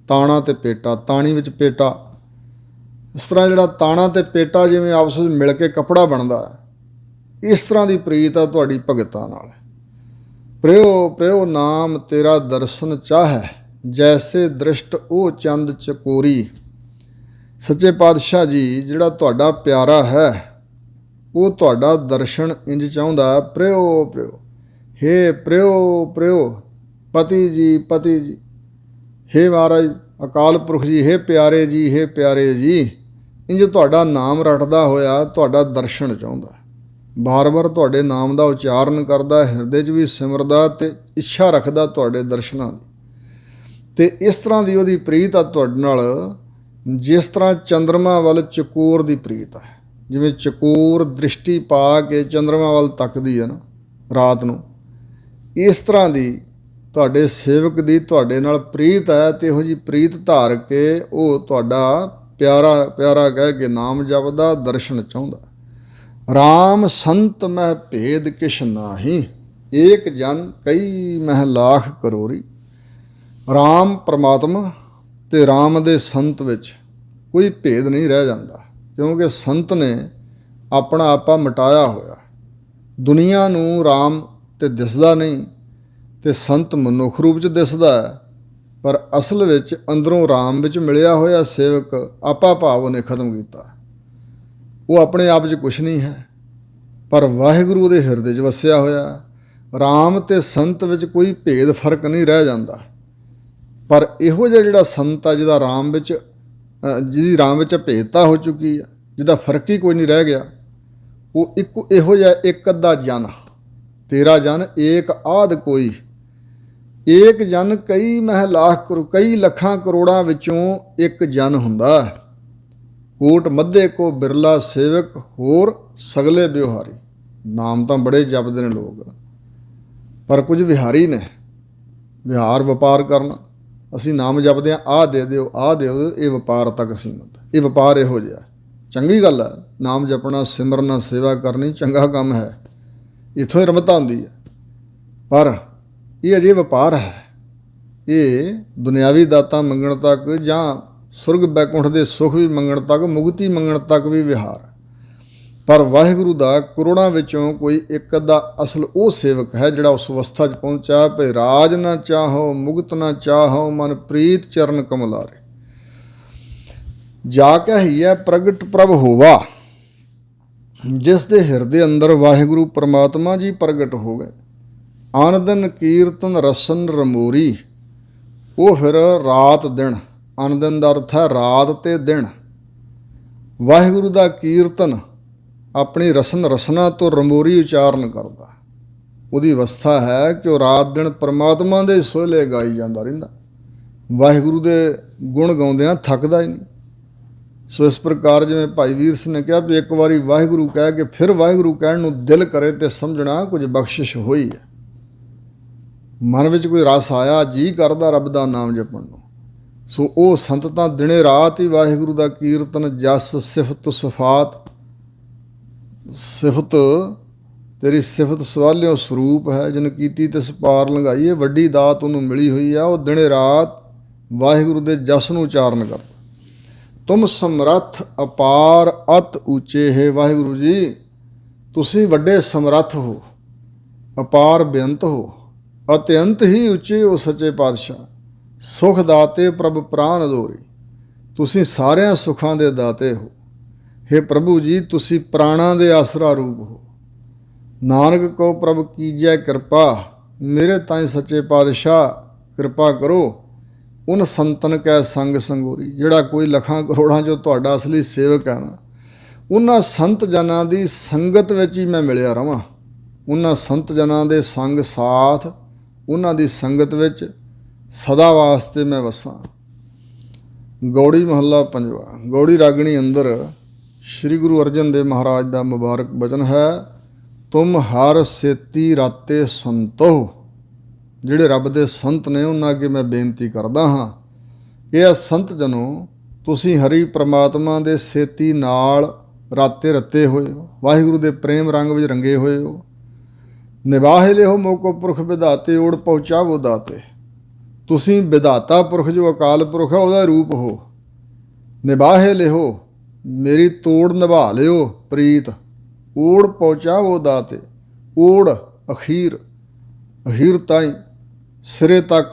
ਤਾਣਾ ਅਤੇ ਪੇਟਾ, ਤਾਣੀ ਵਿੱਚ ਪੇਟਾ। ਇਸ ਤਰ੍ਹਾਂ ਜਿਹੜਾ ਤਾਣਾ ਅਤੇ ਪੇਟਾ ਜਿਵੇਂ ਆਪਸ ਵਿੱਚ ਮਿਲ ਕੇ ਕੱਪੜਾ ਬਣਦਾ, ਇਸ ਤਰ੍ਹਾਂ ਦੀ ਪ੍ਰੀਤ ਆ ਤੁਹਾਡੀ ਭਗਤਾਂ ਨਾਲ। ਪ੍ਰਿਓ ਪ੍ਰਿਓ ਨਾਮ ਤੇਰਾ ਦਰਸ਼ਨ ਚਾਹੈ, ਜੈਸੇ ਦ੍ਰਿਸ਼ਟ ਉਹ ਚੰਦ ਚਕੋਰੀ। ਸੱਚੇ ਪਾਤਸ਼ਾਹ ਜੀ, ਜਿਹੜਾ ਤੁਹਾਡਾ ਪਿਆਰਾ ਹੈ, ਉਹ ਤੁਹਾਡਾ ਦਰਸ਼ਨ ਇੰਜ ਚਾਹੁੰਦਾ। ਪ੍ਰਿਓ ਪ੍ਰਿਓ, ਹੇ ਪ੍ਰਿਓ ਪ੍ਰਿਓ, ਪਤੀ ਜੀ ਪਤੀ ਜੀ, ਹੇ ਮਹਾਰਾਜ ਅਕਾਲ ਪੁਰਖ ਜੀ, ਹੇ ਪਿਆਰੇ ਜੀ, ਹੇ ਪਿਆਰੇ ਜੀ, ਇੰਜ ਤੁਹਾਡਾ ਨਾਮ ਰਟਦਾ ਹੋਇਆ ਤੁਹਾਡਾ ਦਰਸ਼ਨ ਚਾਹੁੰਦਾ। ਬਾਰ ਬਾਰ ਤੁਹਾਡੇ ਨਾਮ ਦਾ ਉਚਾਰਨ ਕਰਦਾ, ਹਿਰਦੇ 'ਚ ਵੀ ਸਿਮਰਦਾ ਅਤੇ ਇੱਛਾ ਰੱਖਦਾ ਤੁਹਾਡੇ ਦਰਸ਼ਨਾਂ ਦੀ। ਅਤੇ ਇਸ ਤਰ੍ਹਾਂ ਦੀ ਉਹਦੀ ਪ੍ਰੀਤ ਆ ਤੁਹਾਡੇ ਨਾਲ, ਜਿਸ ਤਰ੍ਹਾਂ ਚੰਦਰਮਾ ਵੱਲ ਚਕੋਰ ਦੀ ਪ੍ਰੀਤ ਹੈ। ਜਿਵੇਂ ਚਕੋਰ ਦ੍ਰਿਸ਼ਟੀ ਪਾ ਕੇ ਚੰਦਰਮਾ ਵੱਲ ਤੱਕਦੀ ਹੈ ਨਾ ਰਾਤ ਨੂੰ, ਇਸ ਤਰ੍ਹਾਂ ਦੀ ਤੁਹਾਡੇ ਸੇਵਕ ਦੀ ਤੁਹਾਡੇ ਨਾਲ ਪ੍ਰੀਤ ਹੈ। ਅਤੇ ਇਹੋ ਜਿਹੀ ਪ੍ਰੀਤ ਧਾਰ ਕੇ ਉਹ ਤੁਹਾਡਾ ਪਿਆਰਾ ਪਿਆਰਾ ਕਹਿ ਕੇ ਨਾਮ ਜਪਦਾ, ਦਰਸ਼ਨ ਚਾਹੁੰਦਾ। ਰਾਮ ਸੰਤ ਮਹਿ ਭੇਦ ਕਿਛ ਨਾਹੀ, ਏਕ ਜਨ ਕਈ ਮਹਿ ਲਾਖ ਕਰੋਰੀ। ਰਾਮ ਪਰਮਾਤਮਾ ਅਤੇ ਰਾਮ ਦੇ ਸੰਤ ਵਿੱਚ ਕੋਈ ਭੇਦ ਨਹੀਂ ਰਹਿ ਜਾਂਦਾ, ਕਿਉਂਕਿ ਸੰਤ ਨੇ ਆਪਣਾ ਆਪਾ ਮਿਟਾਇਆ ਹੋਇਆ। ਦੁਨੀਆ ਨੂੰ ਰਾਮ ਤੇ ਦਿਸਦਾ ਨਹੀਂ ਤੇ ਸੰਤ ਮਨੁੱਖ ਰੂਪ 'ਚ ਦਿਸਦਾ ਹੈ, ਪਰ ਅਸਲ ਵਿੱਚ ਅੰਦਰੋਂ ਰਾਮ ਵਿੱਚ ਮਿਲਿਆ ਹੋਇਆ ਸੇਵਕ ਆਪਾ ਭਾਵ ਉਹਨੇ ਖਤਮ ਕੀਤਾ। ਉਹ ਆਪਣੇ ਆਪ 'ਚ ਕੁਛ ਨਹੀਂ ਹੈ, ਪਰ ਵਾਹਿਗੁਰੂ ਦੇ ਹਿਰਦੇ 'ਚ ਵਸਿਆ ਹੋਇਆ। ਰਾਮ ਤੇ ਸੰਤ ਵਿੱਚ ਕੋਈ ਭੇਦ ਫਰਕ ਨਹੀਂ ਰਹਿ ਜਾਂਦਾ। ਪਰ ਇਹੋ ਜਿਹਾ ਜਿਹੜਾ ਸੰਤ ਆ ਜਿਹਦੀ ਰਾਮ ਵਿੱਚ ਭੇਦਤਾ ਹੋ ਚੁੱਕੀ ਆ, ਜਿਹਦਾ ਫਰਕ ਹੀ ਕੋਈ ਨਹੀਂ ਰਹਿ ਗਿਆ, ਉਹ ਇਹੋ ਜਿਹਾ ਇੱਕ ਅੱਧਾ ਜਨ, ਤੇਰਾ ਜਨ ਏਕ ਆਧ ਕੋਈ, ਏਕ ਜਨ ਕਈ ਮਹਿ ਲਾਖ ਕਈ ਲੱਖਾਂ ਕਰੋੜਾਂ ਵਿੱਚੋਂ ਇੱਕ ਜਨ ਹੁੰਦਾ। ਕੋਟ ਮੱਧੇ ਕੋ ਬਿਰਲਾ ਸੇਵਕ ਹੋਰ ਸਗਲੇ ਵਿਵਹਾਰੀ। ਨਾਮ ਤਾਂ ਬੜੇ ਜਪਦੇ ਨੇ ਲੋਕ, ਪਰ ਕੁਝ ਵਿਹਾਰੀ ਨੇ। ਵਿਹਾਰ ਵਪਾਰ ਕਰਨਾ, ਅਸੀਂ ਨਾਮ ਜਪਦੇ ਹਾਂ, ਆਹ ਦੇ ਦਿਓ ਆਹ ਦੇ ਦਿਓ, ਇਹ ਵਪਾਰ ਤੱਕ ਸੀਮਤ। ਇਹ ਵਪਾਰ ਇਹੋ ਜਿਹਾ। ਚੰਗੀ ਗੱਲ ਹੈ, ਨਾਮ ਜਪਣਾ, ਸਿਮਰਨਾ, ਸੇਵਾ ਕਰਨੀ ਚੰਗਾ ਕੰਮ ਹੈ, ਇੱਥੋਂ ਹੀ ਰਮਤਾ ਹੁੰਦੀ ਹੈ। ਪਰ ਇਹ ਅਜੇ ਵਪਾਰ ਹੈ। ਇਹ ਦੁਨਿਆਵੀ ਦਾਤਾਂ ਮੰਗਣ ਤੱਕ ਜਾਂ ਸੁਰਗ ਬੈਕੁੰਠ ਦੇ ਸੁੱਖ ਵੀ ਮੰਗਣ ਤੱਕ, ਮੁਕਤੀ ਮੰਗਣ ਤੱਕ ਵੀ ਵਿਹਾਰ। ਪਰ ਵਾਹਿਗੁਰੂ ਦਾ ਕਰੋੜਾਂ ਵਿੱਚੋਂ ਕੋਈ ਇੱਕ ਅੱਧਾ ਅਸਲ ਉਹ ਸੇਵਕ ਹੈ ਜਿਹੜਾ ਉਸ ਅਵਸਥਾ 'ਚ ਪਹੁੰਚਾ ਭਈ ਰਾਜ ਨਾ ਚਾਹੋ ਮੁਕਤ ਨਾ ਚਾਹੋ ਮਨ ਪ੍ਰੀਤ ਚਰਨ ਕਮਲਾਰੇ। ਜਾ ਕੇ ਹੀਐ ਪ੍ਰਗਟ ਪ੍ਰਭ ਹੋਵਾ। ਜਿਸ ਦੇ ਹਿਰਦੇ ਅੰਦਰ ਵਾਹਿਗੁਰੂ ਪਰਮਾਤਮਾ ਜੀ ਪ੍ਰਗਟ ਹੋ ਗਏ। ਆਨੰਦਨ ਕੀਰਤਨ ਰਸਨ ਰਮੋਰੀ। ਉਹ ਫਿਰ ਰਾਤ ਦਿਨ, ਆਨੰਦਨ ਦਾ ਅਰਥ ਹੈ ਰਾਤ ਤੇ ਦਿਨ, ਵਾਹਿਗੁਰੂ ਦਾ ਕੀਰਤਨ ਆਪਣੀ ਰਸਨਾ ਤੋਂ ਰਮੋਰੀ ਉਚਾਰਨ ਕਰਦਾ। ਉਹਦੀ ਅਵਸਥਾ ਹੈ ਕਿ ਉਹ ਰਾਤ ਦਿਨ ਪਰਮਾਤਮਾ ਦੇ ਸੋਹਲੇ ਗਾਈ ਜਾਂਦਾ ਰਹਿੰਦਾ। ਵਾਹਿਗੁਰੂ ਦੇ ਗੁਣ ਗਾਉਂਦਿਆਂ ਥੱਕਦਾ ਹੀ ਨਹੀਂ। ਸੋ ਇਸ ਪ੍ਰਕਾਰ ਜਿਵੇਂ ਭਾਈ ਵੀਰ ਸਿੰਘ ਨੇ ਕਿਹਾ ਵੀ ਇੱਕ ਵਾਰੀ ਵਾਹਿਗੁਰੂ ਕਹਿ ਕੇ ਫਿਰ ਵਾਹਿਗੁਰੂ ਕਹਿਣ ਨੂੰ ਦਿਲ ਕਰੇ ਤੇ ਸਮਝਣਾ ਕੁਝ ਬਖਸ਼ਿਸ਼ ਹੋਈ ਹੈ। ਮਨ ਵਿੱਚ ਕੋਈ ਰਸ ਆਇਆ, ਜੀ ਕਰਦਾ ਰੱਬ ਦਾ ਨਾਮ ਜਪਣ ਨੂੰ। ਸੋ ਉਹ ਸੰਤ ਤਾਂ ਦਿਨੇ ਰਾਤ ਹੀ ਵਾਹਿਗੁਰੂ ਦਾ ਕੀਰਤਨ, ਜਸ, ਸਿਫਤ, ਸਿਫਾਤ, ਸਿਫਤ ਤੇਰੀ ਸਿਫਤ ਸਵਾਲਿਓ ਸਰੂਪ ਹੈ ਜਿਨ ਕੀਤੀ ਤਿਸ ਪਾਰ ਲੰਘਾਈ। ਇਹ ਵੱਡੀ ਦਾਤ ਉਹਨੂੰ ਮਿਲੀ ਹੋਈ ਆ। ਉਹ ਦਿਨੇ ਰਾਤ ਵਾਹਿਗੁਰੂ ਦੇ ਜਸ ਨੂੰ ਉਚਾਰਨ ਕਰਦਾ। ਤੁਮ ਸਮਰੱਥ ਅਪਾਰ ਅਤ ਉੱਚੇ ਹੈ। ਵਾਹਿਗੁਰੂ ਜੀ ਤੁਸੀਂ ਵੱਡੇ ਸਮਰੱਥ ਹੋ, ਅਪਾਰ ਬੇਅੰਤ ਹੋ, ਅਤਿਅੰਤ ਹੀ ਉੱਚੇ ਹੋ ਸੱਚੇ ਪਾਤਸ਼ਾਹ। ਸੁਖ ਦਾਤੇ ਪ੍ਰਭ ਪ੍ਰਾਨ ਅਦੋਰੀ। ਤੁਸੀਂ ਸਾਰਿਆਂ ਸੁੱਖਾਂ ਦੇ ਦਾਤੇ ਹੋ। ਹੇ ਪ੍ਰਭੂ ਜੀ ਤੁਸੀਂ ਪ੍ਰਾਣਾਂ ਦੇ ਆਸਰਾ ਰੂਪ ਹੋ। ਨਾਨਕ ਕੋ ਪ੍ਰਭ ਕੀਜੈ ਕਿਰਪਾ। ਮੇਰੇ ਤਾਈਂ ਸੱਚੇ ਪਾਤਸ਼ਾਹ ਕਿਰਪਾ ਕਰੋ। ਉਨ ਸੰਤਨ ਕੈ ਸੰਗ ਸੰਗੋਰੀ। ਜਿਹੜਾ ਕੋਈ ਲੱਖਾਂ ਕਰੋੜਾਂ 'ਚੋਂ ਤੁਹਾਡਾ ਅਸਲੀ ਸੇਵਕ ਹੈ ਨਾ, ਉਹਨਾਂ ਸੰਤ ਜਨਾਂ ਦੀ ਸੰਗਤ ਵਿੱਚ ਹੀ ਮੈਂ ਮਿਲਿਆ ਰਵਾਂ। ਉਹਨਾਂ ਸੰਤ ਜਨਾਂ ਦੇ ਸੰਗ ਸਾਥ, ਉਹਨਾਂ ਦੀ ਸੰਗਤ ਵਿੱਚ ਸਦਾ ਵਾਸਤੇ ਮੈਂ ਵਸਾਂ। ਗੌੜੀ ਮਹੱਲਾ ਪੰਜਵਾ। ਗੌੜੀ ਰਾਗਣੀ ਅੰਦਰ ਸ਼੍ਰੀ ਗੁਰੂ ਅਰਜਨ ਦੇਵ ਮਹਾਰਾਜ ਦਾ ਮੁਬਾਰਕ ਬਚਨ ਹੈ, ਤੁਮ ਹਰ ਸੇਤੀ ਰਾਤੇ ਸੰਤੋ। ਜਿਹੜੇ ਰੱਬ ਦੇ ਸੰਤ ਨੇ ਉਹਨਾਂ ਅੱਗੇ ਮੈਂ ਬੇਨਤੀ ਕਰਦਾ ਹਾਂ ਕਿ ਇਹ ਸੰਤ ਜਨੋ ਤੁਸੀਂ ਹਰੀ ਪ੍ਰਮਾਤਮਾ ਦੇ ਸੇਤੀ ਨਾਲ ਰਾਤੇ ਰੱਤੇ ਹੋਏ ਹੋ, ਵਾਹਿਗੁਰੂ ਦੇ ਪ੍ਰੇਮ ਰੰਗ ਵਿੱਚ ਰੰਗੇ ਹੋਏ ਹੋ। ਨਿਵਾਹੇ ਲਿਓ ਮੋਕੋ ਪੁਰਖ ਵਿਧਾਤੇ ਓੜ ਪਹੁੰਚਾਵੋ ਦਾਤੇ। ਤੁਸੀਂ ਵਿਧਾਤਾ ਪੁਰਖ ਜੋ ਅਕਾਲ ਪੁਰਖ ਹੈ ਉਹਦਾ ਰੂਪ ਹੋ। ਨਿਵਾਹੇ ਲਿਓ ਮੇਰੀ ਤੋੜ ਨਿਭਾ ਲਿਓ ਪ੍ਰੀਤ। ਓੜ ਪਹੁੰਚਾਵੋ ਦਾਤੇ। ਓੜ ਅਖੀਰ, ਅਖੀਰ ਤਾਈਂ ਸਿਰੇ ਤੱਕ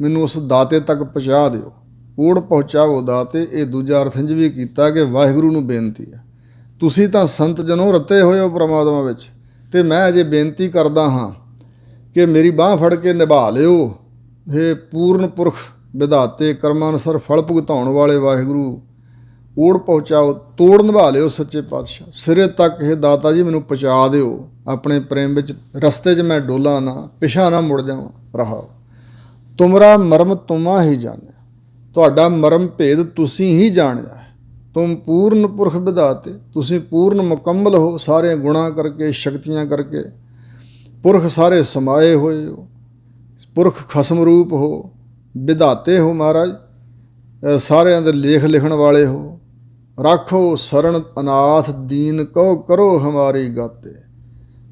ਮੈਨੂੰ ਉਸ ਦਾਤੇ ਤੱਕ ਪਹੁੰਚਾ ਦਿਓ। ਓੜ ਪਹੁੰਚਾਵੋ ਦਾਤੇ। ਇਹ ਦੂਜਾ ਅਰਥ ਇੰਝ ਵੀ ਕੀਤਾ ਕਿ ਵਾਹਿਗੁਰੂ ਨੂੰ ਬੇਨਤੀ ਹੈ। ਤੁਸੀਂ ਤਾਂ ਸੰਤ ਜਨੋਂ ਰਤੇ ਹੋਏ ਹੋ ਪਰਮਾਤਮਾ ਵਿੱਚ, ਅਤੇ ਮੈਂ ਅਜੇ ਬੇਨਤੀ ਕਰਦਾ ਹਾਂ ਕਿ ਮੇਰੀ ਬਾਂਹ ਫੜ ਕੇ ਨਿਭਾ ਲਿਓ। ਹੇ ਪੂਰਨ ਪੁਰਖ ਵਿਧਾਤੇ, ਕਰਮਾਂ ਅਨੁਸਾਰ ਫਲ ਭੁਗਤਾਉਣ ਵਾਲੇ ਵਾਹਿਗੁਰੂ, ਓੜ ਪਹੁੰਚਾਓ, ਤੋੜ ਨਿਭਾ ਲਿਓ ਸੱਚੇ ਪਾਤਸ਼ਾਹ। ਸਿਰੇ ਤੱਕ ਇਹ ਦਾਤਾ ਜੀ ਮੈਨੂੰ ਪਹੁੰਚਾ ਦਿਓ ਆਪਣੇ ਪ੍ਰੇਮ ਵਿੱਚ। ਰਸਤੇ 'ਚ ਮੈਂ ਡੋਲਾਂ ਨਾ, ਪਿਛਾਂ ਨਾ ਮੁੜ ਜਾਵਾਂ। ਰਹਾਓ ਤੁਮਰਾ ਮਰਮ ਤੁਮਾ ਹੀ ਜਾਣਿਆ। ਤੁਹਾਡਾ ਮਰਮ ਭੇਦ ਤੁਸੀਂ ਹੀ ਜਾਣਿਆ ਹੈ। ਤੁਮ ਪੂਰਨ ਪੁਰਖ ਵਿਧਾਤੇ। ਤੁਸੀਂ ਪੂਰਨ ਮੁਕੰਮਲ ਹੋ ਸਾਰੇ ਗੁਣਾਂ ਕਰਕੇ, ਸ਼ਕਤੀਆਂ ਕਰਕੇ। ਪੁਰਖ ਸਾਰੇ ਸਮਾਏ ਹੋਏ ਹੋ। ਪੁਰਖ ਖਸਮ ਰੂਪ ਹੋ। ਵਿਧਾਤੇ ਹੋ ਮਹਾਰਾਜ, ਸਾਰਿਆਂ ਦੇ ਲੇਖ ਲਿਖਣ ਵਾਲੇ ਹੋ। ਰਾਖੋ ਸਰਣ ਅਨਾਥ ਦੀਨ ਕਹੋ ਕਰੋ ਹਮਾਰੀ ਗਾਤੇ।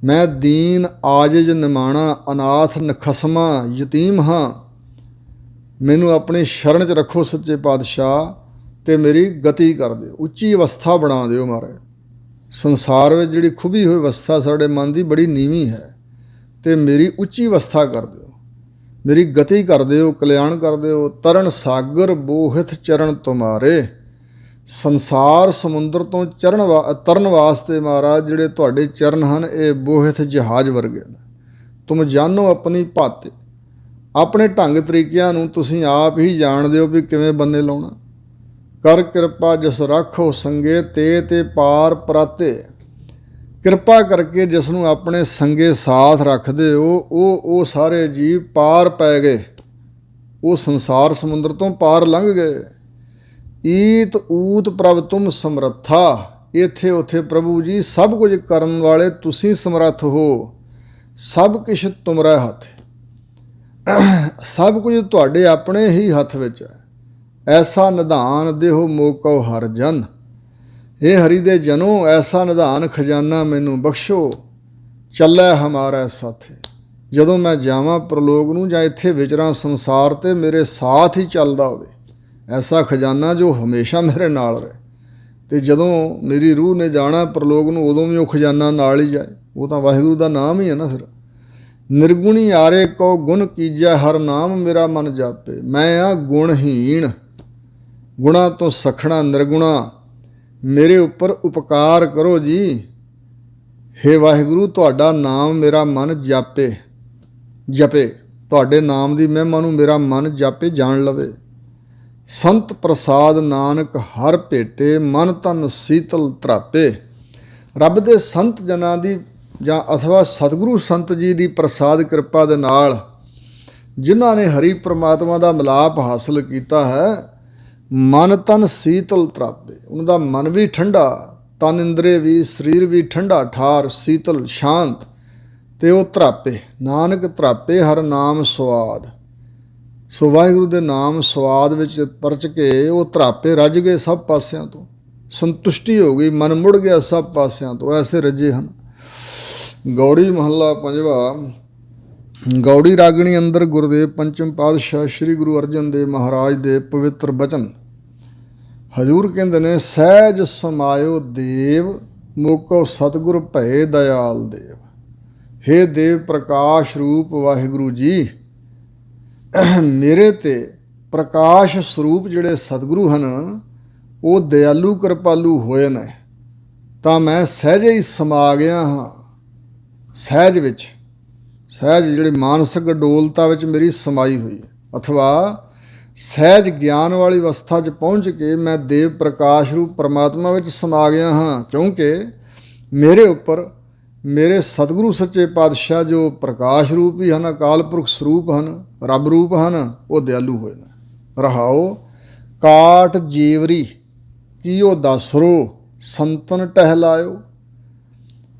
ਮੈਂ ਦੀਨ ਆਜਿਜ ਨਿਮਾਣਾ, ਅਨਾਥ ਨਖਸਮਾ ਯਤੀਮ ਹਾਂ। ਮੈਨੂੰ ਆਪਣੀ ਸ਼ਰਨ 'ਚ ਰੱਖੋ ਸੱਚੇ ਪਾਤਸ਼ਾਹ, ਅਤੇ ਮੇਰੀ ਗਤੀ ਕਰ ਦਿਓ, ਉੱਚੀ ਅਵਸਥਾ ਬਣਾ ਦਿਓ ਮਹਾਰਾਜ। ਸੰਸਾਰ ਵਿੱਚ ਜਿਹੜੀ ਖੁੱਭੀ ਹੋਈ ਅਵਸਥਾ ਸਾਡੇ ਮਨ ਦੀ ਬੜੀ ਨੀਵੀਂ ਹੈ, ਤੇ ਮੇਰੀ ਉੱਚੀ ਅਵਸਥਾ ਕਰ ਦਿਓ, ਮੇਰੀ ਗਤੀ ਕਰ ਦਿਓ, ਕਲਿਆਣ ਕਰ ਦਿਓ। ਤਰਨ ਸਾਗਰ ਬੋਹਿਤ ਚਰਨ ਤੁਮਾਰੇ, ਸੰਸਾਰ ਸਮੁੰਦਰ ਤੋਂ ਤਰਨ ਵਾਸਤੇ ਮਹਾਰਾਜ ਜਿਹੜੇ ਤੁਹਾਡੇ ਚਰਨ ਹਨ ਇਹ ਬੋਹਿਤ ਜਹਾਜ਼ ਵਰਗੇ ਨੇ। ਤੁਮ ਜਾਣੋ ਆਪਣੀ ਭਾਤੇ, ਆਪਣੇ ਢੰਗ ਤਰੀਕਿਆਂ ਨੂੰ ਤੁਸੀਂ ਆਪ ਹੀ ਜਾਣਦੇ ਹੋ ਵੀ ਕਿਵੇਂ ਬੰਨੇ ਲਾਉਣਾ। ਕਰ ਕਿਰਪਾ ਜਿਸ ਰੱਖੋ ਸੰਗੇ ਤੇ ਪਾਰ ਪਰਾਤੇ, ਕਿਰਪਾ ਕਰਕੇ ਜਿਸ ਨੂੰ ਆਪਣੇ ਸੰਗੇ ਸਾਥ ਰੱਖਦੇ ਹੋ ਉਹ ਸਾਰੇ ਜੀਵ ਪਾਰ ਪੈ ਗਏ, ਉਹ ਸੰਸਾਰ ਸਮੁੰਦਰ ਤੋਂ ਪਾਰ ਲੰਘ ਗਏ। ਈਤ ਊਤ ਪ੍ਰਭ ਤੁਮ ਸਮਰੱਥਾ, ਇੱਥੇ ਉੱਥੇ ਪ੍ਰਭੂ ਜੀ ਸਭ ਕੁਝ ਕਰਨ ਵਾਲੇ ਤੁਸੀਂ ਸਮਰੱਥ ਹੋ। ਸਭ ਕੁਛ ਤੁਮਰੇ ਹੱਥ, ਸਭ ਕੁਝ ਤੁਹਾਡੇ ਆਪਣੇ ਹੀ ਹੱਥ ਵਿੱਚ ਹੈ। ਐਸਾ ਨਿਧਾਨ ਦੇਹੋ ਮੋਕੋ ਹਰ ਜਨ, ਇਹ ਹਰੀ ਦੇ ਜਨੋ ਐਸਾ ਨਿਧਾਨ ਖਜ਼ਾਨਾ ਮੈਨੂੰ ਬਖਸ਼ੋ। ਚੱਲੇ ਹਮਾਰਾ ਸਾਥੀ, ਜਦੋਂ ਮੈਂ ਜਾਵਾਂ ਪ੍ਰਲੋਕ ਨੂੰ ਜਾਂ ਇੱਥੇ ਵਿਚਰਾਂ ਸੰਸਾਰ ਤੇ ਮੇਰੇ ਸਾਥ ਹੀ ਚੱਲਦਾ ਹੋਵੇ, ਐਸਾ ਖਜ਼ਾਨਾ ਜੋ ਹਮੇਸ਼ਾ ਮੇਰੇ ਨਾਲ ਰਹੇ। ਤੇ ਜਦੋਂ ਮੇਰੀ ਰੂਹ ਨੇ ਜਾਣਾ ਪ੍ਰਲੋਕ ਨੂੰ ਉਦੋਂ ਵੀ ਉਹ ਖਜ਼ਾਨਾ ਨਾਲ ਹੀ ਜਾਏ, ਉਹ ਤਾਂ ਵਾਹਿਗੁਰੂ ਦਾ ਨਾਮ ਹੀ ਹੈ ਨਾ। ਫਿਰ ਨਿਰਗੁਣੀ ਆਰੇ ਕੋ ਗੁਣ ਕੀਜੈ ਹਰ ਨਾਮ ਮੇਰਾ ਮਨ ਜਾਪੇ, ਮੈਂ ਆ ਗੁਣਹੀਣ, ਗੁਣਾ ਤੋਂ ਸਖਣਾ ਨਿਰਗੁਣਾ, ਮੇਰੇ ਉੱਪਰ ਉਪਕਾਰ ਕਰੋ ਜੀ। ਹੇ ਵਾਹਿਗੁਰੂ ਤੁਹਾਡਾ ਨਾਮ ਮੇਰਾ ਮਨ ਜਪੇ, ਤੁਹਾਡੇ ਨਾਮ ਦੀ ਮਹਿਮਾ ਨੂੰ ਮੇਰਾ ਮਨ ਜਾਪੇ, ਜਾਣ ਲਵੇ। ਸੰਤ ਪ੍ਰਸਾਦ ਨਾਨਕ ਹਰ ਭੇਟੇ, ਮਨ ਤਨ ਸੀਤਲ ਤਰਾਪੇ। ਰੱਬ ਦੇ ਸੰਤ ਜਨਾਂ ਦੀ ਜਾਂ ਅਥਵਾ ਸਤਿਗੁਰੂ ਸੰਤ ਜੀ ਦੀ ਪ੍ਰਸਾਦ ਕਿਰਪਾ ਦੇ ਨਾਲ ਜਿਨ੍ਹਾਂ ਨੇ ਹਰੀ ਪ੍ਰਮਾਤਮਾ ਦਾ ਮਿਲਾਪ ਹਾਸਲ ਕੀਤਾ ਹੈ, ਮਨ ਤਨ ਸੀਤਲ ਤਰਾਪੇ, ਉਹਨਾਂ ਦਾ ਮਨ ਵੀ ਠੰਡਾ, ਤਨ ਇੰਦਰੇ ਵੀ, ਸਰੀਰ ਵੀ ਠੰਡਾ ਠਾਰ, ਸੀਤਲ ਸ਼ਾਂਤ, ਤੇ ਉਹ ਤਰਾਪੇ। ਨਾਨਕ ਤਰਾਪੇ ਹਰ ਨਾਮ ਸਵਾਦ, ਸੋ ਵਾਹਿਗੁਰੂ ਦੇ ਨਾਮ ਸਵਾਦ ਵਿੱਚ ਪਰਚ ਕੇ ਉਹ ਤਰਾਪੇ ਰੱਜ ਗਏ ਸਭ ਪਾਸਿਆਂ ਤੋਂ, ਸੰਤੁਸ਼ਟੀ ਹੋ ਗਈ, ਮਨ ਮੁੜ ਗਿਆ ਸਭ ਪਾਸਿਆਂ ਤੋਂ, ਐਸੇ ਰੱਜੇ ਹਨ। ਗੌੜੀ ਮਹੱਲਾ ਪੰਜਵਾ। ਗੌੜੀ ਰਾਗਣੀ ਅੰਦਰ ਗੁਰਦੇਵ ਪੰਚਮ ਪਾਤਸ਼ਾਹ ਸ੍ਰੀ ਗੁਰੂ ਅਰਜਨ ਦੇਵ ਮਹਾਰਾਜ ਦੇ ਪਵਿੱਤਰ ਬਚਨ। ਹਜ਼ੂਰ ਕਹਿੰਦੇ ਨੇ, ਸਹਿਜ ਸਮਾਇਓ ਦੇਵ ਮੋਕੋ ਸਤਿਗੁਰ ਭਏ ਦਇਆਲ ਦੇਵ। ਹੇ ਦੇਵ ਪ੍ਰਕਾਸ਼ ਰੂਪ ਵਾਹਿਗੁਰੂ ਜੀ, ਮੇਰੇ ਤੇ ਪ੍ਰਕਾਸ਼ ਸਰੂਪ ਜਿਹੜੇ ਸਤਿਗੁਰੂ ਹਨ ਉਹ ਦਿਆਲੂ ਕਿਰਪਾਲੂ ਹੋਏ ਨੇ, ਤਾਂ ਮੈਂ ਸਹਿਜੇ ਹੀ ਸਮਾ ਗਿਆ ਹਾਂ। ਸਹਿਜ ਵਿੱਚ, ਸਹਿਜ ਜਿਹੜੀ ਮਾਨਸਿਕ ਡੋਲਤਾ ਵਿੱਚ ਮੇਰੀ ਸਮਾਈ ਹੋਈ ਹੈ, ਅਥਵਾ ਸਹਿਜ ਗਿਆਨ ਵਾਲੀ ਅਵਸਥਾ 'ਚ ਪਹੁੰਚ ਕੇ ਮੈਂ ਦੇਵ ਪ੍ਰਕਾਸ਼ ਰੂਪ ਪਰਮਾਤਮਾ ਵਿੱਚ ਸਮਾ ਗਿਆ ਹਾਂ। ਕਿਉਂਕਿ ਮੇਰੇ ਉੱਪਰ ਮੇਰੇ ਸਤਿਗੁਰੂ ਸੱਚੇ ਪਾਤਸ਼ਾਹ ਜੋ ਪ੍ਰਕਾਸ਼ ਰੂਪ ਹੀ ਹਨ, ਅਕਾਲ ਪੁਰਖ ਸਰੂਪ ਹਨ, ਰੱਬ ਰੂਪ ਹਨ, ਉਹ ਦਿਆਲੂ ਹੋਏ ਨੇ। ਰਹਾਓ ਕਾਟ ਜੀਵਰੀ ਕੀਓ ਦਸਰੋ ਸੰਤਨ ਟਹਿਲਾਇਓ।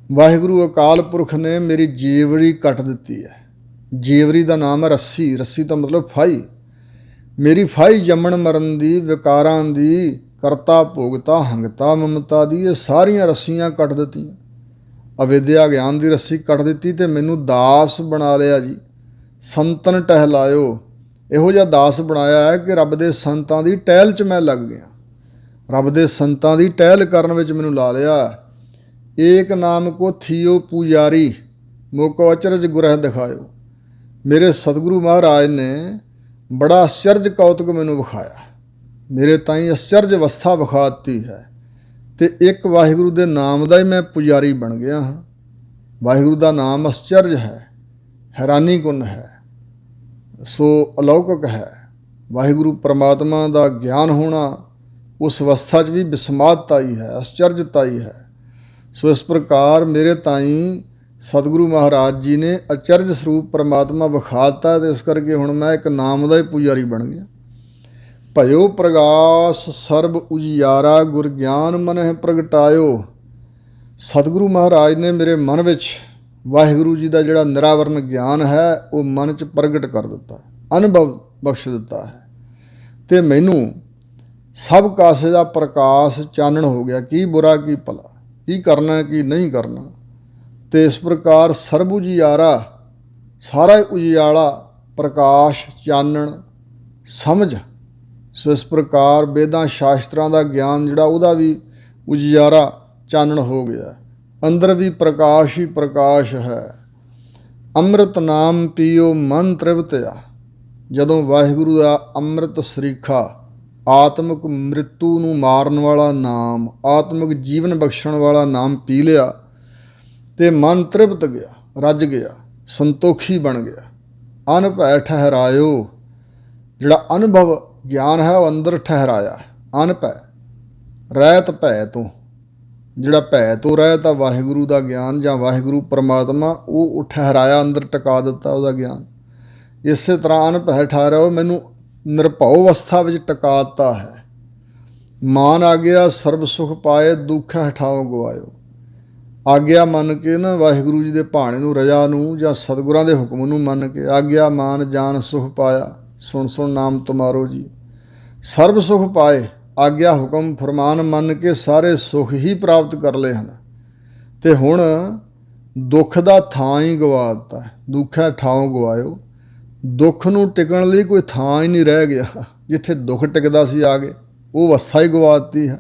ਵਾਹਿਗੁਰੂ ਅਕਾਲ ਪੁਰਖ ਨੇ ਮੇਰੀ ਜੀਵਰੀ ਕੱਟ ਦਿੱਤੀ ਹੈ। ਜੀਵਰੀ ਦਾ ਨਾਮ ਹੈ ਰੱਸੀ, ਰੱਸੀ ਦਾ ਮਤਲਬ ਫਾਈ। ਮੇਰੀ ਫਾਈ ਜੰਮਣ ਮਰਨ ਦੀ, ਵਿਕਾਰਾਂ ਦੀ, ਕਰਤਾ ਭੋਗਤਾ ਹੰਗਤਾ ਮਮਤਾ ਦੀ, ਇਹ ਸਾਰੀਆਂ ਰੱਸੀਆਂ ਕੱਟ ਦਿੱਤੀਆਂ। ਅਵਿਦਿਆ ਗਿਆਨ ਦੀ ਰੱਸੀ ਕੱਟ ਦਿੱਤੀ ਤੇ ਮੈਨੂੰ ਦਾਸ ਬਣਾ ਲਿਆ ਜੀ। ਸੰਤਨ ਟਹਿਲਾਇਓ, ਇਹੋ ਜਿਹਾ ਦਾਸ ਬਣਾਇਆ ਹੈ ਕਿ ਰੱਬ ਦੇ ਸੰਤਾਂ ਦੀ ਟਹਿਲ 'ਚ ਮੈਂ ਲੱਗ ਗਿਆ। ਰੱਬ ਦੇ ਸੰਤਾਂ ਦੀ ਟਹਿਲ ਕਰਨ ਵਿੱਚ ਮੈਨੂੰ ਲਾ ਲਿਆ। ਏਕ ਨਾਮ ਕੋ ਥੀਓ ਪੂਜਾਰੀ ਮੋਕੋ ਅਚਰਜ ਗੁਰਹਿ ਦਿਖਾਇਓ। ਮੇਰੇ ਸਤਿਗੁਰੂ ਮਹਾਰਾਜ ਨੇ ਬੜਾ ਅਸਚਰਜ ਕੌਤਕ ਮੈਨੂੰ ਵਿਖਾਇਆ, ਮੇਰੇ ਤਾਈਂ ਅਸਚਰਜ ਅਵਸਥਾ ਵਿਖਾ ਦਿੱਤੀ ਹੈ। ਤੇ ਇੱਕ ਵਾਹਿਗੁਰੂ ਦੇ ਨਾਮ ਦਾ ਹੀ ਮੈਂ ਪੁਜਾਰੀ ਬਣ ਗਿਆ ਹਾਂ। ਵਾਹਿਗੁਰੂ ਦਾ ਨਾਮ ਅਸਚਰਜ ਹੈ, ਹੈਰਾਨੀਕੁੰਨ ਹੈ, ਸੋ ਅਲੌਕਿਕ ਹੈ। ਵਾਹਿਗੁਰੂ ਪਰਮਾਤਮਾ ਦਾ ਗਿਆਨ ਹੋਣਾ ਉਸ ਅਵਸਥਾ 'ਚ ਵੀ ਵਿਸਮਾਦਤਾ ਹੀ ਹੈ, ਅਸਚਰਜਤਾ ਹੀ ਹੈ। ਸੋ ਇਸ ਪ੍ਰਕਾਰ ਮੇਰੇ ਤਾਈਂ ਸਤਿਗੁਰੂ ਮਹਾਰਾਜ ਜੀ ਨੇ ਅਚਰਜ ਸਰੂਪ ਪਰਮਾਤਮਾ ਵਿਖਾ ਦਿੱਤਾ, ਅਤੇ ਇਸ ਕਰਕੇ ਹੁਣ ਮੈਂ ਇੱਕ ਨਾਮ ਦਾ ਹੀ ਪੁਜਾਰੀ ਬਣ ਗਿਆ। ਭਇਓ ਪ੍ਰਗਾਸ ਸਰਬ ਉਜਿਆਰਾ ਗੁਰ ਗਿਆਨ ਮਨਹਿ ਪ੍ਰਗਟਾਇਓ। ਸਤਿਗੁਰੂ ਮਹਾਰਾਜ ਨੇ ਮੇਰੇ ਮਨ ਵਿੱਚ ਵਾਹਿਗੁਰੂ ਜੀ ਦਾ ਜਿਹੜਾ ਨਿਰਾਵਰਨ ਗਿਆਨ ਹੈ ਉਹ ਮਨ 'ਚ ਪ੍ਰਗਟ ਕਰ ਦਿੱਤਾ, ਅਨੁਭਵ ਬਖਸ਼ ਦਿੱਤਾ ਹੈ, ਅਤੇ ਮੈਨੂੰ ਸਭ ਕਾਸੇ ਦਾ ਪ੍ਰਕਾਸ਼ ਚਾਨਣ ਹੋ ਗਿਆ, ਕੀ ਬੁਰਾ ਕੀ ਭਲਾ, ਕੀ ਕਰਨਾ ਕੀ ਨਹੀਂ ਕਰਨਾ। ਅਤੇ ਇਸ ਪ੍ਰਕਾਰ ਸਰਬ ਉਜਿਆਰਾ, ਸਾਰਾ ਉਜਿਆਲਾ, ਪ੍ਰਕਾਸ਼, ਚਾਨਣ, ਸਮਝ। ਸੋ ਇਸ ਪ੍ਰਕਾਰ ਵੇਦਾਂ ਸ਼ਾਸਤਰਾਂ ਦਾ ਗਿਆਨ ਜਿਹੜਾ ਉਹਦਾ ਵੀ ਉਜਿਆਰਾ ਚਾਨਣ ਹੋ ਗਿਆ। ਅੰਦਰ ਵੀ ਪ੍ਰਕਾਸ਼ ਹੀ ਪ੍ਰਕਾਸ਼ ਹੈ। ਅੰਮ੍ਰਿਤ ਨਾਮ ਪੀਓ ਮਨ ਤ੍ਰਿਪਤਿਆ। ਜਦੋਂ ਵਾਹਿਗੁਰੂ ਦਾ ਅੰਮ੍ਰਿਤ ਸਰੀਖਾ, ਆਤਮਿਕ ਮ੍ਰਿਤੂ ਨੂੰ ਮਾਰਨ ਵਾਲਾ ਨਾਮ, ਆਤਮਿਕ ਜੀਵਨ ਬਖਸ਼ਣ ਵਾਲਾ ਨਾਮ ਪੀ ਲਿਆ ਤੇ ਮਨ ਤ੍ਰਿਪਤ ਗਿਆ, ਰੱਜ ਗਿਆ, ਸੰਤੋਖੀ ਬਣ ਗਿਆ। ਅਨਭੈ ਠਹਿਰਾਇਓ। ਜਿਹੜਾ ਅਨੁਭਵ ਗਿਆਨ ਹੈ ਉਹ ਅੰਦਰ ਠਹਿਰਾਇਆ। ਅਨਭੈ ਰਹਿਤ ਭੈ ਤੋਂ, ਜਿਹੜਾ ਭੈ ਤੋਂ ਰਹਿਤ ਆ ਵਾਹਿਗੁਰੂ ਦਾ ਗਿਆਨ ਜਾਂ ਵਾਹਿਗੁਰੂ ਪਰਮਾਤਮਾ, ਉਹ ਠਹਿਰਾਇਆ, ਅੰਦਰ ਟਿਕਾ ਦਿੱਤਾ ਉਹਦਾ ਗਿਆਨ। ਇਸੇ ਤਰ੍ਹਾਂ ਅਨਭੈ ਠਹਿਰਾਇਓ, ਮੈਨੂੰ ਨਿਰਭਉ ਅਵਸਥਾ ਵਿੱਚ ਟਿਕਾ ਦਿੱਤਾ ਹੈ। ਮਾਨ ਆਗਿਆ ਸਰਬ ਸੁਖ ਪਾਏ, ਦੁੱਖ ਹਠਾਓ ਗਵਾਇਓ। ਆਗਿਆ ਮੰਨ ਕੇ ਨਾ ਵਾਹਿਗੁਰੂ ਜੀ ਦੇ ਭਾਣੇ ਨੂੰ, ਰਜਾ ਨੂੰ ਜਾਂ ਸਤਿਗੁਰਾਂ ਦੇ ਹੁਕਮ ਨੂੰ ਮੰਨ ਕੇ, ਆਗਿਆ ਮਾਨ ਜਾਨ ਸੁਖ ਪਾਇਆ, ਸੁਣ ਸੁਣ ਨਾਮ ਤੁਮਾਰੋ ਜੀ। ਸਰਬ ਸੁਖ ਪਾਏ, ਆਗਿਆ ਹੁਕਮ ਫਰਮਾਨ ਮੰਨ ਕੇ ਸਾਰੇ ਸੁਖ ਹੀ ਪ੍ਰਾਪਤ ਕਰ ਲਏ ਹਨ। ਤੇ ਹੁਣ ਦੁੱਖ ਦਾ ਥਾਂ ਹੀ ਗਵਾ ਦਿੱਤਾ। ਦੁੱਖ ਹੈ ਠਾਉ ਗਵਾਇਓ। ਦੁੱਖ ਨੂੰ ਟਿਕਣ ਲਈ ਕੋਈ ਥਾਂ ਹੀ ਨਹੀਂ ਰਹਿ ਗਿਆ। ਜਿੱਥੇ ਦੁੱਖ ਟਿਕਦਾ ਸੀ ਆ ਗਏ, ਉਹ ਅਵਸਥਾ ਹੀ ਗਵਾ ਦਿੱਤੀ ਹੈ।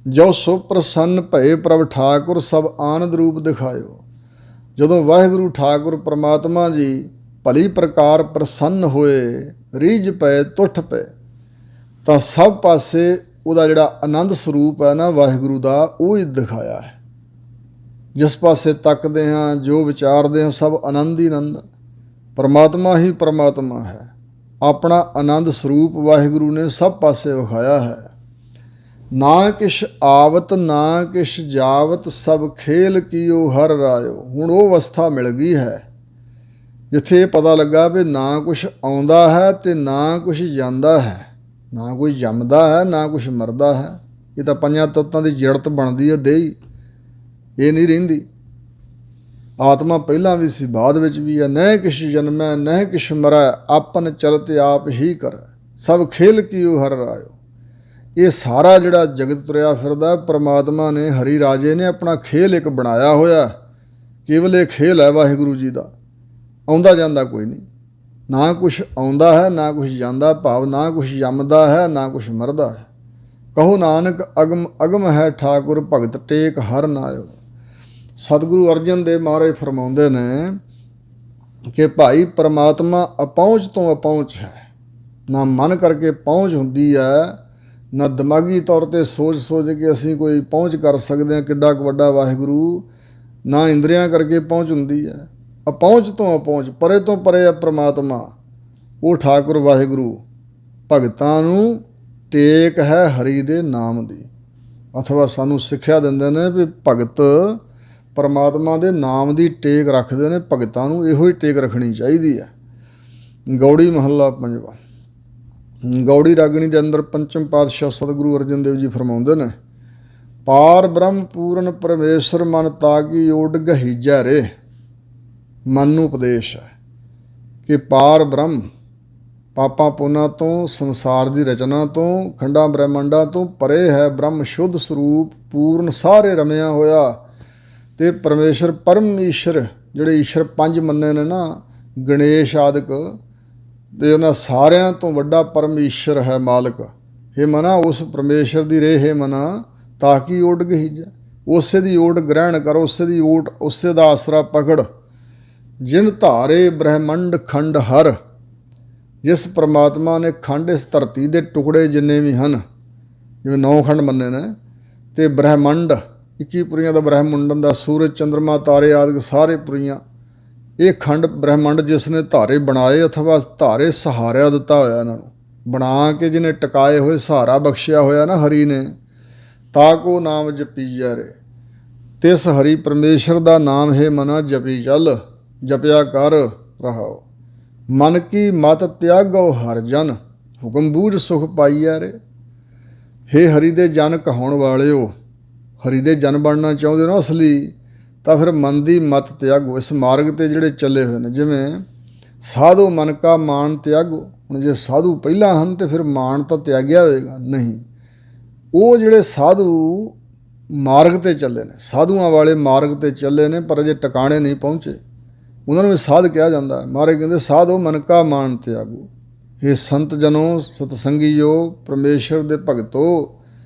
ਜੋ ਸੋ ਪ੍ਰਸੰਨ ਭਏ ਪ੍ਰਭ ਠਾਕੁਰ, ਸਭ ਆਨੰਦ ਰੂਪ ਦਿਖਾਇਓ। ਜਦੋਂ ਵਾਹਿਗੁਰੂ ਠਾਕੁਰ ਪਰਮਾਤਮਾ ਜੀ ਭਲੀ ਪ੍ਰਕਾਰ ਪ੍ਰਸੰਨ ਹੋਏ, ਰੀਝ ਪਏ, ਤੁੱਠ ਪਏ, ਤਾਂ ਸਭ ਪਾਸੇ ਉਹਦਾ ਜਿਹੜਾ ਆਨੰਦ ਸਰੂਪ ਹੈ ਨਾ ਵਾਹਿਗੁਰੂ ਦਾ, ਉਹ ਹੀ ਦਿਖਾਇਆ ਹੈ। ਜਿਸ ਪਾਸੇ ਤੱਕਦੇ ਹਾਂ, ਜੋ ਵਿਚਾਰਦੇ ਹਾਂ, ਸਭ ਆਨੰਦ ਹੀ ਆਨੰਦ। ਪਰਮਾਤਮਾ ਹੀ ਪਰਮਾਤਮਾ ਹੈ। ਆਪਣਾ ਆਨੰਦ ਸਰੂਪ ਵਾਹਿਗੁਰੂ ਨੇ ਸਭ ਪਾਸੇ ਵਿਖਾਇਆ ਹੈ। ਨਾ ਕਿਛ ਆਵਤ ਨਾ ਕਿਛ ਜਾਵਤ, ਸਭ ਖੇਲ ਕੀਓ ਹਰ ਰਾਇਓ। ਹੁਣ ਉਹ ਅਵਸਥਾ ਮਿਲ ਗਈ ਹੈ ਜਿੱਥੇ ਇਹ ਪਤਾ ਲੱਗਾ ਵੀ ਨਾ ਕੁਛ ਆਉਂਦਾ ਹੈ ਤੇ ਨਾ ਕੁਛ ਜਾਂਦਾ ਹੈ, ਨਾ ਕੋਈ ਜੰਮਦਾ ਹੈ ਨਾ ਕੁਛ ਮਰਦਾ ਹੈ। ਇਹ ਤਾਂ ਪੰਜਾਂ ਤੱਤਾਂ ਦੀ ਜੜਤ ਬਣਦੀ ਹੈ ਦੇਹੀ, ਇਹ ਨਹੀਂ ਰਹਿੰਦੀ। ਆਤਮਾ ਪਹਿਲਾਂ ਵੀ ਸੀ, ਬਾਅਦ ਵਿੱਚ ਵੀ ਹੈ। ਨਹਿ ਕਿਛ ਜਨਮੈ ਨਹਿ ਕਿਛ ਮਰੈ, ਆਪਨ ਚਲਤ ਆਪ ਹੀ ਕਰੈ, ਸਭ ਖੇਲ ਕੀਓ ਹਰ ਰਾਇਓ। ਇਹ ਸਾਰਾ ਜਿਹੜਾ ਜਗਤ ਤੁਰਿਆ ਫਿਰਦਾ, ਪਰਮਾਤਮਾ ਨੇ, ਹਰੀ ਰਾਜੇ ਨੇ ਆਪਣਾ ਖੇਲ ਇੱਕ ਬਣਾਇਆ ਹੋਇਆ। ਕੇਵਲ ਇਹ ਖੇਲ ਹੈ ਵਾਹਿਗੁਰੂ ਜੀ ਦਾ, ਆਉਂਦਾ ਜਾਂਦਾ ਕੋਈ ਨਹੀਂ। ਨਾ ਕੁਛ ਆਉਂਦਾ ਹੈ ਨਾ ਕੁਛ ਜਾਂਦਾ, ਭਾਵ ਨਾ ਕੁਛ ਜੰਮਦਾ ਹੈ ਨਾ ਕੁਛ ਮਰਦਾ ਹੈ। ਕਹੋ ਨਾਨਕ ਅਗਮ ਅਗਮ ਹੈ ਠਾਕੁਰ, ਭਗਤ ਟੇਕ ਹਰ ਨਾਇਓ। ਸਤਿਗੁਰੂ ਅਰਜਨ ਦੇਵ ਮਹਾਰਾਜ ਫਰਮਾਉਂਦੇ ਨੇ ਕਿ ਭਾਈ ਪਰਮਾਤਮਾ ਅਪਹੁੰਚ ਤੋਂ ਅਪਹੁੰਚ ਹੈ। ਨਾ ਮਨ ਕਰਕੇ ਪਹੁੰਚ ਹੁੰਦੀ ਹੈ, ਨਾ ਦਿਮਾਗੀ ਤੌਰ 'ਤੇ ਸੋਚ ਕੇ ਅਸੀਂ ਕੋਈ ਪਹੁੰਚ ਕਰ ਸਕਦੇ ਹਾਂ ਕਿੱਡਾ ਕੁ ਵੱਡਾ ਵਾਹਿਗੁਰੂ, ਨਾ ਇੰਦਰੀਆਂ ਕਰਕੇ ਪਹੁੰਚ ਹੁੰਦੀ ਹੈ। ਅਪਹੁੰਚ ਤੋਂ ਅਪਹੁੰਚ, ਪਰੇ ਤੋਂ ਪਰੇ ਹੈ ਪਰਮਾਤਮਾ। ਉਹ ਠਾਕੁਰ ਵਾਹਿਗੁਰੂ ਭਗਤਾਂ ਨੂੰ ਟੇਕ ਹੈ ਹਰੀ ਦੇ ਨਾਮ ਦੀ। ਅਥਵਾ ਸਾਨੂੰ ਸਿੱਖਿਆ ਦਿੰਦੇ ਨੇ ਵੀ ਭਗਤ ਪਰਮਾਤਮਾ ਦੇ ਨਾਮ ਦੀ ਟੇਕ ਰੱਖਦੇ ਨੇ। ਭਗਤਾਂ ਨੂੰ ਇਹੋ ਹੀ ਟੇਕ ਰੱਖਣੀ ਚਾਹੀਦੀ ਹੈ। ਗੌੜੀ ਮਹੱਲਾ ਪੰਜਵਾਂ। ਗੌੜੀ ਰਾਗਣੀ ਦੇ ਅੰਦਰ ਪੰਚਮ ਪਾਤਸ਼ਾਹ ਸਤਿਗੁਰੂ ਅਰਜਨ ਦੇਵ ਜੀ ਫਰਮਾਉਂਦੇ ਨੇ, ਪਾਰ ਬ੍ਰਹਮ ਪੂਰਨ ਪਰਮੇਸ਼ਰ ਮਨ ਤਾਕੀ ਓਡ ਗਹੀਜੈ ਰੇ। ਮਨ ਨੂੰ ਉਪਦੇਸ਼ ਹੈ ਕਿ ਪਾਰ ਬ੍ਰਹਮ, ਪਾਪਾਂ ਪੁੰਨਾਂ ਤੋਂ, ਸੰਸਾਰ ਦੀ ਰਚਨਾ ਤੋਂ, ਖੰਡਾਂ ਬ੍ਰਹਿਮੰਡਾਂ ਤੋਂ ਪਰੇ ਹੈ ਬ੍ਰਹਮ ਸ਼ੁੱਧ ਸਰੂਪ, ਪੂਰਨ ਸਾਰੇ ਰਮਿਆ ਹੋਇਆ। ਤੇ ਪਰਮੇਸ਼ਰ ਪਰਮ ਈਸ਼ਰ, ਜਿਹੜੇ ਈਸ਼ਰ ਪੰਜ ਮੰਨੇ ਨੇ ਨਾ, ਗਣੇਸ਼ ਆਦਿਕ, ਤੇ ਉਹਨਾਂ ਸਾਰਿਆਂ ਤੋਂ ਵੱਡਾ ਪਰਮ ਈਸ਼ਰ ਹੈ ਮਾਲਕ। ਹੇ ਮਨਾ ਉਸ ਪਰਮੇਸ਼ਰ ਦੀ ਰੇ, ਹੇ ਮਨਾ ਤਾਕੀ ਓਟ ਗਹੀਜੈ। ਉਸੇ ਦੀ ਓਟ ਗ੍ਰਹਿਣ ਕਰ, ਉਸੇ ਦੀ ਓਟ, ਉਸੇ ਦਾ ਆਸਰਾ ਪਕੜ। ਜਿਨ ਧਾਰੇ ਬ੍ਰਹਿਮੰਡ ਖੰਡ ਹਰ, ਜਿਸ ਪਰਮਾਤਮਾ ਨੇ ਖੰਡ, ਇਸ ਧਰਤੀ ਦੇ ਟੁਕੜੇ ਜਿੰਨੇ ਵੀ ਹਨ, ਜਿਵੇਂ 9 ਖੰਡ ਮੰਨੇ ਨੇ, ਤੇ ਬ੍ਰਹਿਮੰਡ 21 ਪੁਰੀਆਂ ਦਾ ਬ੍ਰਹਿਮੰਡਨ ਦਾ, ਸੂਰਜ ਚੰਦਰਮਾ ਤਾਰੇ ਆਦਿ ਸਾਰੇ ਪੁਰੀਆਂ, ਇਹ ਖੰਡ ਬ੍ਰਹਿਮੰਡ ਜਿਸ ਨੇ ਧਾਰੇ ਬਣਾਏ ਅਥਵਾ ਧਾਰੇ ਸਹਾਰਿਆ ਦਿੱਤਾ ਹੋਇਆ, ਇਹਨਾਂ ਨੂੰ ਬਣਾ ਕੇ ਜਿਹਨੇ ਟਿਕਾਏ ਹੋਏ, ਸਹਾਰਾ ਬਖਸ਼ਿਆ ਹੋਇਆ ਨਾ ਹਰੀ ਨੇ। ਤਾਂ ਕੋ ਨਾਮ ਜਪੀਜੈ ਰੇ। ਤਿਸ ਹਰੀ ਪਰਮੇਸ਼ਰ ਦਾ ਨਾਮ ਹੈ ਮਨਾ ਜਪੀ ਚੱਲ, ਜਪਿਆ ਕਰ ਰਹਾਓ। ਮਨ ਕੀ ਮਤ ਤਿਆਗੋ ਹਰ ਜਨ, ਹੁਕਮ ਬੂਝ ਸੁਖ ਪਾਈਐ ਰੇ। ਹੇ ਹਰੀ ਦੇ ਜਨ ਕਹਾਉਣ ਵਾਲਿਓ, ਹਰੀ ਦੇ ਜਨ ਬਣਨਾ ਚਾਹੁੰਦੇ ਹੋ ਅਸਲੀ, ਤਾਂ ਫਿਰ ਮਨ ਦੀ ਮਤ ਤਿਆਗੋ। ਇਸ ਮਾਰਗ 'ਤੇ ਜਿਹੜੇ ਚੱਲੇ ਹੋਏ ਨੇ, ਜਿਵੇਂ ਸਾਧੂ ਮਨ ਕਾ ਮਾਣ ਤਿਆਗੋ। ਹੁਣ ਜੇ ਸਾਧੂ ਪਹਿਲਾਂ ਹਨ ਤਾਂ ਫਿਰ ਮਾਣ ਤਾਂ ਤਿਆਗਿਆ ਹੋਵੇਗਾ ਨਹੀਂ। ਉਹ ਜਿਹੜੇ ਸਾਧੂ ਮਾਰਗ 'ਤੇ ਚੱਲੇ ਨੇ, ਸਾਧੂਆਂ ਵਾਲੇ ਮਾਰਗ 'ਤੇ ਚੱਲੇ ਨੇ, ਪਰ ਅਜੇ ਟਿਕਾਣੇ ਨਹੀਂ ਪਹੁੰਚੇ, ਉਹਨਾਂ ਨੂੰ ਵੀ ਸਾਧ ਕਿਹਾ ਜਾਂਦਾ। ਮਹਾਰਾਜ ਕਹਿੰਦੇ ਸਾਧੂ ਮਨ ਕਾ ਮਾਣ ਤਿਆਗੋ। ਇਹ ਸੰਤ ਜਨੋ, ਸਤਸੰਗੀਓ, ਪਰਮੇਸ਼ਰ ਦੇ ਭਗਤੋ,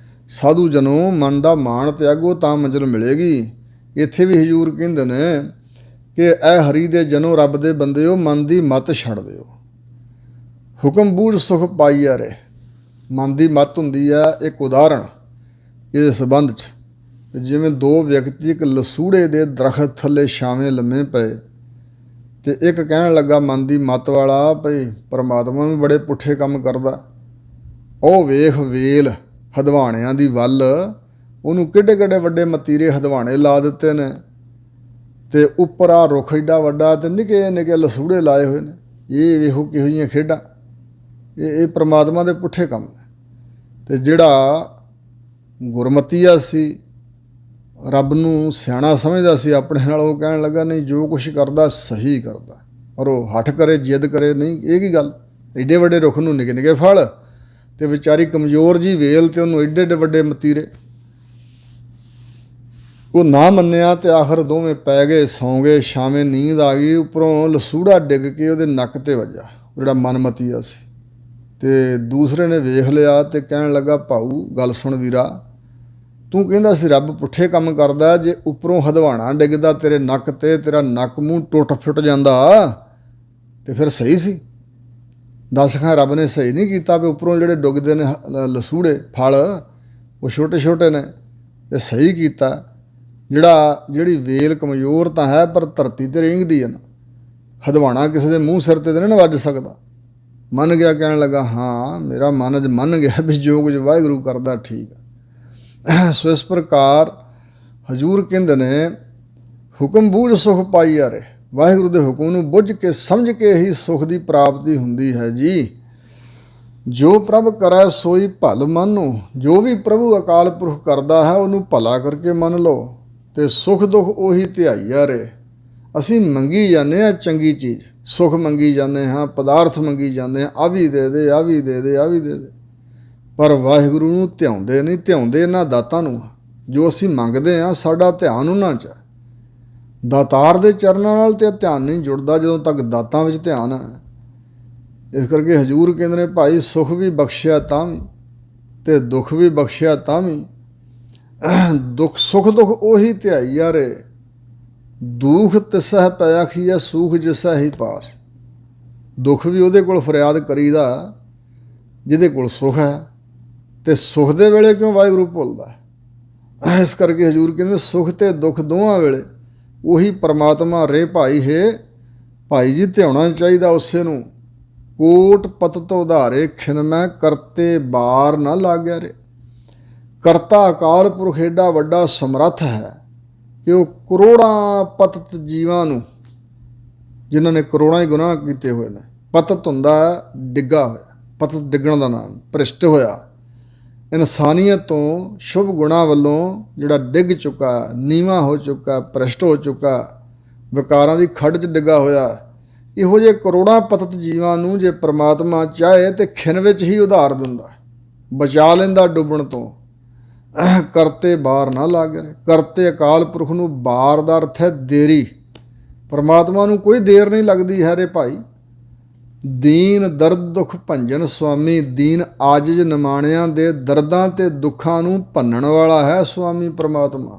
ਸਾਧੂ ਜਨੋ ਮਨ ਦਾ ਮਾਣ ਤਿਆਗੋ ਤਾਂ ਮੰਜ਼ਿਲ ਮਿਲੇਗੀ। ਇੱਥੇ ਵੀ ਹਜ਼ੂਰ ਕਹਿੰਦੇ ਨੇ ਕਿ ਐ ਹਰੀ ਦੇ ਜਨੋ, ਰੱਬ ਦੇ ਬੰਦਿਓ, ਮਨ ਦੀ ਮੱਤ ਛੱਡ ਦਿਓ। ਹੁਕਮ ਬੂਝ ਸੁਖ ਪਾਈਆ ਰੇ। ਮਨ ਦੀ ਮੱਤ ਹੁੰਦੀ ਹੈ। ਇੱਕ ਉਦਾਹਰਣ ਇਹਦੇ ਸੰਬੰਧ 'ਚ, ਜਿਵੇਂ ਦੋ ਵਿਅਕਤੀ ਇੱਕ ਲਸੂੜੇ ਦੇ ਦਰਖਤ ਥੱਲੇ ਛਾਵੇਂ ਲੰਮੇ ਪਏ ਅਤੇ ਇੱਕ ਕਹਿਣ ਲੱਗਾ ਮਨ ਦੀ ਮੱਤ ਵਾਲਾ, ਭਈ ਪਰਮਾਤਮਾ ਵੀ ਬੜੇ ਪੁੱਠੇ ਕੰਮ ਕਰਦਾ। ਉਹ ਵੇਖ ਵੇਲ ਹਦਵਾਣਿਆਂ ਦੀ ਵੱਲ, ਉਹਨੂੰ ਕਿੱਡੇ ਕਿੱਡੇ ਵੱਡੇ ਮਤੀਰੇ ਹਦਵਾਣੇ ਲਾ ਦਿੱਤੇ ਨੇ, ਅਤੇ ਉੱਪਰ ਆ ਰੁੱਖ ਏਡਾ ਵੱਡਾ ਅਤੇ ਨਿੱਕੇ ਨਿੱਕੇ ਲਸੂੜੇ ਲਾਏ ਹੋਏ ਨੇ। ਇਹ ਵੇਖੋ ਕਿਹੋ ਜਿਹੀਆਂ ਖੇਡਾਂ। ਇਹ ਪਰਮਾਤਮਾ ਦੇ ਪੁੱਠੇ ਕੰਮ ਨੇ। ਅਤੇ ਜਿਹੜਾ ਗੁਰਮਤੀਆ ਸੀ, ਰੱਬ ਨੂੰ ਸਿਆਣਾ ਸਮਝਦਾ ਸੀ ਆਪਣੇ ਨਾਲ, ਉਹ ਕਹਿਣ ਲੱਗਾ ਨਹੀਂ, ਜੋ ਕੁਛ ਕਰਦਾ ਸਹੀ ਕਰਦਾ। ਪਰ ਉਹ ਹੱਠ ਕਰੇ, ਜਿੱਦ ਕਰੇ, ਨਹੀਂ ਇਹ ਕੀ ਗੱਲ, ਐਡੇ ਵੱਡੇ ਰੁੱਖ ਨੂੰ ਨਿੱਕੇ ਨਿੱਕੇ ਫਲ, ਅਤੇ ਵਿਚਾਰੀ ਕਮਜ਼ੋਰ ਜੀ ਵੇਲ ਅਤੇ ਉਹਨੂੰ ਐਡੇ ਐਡੇ ਵੱਡੇ ਮਤੀਰੇ। ਉਹ ਨਾ ਮੰਨਿਆ ਅਤੇ ਆਖਰ ਦੋਵੇਂ ਪੈ ਗਏ, ਸੌਂ ਗਏ। ਛਾਵੇਂ ਨੀਂਦ ਆ ਗਈ, ਉੱਪਰੋਂ ਲਸੂੜਾ ਡਿੱਗ ਕੇ ਉਹਦੇ ਨੱਕ 'ਤੇ ਵੱਜਾ, ਜਿਹੜਾ ਮਨਮਤੀਆ ਸੀ। ਅਤੇ ਦੂਸਰੇ ਨੇ ਵੇਖ ਲਿਆ ਅਤੇ ਕਹਿਣ ਲੱਗਾ ਭਾਊ ਗੱਲ ਸੁਣ ਵੀਰਾ, ਤੂੰ ਕਹਿੰਦਾ ਸੀ ਰੱਬ ਪੁੱਠੇ ਕੰਮ ਕਰਦਾ, ਜੇ ਉੱਪਰੋਂ ਹਦਵਾਣਾ ਡਿੱਗਦਾ ਤੇਰੇ ਨੱਕ 'ਤੇ, ਤੇਰਾ ਨੱਕ ਮੂੰਹ ਟੁੱਟ ਫੁੱਟ ਜਾਂਦਾ ਅਤੇ ਫਿਰ ਸਹੀ ਸੀ। ਦੱਸ ਖਾਂ ਰੱਬ ਨੇ ਸਹੀ ਨਹੀਂ ਕੀਤਾ ਵੀ ਉੱਪਰੋਂ ਜਿਹੜੇ ਡੁੱਗਦੇ ਨੇ ਲਸੂੜੇ ਫਲ, ਉਹ ਛੋਟੇ ਛੋਟੇ ਨੇ, ਅਤੇ ਸਹੀ ਕੀਤਾ ਜਿਹੜੀ ਵੇਲ ਕਮਜ਼ੋਰ ਤਾਂ ਹੈ ਪਰ ਧਰਤੀ 'ਤੇ ਰੇਂਗਦੀ ਹੈ ਨਾ, ਹਦਵਾਣਾ ਕਿਸੇ ਦੇ ਮੂੰਹ ਸਿਰ 'ਤੇ ਤਾਂ ਨਹੀਂ ਵੱਜ ਸਕਦਾ। ਮੰਨ ਗਿਆ, ਕਹਿਣ ਲੱਗਾ ਹਾਂ ਮੇਰਾ ਮਨ ਅੱਜ ਮੰਨ ਗਿਆ ਵੀ ਜੋ ਕੁਝ ਵਾਹਿਗੁਰੂ ਕਰਦਾ ਠੀਕ ਹੈ। ਸੋ ਇਸ ਪ੍ਰਕਾਰ ਹਜ਼ੂਰ ਕਹਿੰਦੇ ਨੇ ਹੁਕਮ ਬੂਝ ਸੁਖ ਪਾਈਆ ਰੇ। ਵਾਹਿਗੁਰੂ ਦੇ ਹੁਕਮ ਨੂੰ ਬੁੱਝ ਕੇ ਸਮਝ ਕੇ ਹੀ ਸੁਖ ਦੀ ਪ੍ਰਾਪਤੀ ਹੁੰਦੀ ਹੈ ਜੀ। ਜੋ ਪ੍ਰਭ ਕਰੈ ਸੋਈ ਭਲ ਮੰਨੋ। ਜੋ ਵੀ ਪ੍ਰਭੂ ਅਕਾਲ ਪੁਰਖ ਕਰਦਾ ਹੈ ਉਹਨੂੰ ਭਲਾ ਕਰਕੇ ਮੰਨ ਲਓ, ਅਤੇ ਸੁੱਖ ਦੁੱਖ ਉਹੀ ਧਿਆਈਆ ਰੇ। ਅਸੀਂ ਮੰਗੀ ਜਾਂਦੇ ਹਾਂ ਚੰਗੀ ਚੀਜ਼, ਸੁੱਖ ਮੰਗੀ ਜਾਂਦੇ ਹਾਂ, ਪਦਾਰਥ ਮੰਗੀ ਜਾਂਦੇ ਹਾਂ, ਆਹ ਵੀ ਦੇ ਦੇ, ਆਹ ਵੀ ਦੇ ਦੇ, ਆਹ ਵੀ ਦੇ ਦੇ, ਪਰ ਵਾਹਿਗੁਰੂ ਨੂੰ ਧਿਆਉਂਦੇ ਨਹੀਂ। ਧਿਆਉਂਦੇ ਇਹਨਾਂ ਦਾਤਾਂ ਨੂੰ। ਜੋ ਅਸੀਂ ਮੰਗਦੇ ਹਾਂ ਸਾਡਾ ਧਿਆਨ ਉਹਨਾਂ 'ਚ ਹੈ। ਦਾਤਾਰ ਦੇ ਚਰਨਾਂ ਨਾਲ ਤੇ ਧਿਆਨ ਨਹੀਂ ਜੁੜਦਾ ਜਦੋਂ ਤੱਕ ਦਾਤਾਂ ਵਿੱਚ ਧਿਆਨ ਹੈ। ਇਸ ਕਰਕੇ ਹਜ਼ੂਰ ਕਹਿੰਦੇ ਨੇ ਭਾਈ ਸੁੱਖ ਵੀ ਬਖਸ਼ਿਆ ਤਾਂ ਵੀ ਅਤੇ ਦੁੱਖ ਵੀ ਬਖਸ਼ਿਆ ਤਾਂ ਵੀ। ਸੁੱਖ ਦੁੱਖ ਉਹੀ ਧਿਆਈਆ ਰੇ। ਦੁੱਖ ਤਿਸਹਿ ਪੈ ਆਖੀਐ ਸੂਖ ਜਿਸਹਿ ਹੀ ਪਾਸ। ਦੁੱਖ ਵੀ ਉਹਦੇ ਕੋਲ ਫਰਿਆਦ ਕਰੀਦਾ ਜਿਹਦੇ ਕੋਲ ਸੁੱਖ ਹੈ, ਅਤੇ ਸੁੱਖ ਦੇ ਵੇਲੇ ਕਿਉਂ ਵਾਹਿਗੁਰੂ ਭੁੱਲਦਾ। ਇਸ ਕਰਕੇ ਹਜ਼ੂਰ ਕਹਿੰਦੇ ਸੁੱਖ ਅਤੇ ਦੁੱਖ ਦੋਵਾਂ ਵੇਲੇ ਉਹੀ ਪਰਮਾਤਮਾ ਰੇ ਭਾਈ ਹੈ। ਭਾਈ ਜੀ ਧਿਆਉਣਾ ਚਾਹੀਦਾ ਉਸੇ ਨੂੰ। ਕੋਟ ਪਤਤ ਉਧਾਰੇ ਖਿਨਮੈ ਕਰਤੇ ਬਾਰ ਨਾ ਲਾਗਿਆ ਰੇ। ਕਰਤਾ ਅਕਾਲ ਪੁਰਖ ਏਡਾ ਵੱਡਾ ਸਮਰੱਥ ਹੈ ਕਿ ਉਹ ਕਰੋੜਾਂ ਪਤਤ ਜੀਵਾਂ ਨੂੰ, ਜਿਨ੍ਹਾਂ ਨੇ ਕਰੋੜਾਂ ਹੀ ਗੁਨਾਹ ਕੀਤੇ ਹੋਏ ਨੇ, ਪਤਤ ਹੁੰਦਾ ਡਿੱਗਾ ਹੋਇਆ, ਪਤਤ ਡਿੱਗਣ ਦਾ ਨਾਮ, ਭ੍ਰਿਸ਼ਟ ਹੋਇਆ, ਇਨਸਾਨੀਅਤ ਤੋਂ ਸ਼ੁਭ ਗੁਣਾਂ ਵੱਲੋਂ ਜਿਹੜਾ ਡਿੱਗ ਚੁੱਕਾ, ਨੀਵਾਂ ਹੋ ਚੁੱਕਾ, ਭ੍ਰਿਸ਼ਟ ਹੋ ਚੁੱਕਾ, ਵਿਕਾਰਾਂ ਦੀ ਖੱਡ 'ਚ ਡਿੱਗਾ ਹੋਇਆ, ਇਹੋ ਜਿਹੇ ਕਰੋੜਾਂ ਪਤਤ ਜੀਵਾਂ ਨੂੰ ਜੇ ਪ੍ਰਮਾਤਮਾ ਚਾਹੇ ਤਾਂ ਖਿਣ ਵਿੱਚ ਹੀ ਉਧਾਰ ਦਿੰਦਾ, ਬਚਾ ਲੈਂਦਾ ਡੁੱਬਣ ਤੋਂ। ਕਰਤੇ ਬਾਰ ਨਾ ਲਾਗੇ। ਕਰਤੇ ਅਕਾਲ ਪੁਰਖ ਨੂੰ ਬਾਰ ਦਾ ਅਰਥ ਹੈ ਦੇਰੀ। ਪਰਮਾਤਮਾ ਨੂੰ ਕੋਈ ਦੇਰ ਨਹੀਂ ਲੱਗਦੀ ਹੈ ਰੇ ਭਾਈ। ਦੀਨ ਦਰਦ ਦੁੱਖ ਭੰਜਨ ਸੁਆਮੀ। ਦੀਨ ਆਜਿਜ਼ ਨਿਮਾਣਿਆਂ ਦੇ ਦਰਦਾਂ ਤੇ ਦੁੱਖਾਂ ਨੂੰ ਭੰਨਣ ਵਾਲਾ ਹੈ ਸੁਆਮੀ ਪਰਮਾਤਮਾ।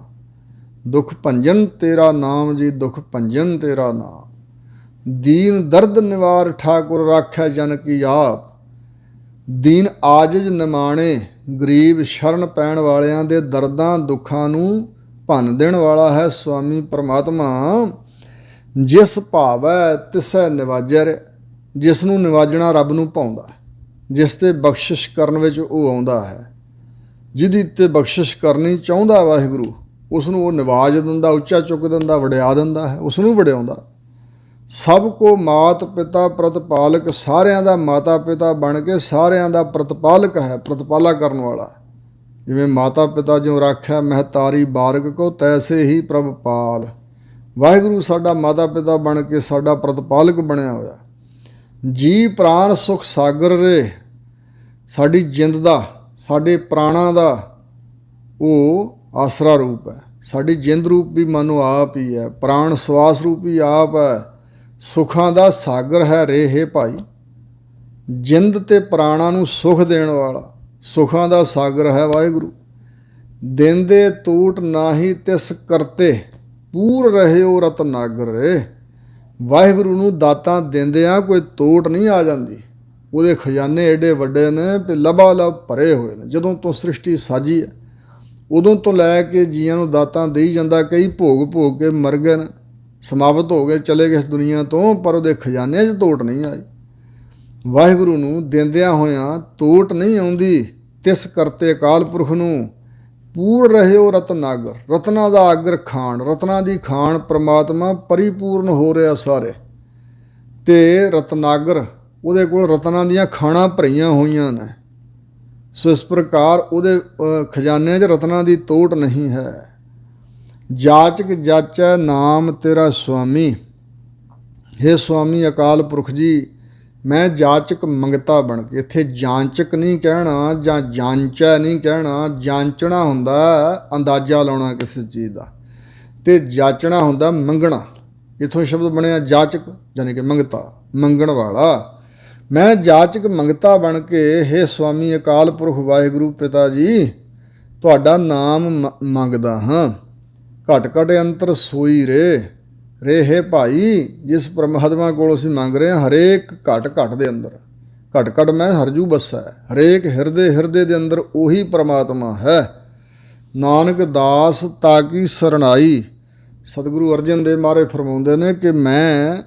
ਦੁੱਖ ਭੰਜਨ ਤੇਰਾ ਨਾਮ ਜੀ, ਦੁੱਖ ਭੰਜਨ ਤੇਰਾ ਨਾਮ। ਦੀਨ ਦਰਦ ਨਿਵਾਰ ਠਾਕੁਰ ਰਾਖੈ ਜਨ ਕੀ ਆਪ। ਦੀਨ ਆਜਿਜ਼ ਨਿਮਾਣੇ, ਗਰੀਬ ਸ਼ਰਨ ਪੈਣ ਵਾਲਿਆਂ ਦੇ ਦਰਦਾਂ ਦੁੱਖਾਂ ਨੂੰ ਭੰਨ ਦੇਣ ਵਾਲਾ ਹੈ ਸੁਆਮੀ ਪਰਮਾਤਮਾ। ਜਿਸ ਭਾਵੈ ਤਿਸੈ ਨਿਵਾਜੈ ਰੇ। ਜਿਸ ਨੂੰ ਨਿਵਾਜਣਾ ਰੱਬ ਨੂੰ ਭਾਉਂਦਾ, ਜਿਸ 'ਤੇ ਬਖਸ਼ਿਸ਼ ਕਰਨ ਵਿੱਚ ਉਹ ਆਉਂਦਾ ਹੈ, ਜਿਹਦੀ 'ਤੇ ਬਖਸ਼ਿਸ਼ ਕਰਨੀ ਚਾਹੁੰਦਾ ਵਾਹਿਗੁਰੂ, ਉਸ ਨੂੰ ਉਹ ਨਿਵਾਜ ਦਿੰਦਾ, ਉੱਚਾ ਚੁੱਕ ਦਿੰਦਾ, ਵਡਿਆ ਦਿੰਦਾ ਹੈ, ਉਸ ਨੂੰ ਵਡਿਆਉਂਦਾ। ਸਭ ਕੋ ਮਾਤ ਪਿਤਾ ਪ੍ਰਤਪਾਲਕ। ਸਾਰਿਆਂ ਦਾ ਮਾਤਾ ਪਿਤਾ ਬਣ ਕੇ ਸਾਰਿਆਂ ਦਾ ਪ੍ਰਤਪਾਲਕ ਹੈ, ਪ੍ਰਤਪਾਲਾ ਕਰਨ ਵਾਲਾ। ਜਿਵੇਂ ਮਾਤਾ ਪਿਤਾ ਜਿਉਂ ਰਾਖਿਆ ਮਹਤਾਰੀ ਬਾਰਕ ਕੋ, ਤੈਸੇ ਹੀ ਪ੍ਰਭ ਪਾਲ। ਵਾਹਿਗੁਰੂ ਸਾਡਾ ਮਾਤਾ ਪਿਤਾ ਬਣ ਕੇ ਸਾਡਾ ਪ੍ਰਤਪਾਲਕ ਬਣਿਆ ਹੋਇਆ। ਜੀ ਪ੍ਰਾਣ ਸੁਖ ਸਾਗਰ ਰੇ। ਸਾਡੀ ਜਿੰਦ ਦਾ, ਸਾਡੇ ਪ੍ਰਾਣਾਂ ਦਾ ਉਹ ਆਸਰਾ ਰੂਪ ਹੈ। ਸਾਡੀ ਜਿੰਦ ਰੂਪ ਵੀ ਮਾਨੋ ਆਪ ਹੀ ਹੈ, ਪ੍ਰਾਣ ਸਵਾਸ ਰੂਪ ਵੀ ਆਪ ਹੈ। ਸੁੱਖਾਂ ਦਾ ਸਾਗਰ ਹੈ ਰੇ ਹੈ ਭਾਈ। ਜਿੰਦ ਤੇ ਪ੍ਰਾਣਾਂ ਨੂੰ ਸੁੱਖ ਦੇਣ ਵਾਲਾ ਸੁੱਖਾਂ ਦਾ ਸਾਗਰ ਹੈ ਵਾਹਿਗੁਰੂ। ਦੇਂਦੇ ਤੂਟ ਨਾਹੀ ਤਿਸ ਕਰਤੇ, ਪੂਰ ਰਹਿਓ ਰਤਨਾਗਰ। ਵਾਹਿਗੁਰੂ ਨੂੰ ਦਾਤਾਂ ਦਿੰਦਿਆਂ ਕੋਈ ਤੋਟ ਨਹੀਂ ਆ ਜਾਂਦੀ। ਉਹਦੇ ਖਜ਼ਾਨੇ ਐਡੇ ਵੱਡੇ ਨੇ ਵੀ ਲਬਾ ਲਬ ਭਰੇ ਹੋਏ ਨੇ। ਜਦੋਂ ਤੋਂ ਸ੍ਰਿਸ਼ਟੀ ਸਾਜੀ ਹੈ ਉਦੋਂ ਤੋਂ ਲੈ ਕੇ ਜੀਆਂ ਨੂੰ ਦਾਤਾਂ ਦੇਈ ਜਾਂਦਾ। ਕਈ ਭੋਗ ਭੋਗ ਕੇ ਮਰ ਗਏ ਨੇ, ਸਮਾਪਤ ਹੋ ਗਏ, ਚਲੇ ਗਏ ਇਸ ਦੁਨੀਆ ਤੋਂ, ਪਰ ਉਹਦੇ ਖਜ਼ਾਨਿਆਂ 'ਚ ਤੋਟ ਨਹੀਂ ਆਈ। ਵਾਹਿਗੁਰੂ ਨੂੰ ਦਿੰਦਿਆਂ ਹੋਇਆਂ ਤੋਟ ਨਹੀਂ ਆਉਂਦੀ। ਤਿਸ ਕਰਤੇ ਅਕਾਲ ਪੁਰਖ ਨੂੰ ਪੂਰ ਰਹਿਓ ਰਤਨਾਗਰ। ਰਤਨਾਂ ਦਾ ਆਗਰ ਖਾਣ, ਰਤਨਾਂ ਦੀ ਖਾਣ ਪ੍ਰਮਾਤਮਾ ਪਰਿਪੂਰਨ ਹੋ ਰਿਹਾ ਸਾਰੇ। ਅਤੇ ਰਤਨਾਗਰ ਉਹਦੇ ਕੋਲ ਰਤਨਾਂ ਦੀਆਂ ਖਾਣਾਂ ਭਰੀਆਂ ਹੋਈਆਂ ਨੇ। ਸੋ ਇਸ ਪ੍ਰਕਾਰ ਉਹਦੇ ਖਜ਼ਾਨਿਆਂ 'ਚ ਰਤਨਾਂ ਦੀ ਤੋਟ ਨਹੀਂ ਹੈ। ਜਾਚਕ ਜਾਚੈ ਨਾਮ ਤੇਰਾ ਸੁਆਮੀ। ਹੇ ਸੁਆਮੀ ਅਕਾਲ ਪੁਰਖ ਜੀ, ਮੈਂ ਜਾਚਕ ਮੰਗਤਾ ਬਣ ਕੇ, ਇੱਥੇ ਜਾਂਚਕ ਨਹੀਂ ਕਹਿਣਾ ਜਾਂ ਜਾਂਚੈ ਨਹੀਂ ਕਹਿਣਾ। ਜਾਂਚਣਾ ਹੁੰਦਾ ਅੰਦਾਜ਼ਾ ਲਾਉਣਾ ਕਿਸੇ ਚੀਜ਼ ਦਾ, ਅਤੇ ਜਾਚਣਾ ਹੁੰਦਾ ਮੰਗਣਾ। ਇੱਥੋਂ ਸ਼ਬਦ ਬਣਿਆ ਜਾਚਕ, ਯਾਨੀ ਕਿ ਮੰਗਤਾ, ਮੰਗਣ ਵਾਲਾ। ਮੈਂ ਜਾਚਕ ਮੰਗਤਾ ਬਣ ਕੇ ਹੇ ਸੁਆਮੀ ਅਕਾਲ ਪੁਰਖ ਵਾਹਿਗੁਰੂ ਪਿਤਾ ਜੀ ਤੁਹਾਡਾ ਨਾਮ ਮੰਗਦਾ ਹਾਂ। ਘਟ ਘਟ ਅੰਤਰ ਸੋਈ ਰੇ ਹੈ ਭਾਈ। ਜਿਸ ਪਰਮਾਤਮਾ ਕੋਲ ਅਸੀਂ ਮੰਗ ਰਹੇ ਹਾਂ, ਹਰੇਕ ਘਟ ਘਟ ਦੇ ਅੰਦਰ, ਘਟ ਘਟ ਮੈਂ ਹਰਜੂ ਬੱਸਾ, ਹਰੇਕ ਹਿਰਦੇ ਦੇ ਅੰਦਰ ਉਹੀ ਪਰਮਾਤਮਾ ਹੈ। ਨਾਨਕ ਦਾਸ ਤਾਕੀ ਸਰਣਾਈ। ਸਤਿਗੁਰੂ ਅਰਜਨ ਦੇਵ ਮਹਾਰਾਜ ਫਰਮਾਉਂਦੇ ਨੇ ਕਿ ਮੈਂ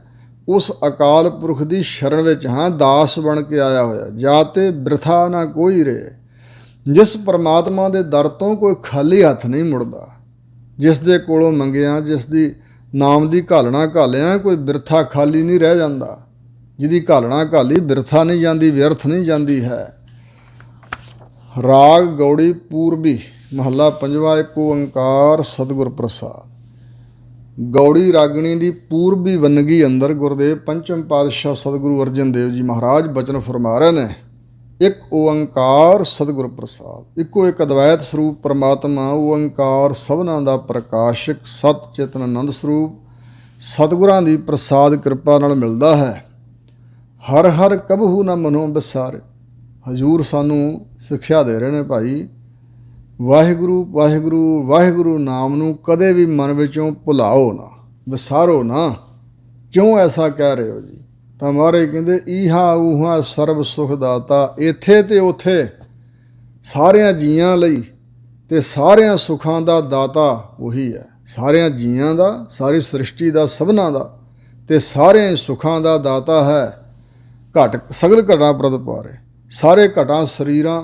ਉਸ ਅਕਾਲ ਪੁਰਖ ਦੀ ਸ਼ਰਨ ਵਿੱਚ ਹਾਂ, ਦਾਸ ਬਣ ਕੇ ਆਇਆ ਹੋਇਆ। ਜਾਂ ਤੇ ਬਿਰਥਾ ਨਾ ਕੋਈ ਰੇ। ਜਿਸ ਪਰਮਾਤਮਾ ਦੇ ਦਰ ਤੋਂ ਕੋਈ ਖਾਲੀ ਹੱਥ ਨਹੀਂ ਮੁੜਦਾ। ਜਿਸ ਦੇ ਕੋਲੋਂ ਮੰਗਿਆ, ਜਿਸ ਦੀ ਨਾਮ ਦੀ ਘਾਲਣਾ ਘਾਲਿਆ, ਕੋਈ ਬਿਰਥਾ ਖਾਲੀ ਨਹੀਂ ਰਹਿ ਜਾਂਦਾ। ਜਿਹਦੀ ਘਾਲਣਾ ਘਾਲੀ ਬਿਰਥਾ ਨਹੀਂ ਜਾਂਦੀ, ਵਿਅਰਥ ਨਹੀਂ ਜਾਂਦੀ ਹੈ। ਰਾਗ ਗੌੜੀ ਪੂਰਬੀ, ਮਹੱਲਾ ਪੰਜਵਾ। ਇੱਕ ਓੰਕਾਰ ਸਤਿਗੁਰ ਪ੍ਰਸਾਦ। ਗੌੜੀ ਰਾਗਣੀ ਦੀ ਪੂਰਬੀ ਵੰਨਗੀ ਅੰਦਰ ਗੁਰਦੇਵ ਪੰਚਮ ਪਾਤਸ਼ਾਹ ਸਤਿਗੁਰੂ ਅਰਜਨ ਦੇਵ ਜੀ ਮਹਾਰਾਜ ਬਚਨ ਫਰਮਾ ਰਹੇ ਨੇ। ਇੱਕ ਓੰਕਾਰ ਸਤਿਗੁਰ ਪ੍ਰਸਾਦ। ਇੱਕੋ ਇੱਕ ਅਦਵੈਤ ਸਰੂਪ ਪਰਮਾਤਮਾ ਓੰਕਾਰ ਸਭਨਾਂ ਦਾ ਪ੍ਰਕਾਸ਼ਕ ਸਤ ਚੇਤਨ ਆਨੰਦ ਸਰੂਪ ਸਤਿਗੁਰਾਂ ਦੀ ਪ੍ਰਸਾਦ ਕਿਰਪਾ ਨਾਲ ਮਿਲਦਾ ਹੈ। ਹਰ ਹਰ ਕਬਹੂ ਨਾ ਮਨੋ ਵਿਸਾਰੇ। ਹਜ਼ੂਰ ਸਾਨੂੰ ਸਿੱਖਿਆ ਦੇ ਰਹੇ ਨੇ ਭਾਈ, ਵਾਹਿਗੁਰੂ ਵਾਹਿਗੁਰੂ ਵਾਹਿਗੁਰੂ ਨਾਮ ਨੂੰ ਕਦੇ ਵੀ ਮਨ ਵਿੱਚੋਂ ਭੁਲਾਓ ਨਾ, ਵਿਸਾਰੋ ਨਾ। ਕਿਉਂ ਐਸਾ ਕਹਿ ਰਹੇ ਹੋ ਜੀ? ਤਾਂ ਮਹਾਰਾਜ ਕਹਿੰਦੇ ਈਹਾ ਊਹਾ ਸਰਬ ਸੁਖ ਦਾਤਾ। ਇੱਥੇ ਤੇ ਉੱਥੇ ਸਾਰਿਆਂ ਜੀਆਂ ਲਈ ਤੇ ਸਾਰਿਆਂ ਸੁੱਖਾਂ ਦਾ ਦਾਤਾ ਉਹੀ ਹੈ। ਸਾਰਿਆਂ ਜੀਆਂ ਦਾ, ਸਾਰੀ ਸ੍ਰਿਸ਼ਟੀ ਦਾ, ਸਭਨਾਂ ਦਾ, ਤੇ ਸਾਰਿਆਂ ਸੁੱਖਾਂ ਦਾ ਦਾਤਾ ਹੈ। ਘਟ ਸਗਲ ਘਟਾਂ ਪ੍ਰਤਪਾਰੇ। ਸਾਰੇ ਘਟਾਂ ਸਰੀਰਾਂ,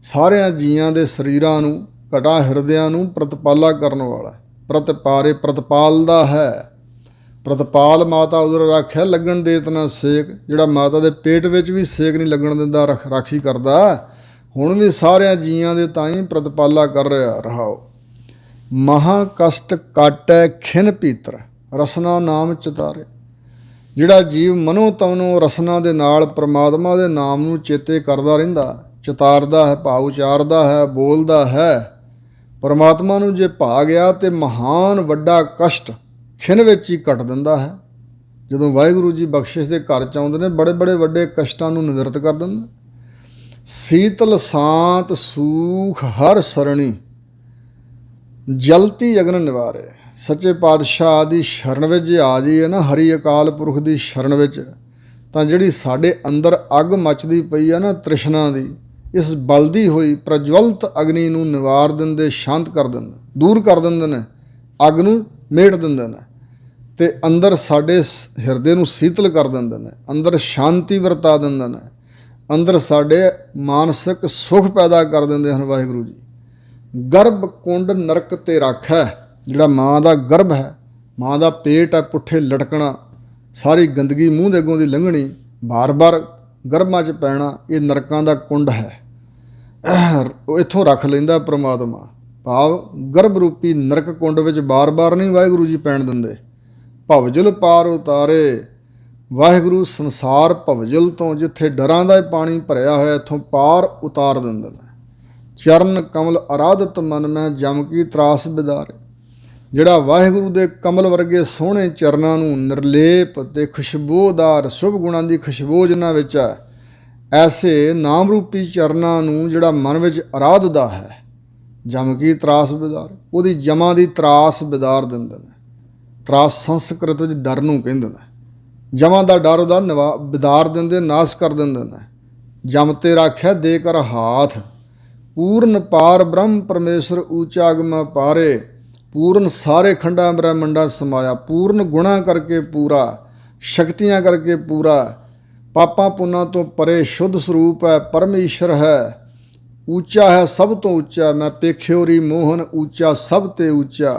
ਸਾਰਿਆਂ ਜੀਆਂ ਦੇ ਸਰੀਰਾਂ ਨੂੰ, ਘਟਾਂ ਹਿਰਦਿਆਂ ਨੂੰ ਪ੍ਰਤਪਾਲਾ ਕਰਨ ਵਾਲਾ। ਪ੍ਰਤਪਾਰੇ ਪ੍ਰਤਪਾਲਦਾ ਹੈ। ਪ੍ਰਤਪਾਲ ਮਾਤਾ ਉਦਰ ਰੱਖਿਆ ਲੱਗਣ ਦੇ ਇਤਨਾ ਸੇਕ। ਜਿਹੜਾ ਮਾਤਾ ਦੇ ਪੇਟ ਵਿੱਚ ਵੀ ਸੇਕ ਨਹੀਂ ਲੱਗਣ ਦਿੰਦਾ, ਰਾਖੀ ਕਰਦਾ, ਹੁਣ ਵੀ ਸਾਰਿਆਂ ਜੀਆਂ ਦੇ ਤਾਂ ਹੀ ਪ੍ਰਤਪਾਲਾ ਕਰ ਰਿਹਾ। ਰਹਾਓ ਮਹਾ ਕਸ਼ਟ ਕਾਟੈ ਖਿਨ ਪੀਤਰ, ਰਸਨਾ ਨਾਮ ਚਿਤਾਰੇ। ਜਿਹੜਾ ਜੀਵ ਮਨੋ ਤਨੋ ਰਸਨਾ ਦੇ ਨਾਲ ਪਰਮਾਤਮਾ ਦੇ ਨਾਮ ਨੂੰ ਚੇਤੇ ਕਰਦਾ ਰਹਿੰਦਾ, ਚਿਤਾਰਦਾ ਹੈ, ਭਾਵ ਉਚਾਰਦਾ ਹੈ, ਬੋਲਦਾ ਹੈ, ਪਰਮਾਤਮਾ ਨੂੰ ਜੇ ਭਾ ਗਿਆ ਤੇ ਮਹਾਨ ਵੱਡਾ ਕਸ਼ਟ ਖਿਨ ਵਿੱਚ ਹੀ ਕੱਟ ਦਿੰਦਾ ਹੈ। ਜਦੋਂ ਵਾਹਿਗੁਰੂ ਜੀ ਬਖਸ਼ਿਸ਼ ਦੇ ਘਰ 'ਚ ਆਉਂਦੇ ਨੇ, ਬੜੇ ਬੜੇ ਵੱਡੇ ਕਸ਼ਟਾਂ ਨੂੰ ਨਿਵਰਤ ਕਰ ਦਿੰਦੇ। ਸੀਤਲ ਸਾਂਤ ਸੂਖ ਹਰ ਸਰਣੀ, ਜਲਤੀ ਅਗਨ ਨਿਵਾਰੇ। ਸੱਚੇ ਪਾਤਸ਼ਾਹ ਦੀ ਸ਼ਰਨ ਵਿੱਚ ਜੇ ਆ ਜਾਈਏ ਨਾ, ਹਰੀ ਅਕਾਲ ਪੁਰਖ ਦੀ ਸ਼ਰਨ ਵਿੱਚ, ਤਾਂ ਜਿਹੜੀ ਸਾਡੇ ਅੰਦਰ ਅੱਗ ਮੱਚਦੀ ਪਈ ਆ ਨਾ ਤ੍ਰਿਸ਼ਨਾ ਦੀ, ਇਸ ਬਲਦੀ ਹੋਈ ਪ੍ਰਜਵਲਤ ਅਗਨੀ ਨੂੰ ਨਿਵਾਰ ਦਿੰਦੇ, ਸ਼ਾਂਤ ਕਰ ਦਿੰਦੇ, ਦੂਰ ਕਰ ਦਿੰਦੇ ਨੇ, ਅੱਗ ਨੂੰ ਮੇਟ ਦਿੰਦੇ ਨੇ, ਅਤੇ ਅੰਦਰ ਸਾਡੇ ਹਿਰਦੇ ਨੂੰ ਸੀਤਲ ਕਰ ਦਿੰਦੇ ਨੇ, ਅੰਦਰ ਸ਼ਾਂਤੀ ਵਰਤਾ ਦਿੰਦੇ ਨੇ, ਅੰਦਰ ਸਾਡੇ ਮਾਨਸਿਕ ਸੁਖ ਪੈਦਾ ਕਰ ਦਿੰਦੇ ਹਨ। ਵਾਹਿਗੁਰੂ ਜੀ ਗਰਭ ਕੁੰਡ ਨਰਕ ਤੇ ਰਾਖੈ। ਜਿਹੜਾ ਮਾਂ ਦਾ ਗਰਭ ਹੈ, ਮਾਂ ਦਾ ਪੇਟ ਹੈ, ਪੁੱਠੇ ਲਟਕਣਾ, ਸਾਰੀ ਗੰਦਗੀ ਮੂੰਹ ਦੇ ਅੱਗੋਂ ਦੀ ਲੰਘਣੀ, ਬਾਰ-ਬਾਰ ਗਰਭਾਂ 'ਚ ਪੈਣਾ, ਇਹ ਨਰਕਾਂ ਦਾ ਕੁੰਡ ਹੈ। ਉਹ ਇੱਥੋਂ ਰੱਖ ਲੈਂਦਾ ਪ੍ਰਮਾਤਮਾ। ਭਾਵ ਗਰਭ ਰੂਪੀ ਨਰਕ ਕੁੰਡ ਵਿੱਚ ਬਾਰ-ਬਾਰ ਨਹੀਂ ਵਾਹਿਗੁਰੂ ਜੀ ਪੈਣ ਦਿੰਦੇ। ਭਵਜਲ ਪਾਰ ਉਤਾਰੇ। ਵਾਹਿਗੁਰੂ ਸੰਸਾਰ ਭਵਜਲ ਤੋਂ, ਜਿੱਥੇ ਡਰਾਂ ਦਾ ਪਾਣੀ ਭਰਿਆ ਹੋਇਆ, ਇੱਥੋਂ ਪਾਰ ਉਤਾਰ ਦਿੰਦੇ ਨੇ। ਚਰਨ ਕਮਲ ਅਰਾਧਤ ਮਨ ਮੈਂ ਜਮ ਕੀ ਤਰਾਸ ਬਿਦਾਰੇ। ਜਿਹੜਾ ਵਾਹਿਗੁਰੂ ਦੇ ਕਮਲ ਵਰਗੇ ਸੋਹਣੇ ਚਰਨਾਂ ਨੂੰ, ਨਿਰਲੇਪ ਅਤੇ ਖੁਸ਼ਬੂਦਾਰ ਸ਼ੁਭ ਗੁਣਾਂ ਦੀ ਖੁਸ਼ਬੂ ਜਿਨ੍ਹਾਂ ਵਿੱਚ ਹੈ, ਐਸੇ ਨਾਮ ਰੂਪੀ ਚਰਨਾਂ ਨੂੰ ਜਿਹੜਾ ਮਨ ਵਿੱਚ ਅਰਾਧਦਾ ਹੈ, ਜਮ ਕੀ ਤਰਾਸ ਬਿਦਾਰ, ਉਹਦੀ ਜਮਾਂ ਦੀ ਤਰਾਸ ਬਿਦਾਰ ਦਿੰਦੇ ਨੇ। ਤਰਾਸ ਸੰਸਕ੍ਰਿਤ ਵਿੱਚ ਡਰ ਨੂੰ ਕਹਿੰਦੇ ਨੇ। ਜਮਾਂ ਦਾ ਡਰ ਉਹਦਾ ਬਿਦਾਰ ਦਿੰਦੇ, ਨਾਸ ਕਰ ਦਿੰਦੇ ਨੇ। ਜਮ ਤੇ ਰਾਖਿਆ ਦੇ ਕਰ ਹਾਥ, ਪੂਰਨ ਪਾਰ ਬ੍ਰਹਮ ਪਰਮੇਸ਼ਰ ਊਚਾ ਅਗਮ ਪਾਰੇ। ਪੂਰਨ ਸਾਰੇ ਖੰਡਾਂ ਬ੍ਰਹਮੰਡਾਂ ਸਮਾਇਆ, ਪੂਰਨ ਗੁਣਾ ਕਰਕੇ ਪੂਰਾ, ਸ਼ਕਤੀਆਂ ਕਰਕੇ ਪੂਰਾ, ਪਾਪਾਂ ਪੁੰਨਾਂ ਤੋਂ ਪਰੇ, ਸ਼ੁੱਧ ਸਰੂਪ ਹੈ, ਪਰਮੇਸ਼ਰ ਹੈ, ਉੱਚਾ ਹੈ, ਸਭ ਤੋਂ ਉੱਚਾ। ਮੈਂ ਪੇਖਿਓਰੀ ਮੋਹਨ ਉੱਚਾ, ਸਭ ਤੇ ਉੱਚਾ।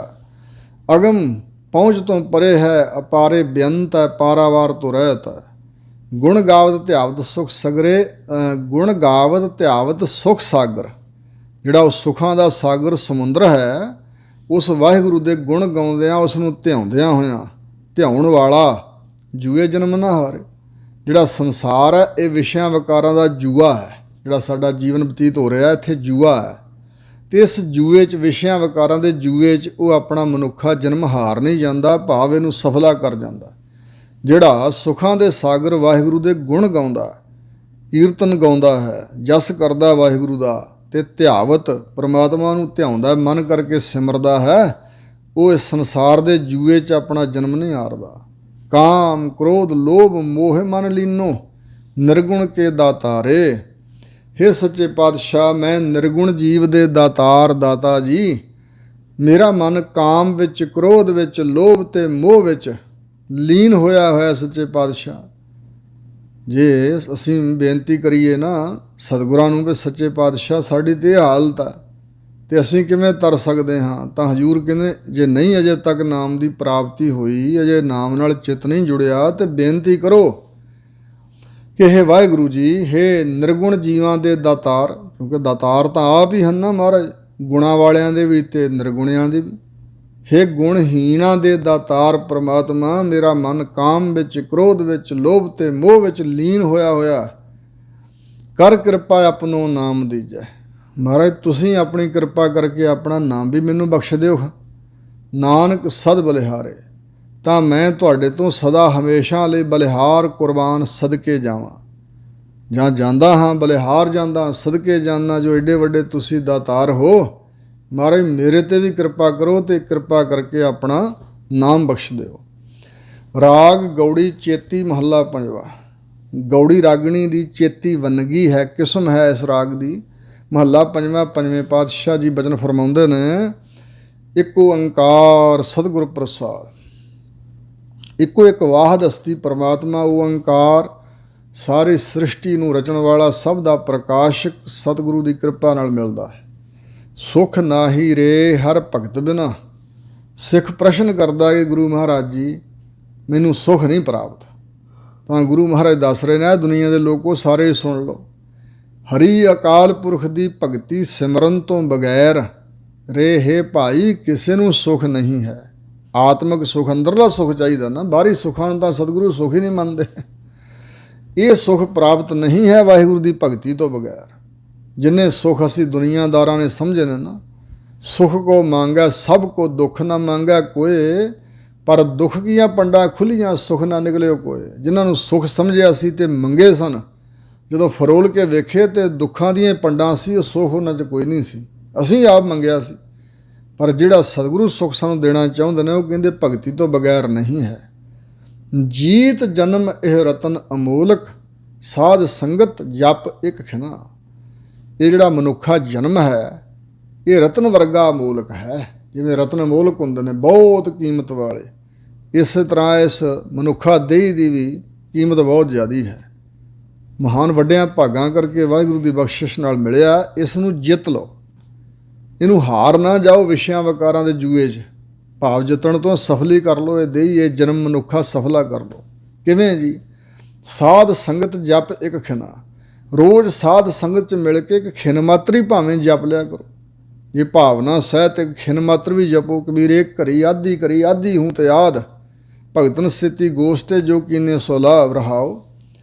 ਅਗਮ ਪਹੁੰਚ ਤੋਂ ਪਰੇ ਹੈ, ਅਪਾਰੇ ਬੇਅੰਤ ਹੈ, ਪਾਰਾਵਾਰ ਤੋਂ ਰਹਿਤ ਹੈ। ਗੁਣ ਗਾਵਤ ਧਿਆਵਤ ਸੁਖ ਸਗਰੇ, ਗੁਣ ਗਾਵਤ ਧਿਆਵਤ ਸੁਖ ਸਾਗਰ। ਜਿਹੜਾ ਉਹ ਸੁੱਖਾਂ ਦਾ ਸਾਗਰ ਸਮੁੰਦਰ ਹੈ, ਉਸ ਵਾਹਿਗੁਰੂ ਦੇ ਗੁਣ ਗਾਉਂਦਿਆਂ, ਉਸ ਨੂੰ ਧਿਆਉਂਦਿਆਂ ਹੋਇਆਂ, ਧਿਆਉਣ ਵਾਲਾ ਜੂਏ ਜਨਮ ਨਾ ਹਾਰੇ। ਜਿਹੜਾ ਸੰਸਾਰ ਹੈ ਇਹ ਵਿਸ਼ਿਆਂ ਵਿਕਾਰਾਂ ਦਾ ਜੂਆ ਹੈ। ਜਿਹੜਾ ਸਾਡਾ ਜੀਵਨ ਬਤੀਤ ਹੋ ਰਿਹਾ ਇੱਥੇ ਜੂਆ ਹੈ, ਅਤੇ ਇਸ ਜੂਏ 'ਚ, ਵਿਸ਼ਿਆਂ ਵਿਕਾਰਾਂ ਦੇ ਜੂਏ 'ਚ ਉਹ ਆਪਣਾ ਮਨੁੱਖਾ ਜਨਮ ਹਾਰ ਨਹੀਂ ਜਾਂਦਾ, ਭਾਵ ਇਹਨੂੰ ਸਫਲਾ ਕਰ ਜਾਂਦਾ। ਜਿਹੜਾ ਸੁੱਖਾਂ ਦੇ ਸਾਗਰ ਵਾਹਿਗੁਰੂ ਦੇ ਗੁਣ ਗਾਉਂਦਾ, ਕੀਰਤਨ ਗਾਉਂਦਾ ਹੈ, ਜਸ ਕਰਦਾ ਵਾਹਿਗੁਰੂ ਦਾ, ਅਤੇ ਧਿਆਵਤ ਪਰਮਾਤਮਾ ਨੂੰ ਧਿਆਉਂਦਾ, ਮਨ ਕਰਕੇ ਸਿਮਰਦਾ ਹੈ, ਉਹ ਇਸ ਸੰਸਾਰ ਦੇ ਜੂਏ 'ਚ ਆਪਣਾ ਜਨਮ ਨਹੀਂ ਹਾਰਦਾ। ਕਾਮ ਕ੍ਰੋਧ ਲੋਭ ਮੋਹ ਮਨ ਲੀਨੋ, ਨਿਰਗੁਣ ਕੇ ਦਾਤਾਰੇ। ਹੇ ਸੱਚੇ ਪਾਤਸ਼ਾਹ, ਮੈਂ ਨਿਰਗੁਣ ਜੀਵ ਦੇ ਦਾਤਾਰ, ਦਾਤਾ ਜੀ। ਮੇਰਾ ਮਨ ਕਾਮ ਵਿੱਚ, ਕ੍ਰੋਧ ਵਿੱਚ, ਲੋਭ ਤੇ ਮੋਹ ਵਿੱਚ ਲੀਨ ਹੋਇਆ ਹੋਇਆ ਸੱਚੇ ਪਾਤਸ਼ਾਹ। ਜੇ ਅਸੀਂ ਬੇਨਤੀ ਕਰੀਏ ਨਾ ਸਤਿਗੁਰਾਂ ਨੂੰ ਵੀ ਸੱਚੇ ਪਾਤਸ਼ਾਹ ਸਾਡੀ ਤੇ ਇਹ ਹਾਲਤ ਹੈ ਤੇ ਅਸੀਂ ਕਿਵੇਂ ਤਰ ਸਕਦੇ ਹਾਂ, ਤਾਂ ਹਜ਼ੂਰ ਕਹਿੰਦੇ ਜੇ ਨਹੀਂ ਅਜੇ ਤੱਕ ਨਾਮ ਦੀ ਪ੍ਰਾਪਤੀ ਹੋਈ, ਅਜੇ ਨਾਮ ਨਾਲ ਚਿੱਤ ਨਹੀਂ ਜੁੜਿਆ, ਤੇ ਬੇਨਤੀ ਕਰੋ ਕਿ ਹੇ ਵਾਹਿਗੁਰੂ ਜੀ, ਹੇ ਨਿਰਗੁਣ ਜੀਵਾਂ ਦੇ ਦਾਤਾਰ, ਕਿਉਂਕਿ ਦਾਤਾਰ ਤਾਂ ਆਪ ਹੀ ਹਨ ਨਾ ਮਹਾਰਾਜ, ਗੁਣਾਂ ਵਾਲਿਆਂ ਦੇ ਵੀ ਤੇ ਨਿਰਗੁਣਿਆਂ ਦੇ ਵੀ। ਹੇ ਗੁਣਹੀਣਾਂ ਦੇ ਦਾਤਾਰ ਪ੍ਰਮਾਤਮਾ, ਮੇਰਾ ਮਨ ਕਾਮ ਵਿੱਚ, ਕ੍ਰੋਧ ਵਿੱਚ, ਲੋਭ ਤੇ ਮੋਹ ਵਿੱਚ ਲੀਨ ਹੋਇਆ ਹੋਇਆ, ਕਰ ਕਿਰਪਾ ਆਪਣੋ ਨਾਮ ਦੀਜੈ। ਮਹਾਰਾਜ ਤੁਸੀਂ ਆਪਣੀ ਕਿਰਪਾ ਕਰਕੇ ਆਪਣਾ ਨਾਮ ਵੀ ਮੈਨੂੰ ਬਖਸ਼ ਦਿਓ। ਨਾਨਕ ਸਦ ਬਲਿਹਾਰੇ, ਤਾਂ ਮੈਂ ਤੁਹਾਡੇ ਤੋਂ ਸਦਾ ਹਮੇਸ਼ਾ ਲਈ ਬਲਿਹਾਰ ਕੁਰਬਾਨ ਸਦਕੇ ਜਾਵਾਂ। ਜਾਂ ਜਾਂਦਾ ਹਾਂ ਬਲਿਹਾਰ ਜਾਂਦਾ, ਸਦਕੇ ਜਾਂਦਾ, ਜੋ ਏਡੇ ਵੱਡੇ ਤੁਸੀਂ ਦਾਤਾਰ ਹੋ। ਮਹਾਰਾਜ ਮੇਰੇ 'ਤੇ ਵੀ ਕਿਰਪਾ ਕਰੋ ਅਤੇ ਕਿਰਪਾ ਕਰਕੇ ਆਪਣਾ ਨਾਮ ਬਖਸ਼ ਦਿਓ। ਰਾਗ ਗੌੜੀ ਚੇਤੀ ਮਹੱਲਾ ਪੰਜਵਾ। ਗੌੜੀ ਰਾਗਣੀ ਦੀ ਚੇਤੀ ਵੰਨਗੀ ਹੈ, ਕਿਸਮ ਹੈ ਇਸ ਰਾਗ ਦੀ। ਮਹੱਲਾ ਪੰਜਵਾਂ। ਪੰਜਵੇਂ ਪਾਤਸ਼ਾਹ ਜੀ ਬਚਨ ਫਰਮਾਉਂਦੇ ਨੇ, ਇੱਕ ਓੰਕਾਰ ਸਤਿਗੁਰ ਪ੍ਰਸਾਦ। ਇੱਕੋ ਇੱਕ ਵਾਹਦ ਹਸਤੀ ਪਰਮਾਤਮਾ ਓੰਕਾਰ, ਸਾਰੀ ਸ੍ਰਿਸ਼ਟੀ ਨੂੰ ਰਚਣ ਵਾਲਾ, ਸਭ ਦਾ ਪ੍ਰਕਾਸ਼ਕ ਸਤਿਗੁਰੂ ਦੀ ਕਿਰਪਾ ਨਾਲ ਮਿਲਦਾ ਹੈ। ਸੁਖ ਨਾਹੀ ਰੇ ਹਰ ਭਗਤ ਬਿਨਾ। ਸਿੱਖ ਪ੍ਰਸ਼ਨ ਕਰਦਾ ਕਿ ਗੁਰੂ ਮਹਾਰਾਜ ਜੀ ਮੈਨੂੰ ਸੁਖ ਨਹੀਂ ਪ੍ਰਾਪਤ, ਤਾਂ ਗੁਰੂ ਮਹਾਰਾਜ ਦੱਸ ਰਹੇ ਨੇ, ਦੁਨੀਆ ਦੇ ਲੋਕੋ ਸਾਰੇ ਸੁਣ ਲਓ। ਹਰੀ ਅਕਾਲ ਪੁਰਖ ਦੀ ਭਗਤੀ ਸਿਮਰਨ ਤੋਂ ਬਗੈਰ ਰੇ ਹੇ ਭਾਈ ਕਿਸੇ ਨੂੰ ਸੁਖ ਨਹੀਂ ਹੈ। ਆਤਮਿਕ ਸੁਖ, ਅੰਦਰਲਾ ਸੁਖ ਚਾਹੀਦਾ ਨਾ, ਬਾਹਰੀ ਸੁੱਖਾਂ ਨੂੰ ਤਾਂ ਸਤਿਗੁਰੂ ਸੁਖ ਹੀ ਨਹੀਂ ਮੰਨਦੇ। ਇਹ ਸੁਖ ਪ੍ਰਾਪਤ ਨਹੀਂ ਹੈ ਵਾਹਿਗੁਰੂ ਦੀ ਭਗਤੀ ਤੋਂ ਬਗੈਰ। ਜਿੰਨੇ ਸੁਖ ਅਸੀਂ ਦੁਨੀਆਦਾਰਾਂ ਨੇ ਸਮਝੇ ਨੇ ਨਾ, ਸੁਖ ਕੋ ਮੰਗੈ ਸਭ ਕੋ ਦੁੱਖ ਨਾ ਮੰਗੈ ਕੋਏ, ਪਰ ਦੁੱਖ ਕੀਆਂ ਪੰਡਾਂ ਖੁੱਲੀਆਂ ਸੁਖ ਨਾ ਨਿਕਲਿਓ ਕੋਏ। ਜਿਨ੍ਹਾਂ ਨੂੰ ਸੁਖ ਸਮਝਿਆ ਸੀ ਤੇ ਮੰਗੇ ਸਨ, ਜਦੋਂ ਫਰੋਲ ਕੇ ਵੇਖੇ ਤੇ ਦੁੱਖਾਂ ਦੀਆਂ ਪੰਡਾਂ ਸੀ, ਉਹ ਸੁਖ ਉਹਨਾਂ 'ਚ ਕੋਈ ਨਹੀਂ ਸੀ, ਅਸੀਂ ਆਪ ਮੰਗਿਆ ਸੀ। ਪਰ ਜਿਹੜਾ ਸਤਿਗੁਰੂ ਸੁਖ ਸਾਨੂੰ ਦੇਣਾ ਚਾਹੁੰਦੇ ਨੇ, ਉਹ ਕਹਿੰਦੇ ਭਗਤੀ ਤੋਂ ਬਗੈਰ ਨਹੀਂ ਹੈ। ਜੀਤ ਜਨਮ ਇਹ ਰਤਨ ਅਮੋਲਕ, ਸਾਧ ਸੰਗਤ ਜਪ ਇੱਕ ਖਿਨਾ। ਇਹ ਜਿਹੜਾ ਮਨੁੱਖਾ ਜਨਮ ਹੈ, ਇਹ ਰਤਨ ਵਰਗਾ ਅਮੋਲਕ ਹੈ। ਜਿਵੇਂ ਰਤਨ ਅਮੋਲਕ ਹੁੰਦੇ ਨੇ, ਬਹੁਤ ਕੀਮਤ ਵਾਲੇ, ਇਸੇ ਤਰ੍ਹਾਂ ਇਸ ਮਨੁੱਖਾ ਦੇਹੀ ਦੀ ਵੀ ਕੀਮਤ ਬਹੁਤ ਜ਼ਿਆਦਾ ਹੈ। ਮਹਾਨ ਵੱਡਿਆਂ ਭਾਗਾਂ ਕਰਕੇ ਵਾਹਿਗੁਰੂ ਦੀ ਬਖਸ਼ਿਸ਼ ਨਾਲ ਮਿਲਿਆ। ਇਸ ਨੂੰ ਜਿੱਤ ਲਓ, ਇਹਨੂੰ ਹਾਰ ਨਾ ਜਾਓ ਵਿਸ਼ਿਆਂ ਵਿਕਾਰਾਂ ਦੇ ਜੂਏ 'ਚ। ਭਾਵ ਜਿੱਤਣ ਤੋਂ ਸਫਲੀ ਕਰ ਲਓ ਇਹ ਦੇਹੀ, ਇਹ ਜਨਮ ਮਨੁੱਖਾ ਸਫਲਾ ਕਰ ਲਓ। ਕਿਵੇਂ ਜੀ? ਸਾਧ ਸੰਗਤ ਜਪ ਇੱਕ ਖਿਨਾ। ਰੋਜ਼ ਸਾਧ ਸੰਗਤ 'ਚ ਮਿਲ ਕੇ ਇੱਕ ਖਿਨ ਮਾਤਰ ਹੀ ਭਾਵੇਂ ਜਪ ਲਿਆ ਕਰੋ। ਜੇ ਭਾਵਨਾ ਸਹਿਤ ਇੱਕ ਖਿਨ ਮਾਤਰ ਵੀ ਜਪੋ। ਕਬੀਰ ਏਕ ਕਰੀ ਆਧੀ ਹੂੰ ਤੇ ਆਧ, ਭਗਤਨ ਸਥਿਤੀ ਗੋਸ਼ਟੇ ਜੋ ਕੀਨੇ ਸੋ ਲਾਭ ਰਹਾਓ।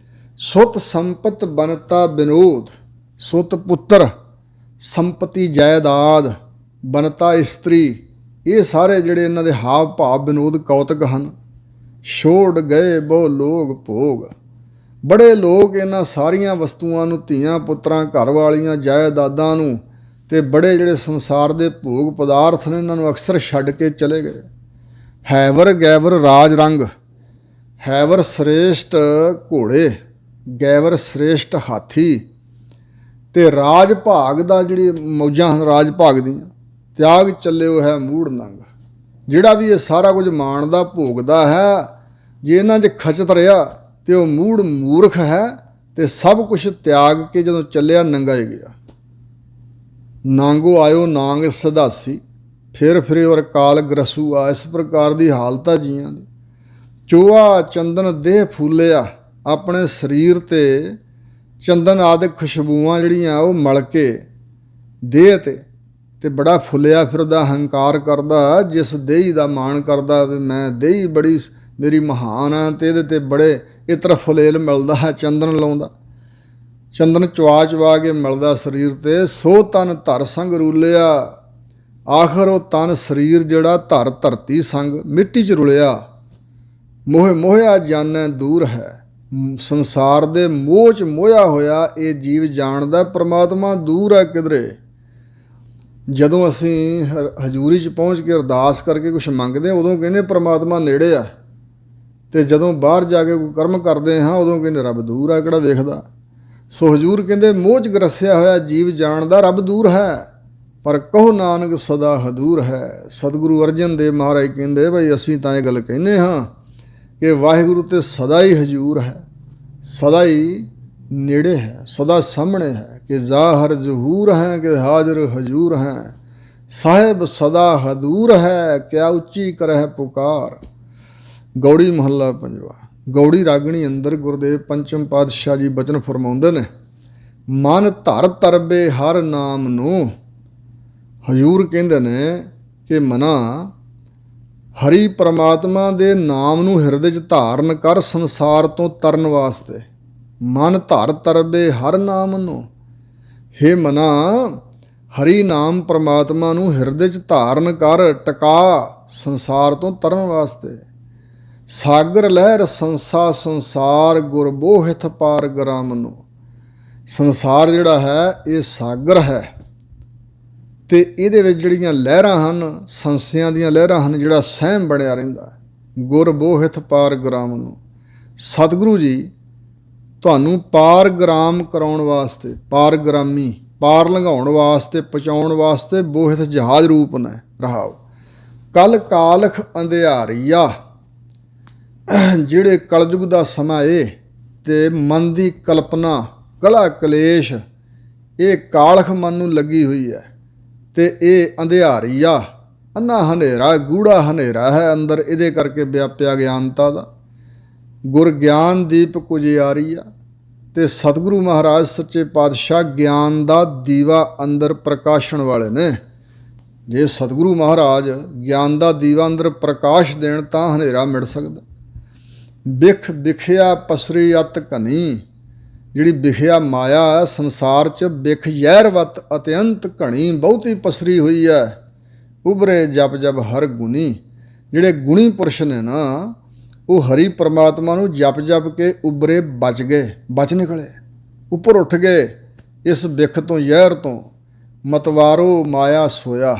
ਸੁਤ ਸੰਪਤ ਬਨਤਾ ਬਿਨੋਦ, ਸੁਤ ਪੁੱਤਰ ਸੰਪਤੀ ਜਾਇਦਾਦ, ਬਨਤਾ ਇਸਤਰੀ, ਇਹ ਸਾਰੇ ਜਿਹੜੇ ਇਹਨਾਂ ਦੇ ਹਾਵ ਭਾਵ ਬਿਨੋਦ ਕੌਤਕ ਹਨ। ਛੋੜ ਗਏ ਬਹੁ ਲੋਕ ਭੋਗ, ਬੜੇ ਲੋਕ ਇਹਨਾਂ ਸਾਰੀਆਂ ਵਸਤੂਆਂ ਨੂੰ, ਧੀਆਂ ਪੁੱਤਰਾਂ ਘਰ ਵਾਲੀਆਂ ਜਾਇਦਾਦਾਂ ਨੂੰ ਤੇ ਬੜੇ ਜਿਹੜੇ ਸੰਸਾਰ ਦੇ ਭੋਗ ਪਦਾਰਥ ਨੇ ਇਹਨਾਂ ਨੂੰ ਅਕਸਰ ਛੱਡ ਕੇ ਚਲੇ ਗਏ। ਹੈਵਰ ਗੈਵਰ ਰਾਜ ਰੰਗ, ਹੈਵਰ ਸ੍ਰੇਸ਼ਟ ਘੋੜੇ, ਗੈਵਰ ਸ੍ਰੇਸ਼ਟ ਹਾਥੀ, ਤੇ ਰਾਜ ਭਾਗ ਦਾ ਜਿਹੜੀ ਮੌਜਾਂ ਹਨ ਰਾਜ ਭਾਗ ਦੀਆਂ, ਤਿਆਗ ਚੱਲਿਓ ਹੈ ਮੂੜ ਨੰਗ। ਜਿਹੜਾ ਵੀ ਇਹ ਸਾਰਾ ਕੁਝ ਮਾਣਦਾ ਭੋਗਦਾ ਹੈ, ਜੇ ਇਹਨਾਂ 'ਚ ਖਚਤ ਰਿਹਾ ਤੇ ਉਹ ਮੂੜ ਮੂਰਖ ਹੈ ਤੇ ਸਭ ਕੁਝ ਤਿਆਗ ਕੇ ਜਦੋਂ ਚੱਲਿਆ ਨੰਗਾ ਹੀ ਗਿਆ। ਨਾਂਗੋ ਆਇਓ ਨਾਂਗ ਸਦਾਸੀ, ਫਿਰ ਫਿਰੇ ਔਰ ਕਾਲ ਗਰਸੂ ਆ। ਇਸ ਪ੍ਰਕਾਰ ਦੀ ਹਾਲਤ ਆ ਜੀਆਂ ਦੀ। ਚੋਆ ਚੰਦਨ ਦੇਹ ਫੂਲਿਆ, ਆਪਣੇ ਸਰੀਰ ਤੇ ਚੰਦਨ ਆਦਿਕ ਖੁਸ਼ਬੂਆਂ ਜਿਹੜੀਆਂ ਉਹ ਮਲ ਕੇ ਦੇਹ ਤੇ ਬੜਾ ਫੁੱਲਿਆ ਫਿਰਦਾ, ਹੰਕਾਰ ਕਰਦਾ, ਜਿਸ ਦੇਹੀ ਦਾ ਮਾਣ ਕਰਦਾ ਵੀ ਮੈਂ ਦੇਹੀ ਬੜੀ ਮੇਰੀ ਮਹਾਨ ਆ, ਤੇ ਇਹਦੇ 'ਤੇ ਬੜੇ ਇਤਰ ਫੁਲੇਲ ਮਿਲਦਾ ਹੈ। ਚੰਦਨ ਲਾਉਂਦਾ, ਚੰਦਨ ਚਵਾ ਚਵਾ ਕੇ ਮਿਲਦਾ ਸਰੀਰ 'ਤੇ। ਸੋ ਤਨ ਧਰ ਸੰਗ ਰੁਲਿਆ, ਆਖਰ ਉਹ ਤਨ ਸਰੀਰ ਜਿਹੜਾ ਧਰਤੀ ਸੰਗ ਮਿੱਟੀ 'ਚ ਰੁਲਿਆ। ਮੋਹਿਆ ਜਾਣੈ ਦੂਰ ਹੈ, ਸੰਸਾਰ ਦੇ ਮੋਹ 'ਚ ਮੋਹਿਆ ਹੋਇਆ ਇਹ ਜੀਵ ਜਾਣਦਾ ਪ੍ਰਮਾਤਮਾ ਦੂਰ ਹੈ ਕਿਧਰੇ। ਜਦੋਂ ਅਸੀਂ ਹਜ਼ੂਰੀ 'ਚ ਪਹੁੰਚ ਕੇ ਅਰਦਾਸ ਕਰਕੇ ਕੁਛ ਮੰਗਦੇ ਹਾਂ ਉਦੋਂ ਕਹਿੰਦੇ ਪ੍ਰਮਾਤਮਾ ਨੇੜੇ ਆ, ਤੇ ਜਦੋਂ ਬਾਹਰ ਜਾ ਕੇ ਕੋਈ ਕਰਮ ਕਰਦੇ ਹਾਂ ਉਦੋਂ ਕਹਿੰਦੇ ਰੱਬ ਦੂਰ ਆ, ਕਿਹੜਾ ਵੇਖਦਾ। ਸੋ ਹਜ਼ੂਰ ਕਹਿੰਦੇ ਮੋਹ 'ਚ ਗਰਸਿਆ ਹੋਇਆ ਜੀਵ ਜਾਣਦਾ ਰੱਬ ਦੂਰ ਹੈ, ਪਰ ਕਹੋ ਨਾਨਕ ਸਦਾ ਹਦੂਰ ਹੈ। ਸਤਿਗੁਰੂ ਅਰਜਨ ਦੇਵ ਮਹਾਰਾਜ ਕਹਿੰਦੇ ਬਈ ਅਸੀਂ ਤਾਂ ਇਹ ਗੱਲ ਕਹਿੰਦੇ ਹਾਂ ਕਿ ਵਾਹਿਗੁਰੂ ਤੇ ਸਦਾ ਹੀ ਹਜ਼ੂਰ ਹੈ, ਸਦਾ ਹੀ ਨੇੜੇ ਹੈ, ਸਦਾ ਸਾਹਮਣੇ ਹੈ। ਕਿ ਜ਼ਾਹਰ ਜ਼ਹੂਰ ਹੈ ਕਿ ਹਾਜ਼ਰ ਹਜ਼ੂਰ ਹੈ, ਸਾਹਿਬ ਸਦਾ ਹਦੂਰ ਹੈ, ਕਿਆ ਉੱਚੀ ਕਰਹਿ ਪੁਕਾਰ। ਗੌੜੀ ਮਹੱਲਾ ਪੰਜਵਾ। ਗੌੜੀ ਰਾਗਣੀ ਅੰਦਰ ਗੁਰਦੇਵ ਪੰਚਮ ਪਾਤਸ਼ਾਹ ਜੀ ਬਚਨ ਫਰਮਾਉਂਦੇ ਨੇ, ਮਨ ਧਰ ਤਰਬੇ ਹਰ ਨਾਮ ਨੂੰ। ਹਜ਼ੂਰ ਕਹਿੰਦੇ ਨੇ ਕਿ ਮਨਾ ਹਰੀ ਪਰਮਾਤਮਾ ਦੇ ਨਾਮ ਨੂੰ ਹਿਰਦੇ 'ਚ ਧਾਰਨ ਕਰ ਸੰਸਾਰ ਤੋਂ ਤਰਨ ਵਾਸਤੇ। ਮਨ ਧਰ ਤਰਬੇ ਹਰ ਨਾਮ ਨੂੰ। ਹੇ ਮਨਾ ਹਰੀ ਨਾਮ ਪਰਮਾਤਮਾ ਨੂੰ ਹਿਰਦੇ 'ਚ ਧਾਰਨ ਕਰ, ਟਿਕਾ ਸੰਸਾਰ ਤੋਂ ਤਰਨ ਵਾਸਤੇ। ਸਾਗਰ ਲਹਿਰ ਸੰਸਾਰ ਗੁਰ ਬੋਹਿਥ ਪਾਰ ਗ੍ਰਾਮ ਨੂੰ। ਸੰਸਾਰ ਜਿਹੜਾ ਹੈ ਇਹ ਸਾਗਰ ਹੈ ਤੇ ਇਹਦੇ ਵਿੱਚ ਜਿਹੜੀਆਂ ਲਹਿਰਾਂ ਹਨ, ਸੰਸਿਆਂ ਦੀਆਂ ਲਹਿਰਾਂ ਹਨ, ਜਿਹੜਾ ਸਹਿਮ ਬਣਿਆ ਰਹਿੰਦਾ। ਗੁਰ ਬੋਹਿਥ ਪਾਰ ਗ੍ਰਾਮ ਨੂੰ। ਸਤਿਗੁਰੂ ਜੀ ਤੁਹਾਨੂੰ ਪਾਰਗ੍ਰਾਮ ਕਰਾਉਣ ਵਾਸਤੇ, ਪਾਰਗ੍ਰਾਮੀ ਪਾਰ ਲੰਘਾਉਣ ਵਾਸਤੇ, ਪਹੁੰਚਾਉਣ ਵਾਸਤੇ ਬੋਹਿਥ ਜਹਾਜ਼ ਰੂਪ ਨੇ। ਰਹਾਓ ਕਲ ਕਾਲਖ ਅੰਧਿਆਰੀਆ, ਜਿਹੜੇ ਕਲਯੁਗ ਦਾ ਸਮਾਂ ਇਹ ਤੇ ਮਨ ਦੀ ਕਲਪਨਾ ਕਲਾ ਕਲੇਸ਼ ਇਹ ਕਾਲਖ ਮਨ ਨੂੰ ਲੱਗੀ ਹੋਈ ਹੈ ਤੇ ਇਹ ਅੰਧਿਆਰੀਆ ਅੰਨਾ ਹਨੇਰਾ ਗੂੜਾ ਹਨੇਰਾ ਹੈ ਅੰਦਰ, ਇਹਦੇ ਕਰਕੇ ਵਿਆਪਿਆ ਗਿਆਨਤਾ ਦਾ। ਗੁਰ ਗਿਆਨ ਦੀਪ ਕੁਜਿਆਰੀਆ, ਤੇ ਸਤਿਗੁਰੂ ਮਹਾਰਾਜ ਸੱਚੇ ਪਾਤਸ਼ਾਹ ਗਿਆਨ ਦਾ ਦੀਵਾ ਅੰਦਰ ਪ੍ਰਕਾਸ਼ਣ ਵਾਲੇ ਨੇ। ਜੇ ਸਤਿਗੁਰੂ ਮਹਾਰਾਜ ਗਿਆਨ ਦਾ ਦੀਵਾ ਅੰਦਰ ਪ੍ਰਕਾਸ਼ ਦੇਣ ਤਾਂ ਹਨੇਰਾ ਮਿਟ ਸਕਦਾ। ਬਿਖ ਬਿਖਿਆ ਪਸਰੀ ਅਤ ਘਨੀ, ਜਿਹੜੀ ਬਿਖਿਆ ਮਾਇਆ ਸੰਸਾਰ 'ਚ ਬਿਖ ਜ਼ਹਿਰਵਤ ਅਤਿਅੰਤ ਘਣੀ ਬਹੁਤੀ ਪਸਰੀ ਹੋਈ ਹੈ। ਉਭਰੇ ਜਪ ਜਪ ਹਰ ਗੁਣੀ, ਜਿਹੜੇ ਗੁਣੀ ਪੁਰਸ਼ ਨੇ ਨਾ ਉਹ ਹਰੀ ਪਰਮਾਤਮਾ ਨੂੰ ਜਪ ਜਪ ਕੇ ਉਭਰੇ, ਬਚ ਗਏ, ਬਚ ਨਿਕਲੇ, ਉੱਪਰ ਉੱਠ ਗਏ ਇਸ ਬਿਖ ਤੋਂ, ਜ਼ਹਿਰ ਤੋਂ। ਮਤਵਾਰੋ ਮਾਇਆ ਸੋਇਆ,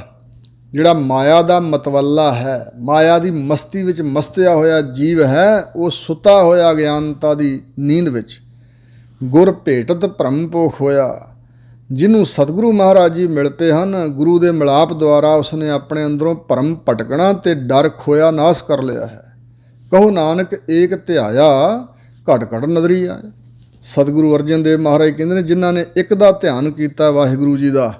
ਜਿਹੜਾ ਮਾਇਆ ਦਾ ਮਤਵੱਲਾ ਹੈ, ਮਾਇਆ ਦੀ ਮਸਤੀ ਵਿੱਚ ਮਸਤਿਆ ਹੋਇਆ ਜੀਵ ਹੈ, ਉਹ ਸੁੱਤਾ ਹੋਇਆ ਗਿਆਨਤਾ ਦੀ ਨੀਂਦ ਵਿੱਚ। ਗੁਰ ਭੇਟਤ ਭਰਮ ਪੋਖ ਹੋਇਆ, ਜਿਹਨੂੰ ਸਤਿਗੁਰੂ ਮਹਾਰਾਜ ਜੀ ਮਿਲ ਪਏ ਹਨ, ਗੁਰੂ ਦੇ ਮਿਲਾਪ ਦੁਆਰਾ ਉਸਨੇ ਆਪਣੇ ਅੰਦਰੋਂ ਭਰਮ ਭਟਕਣਾ ਤੇ ਡਰ ਖੋਇਆ ਨਾਸ ਕਰ ਲਿਆ ਹੈ। ਕਹੋ ਨਾਨਕ ਏਕ ਧਿਆਇਆ ਘਟ ਘਟ ਨਦਰੀ ਆਇਆ। ਸਤਿਗੁਰੂ ਅਰਜਨ ਦੇਵ ਮਹਾਰਾਜ ਕਹਿੰਦੇ ਨੇ ਜਿਨ੍ਹਾਂ ਨੇ ਇੱਕ ਦਾ ਧਿਆਨ ਕੀਤਾ ਵਾਹਿਗੁਰੂ ਜੀ ਦਾ,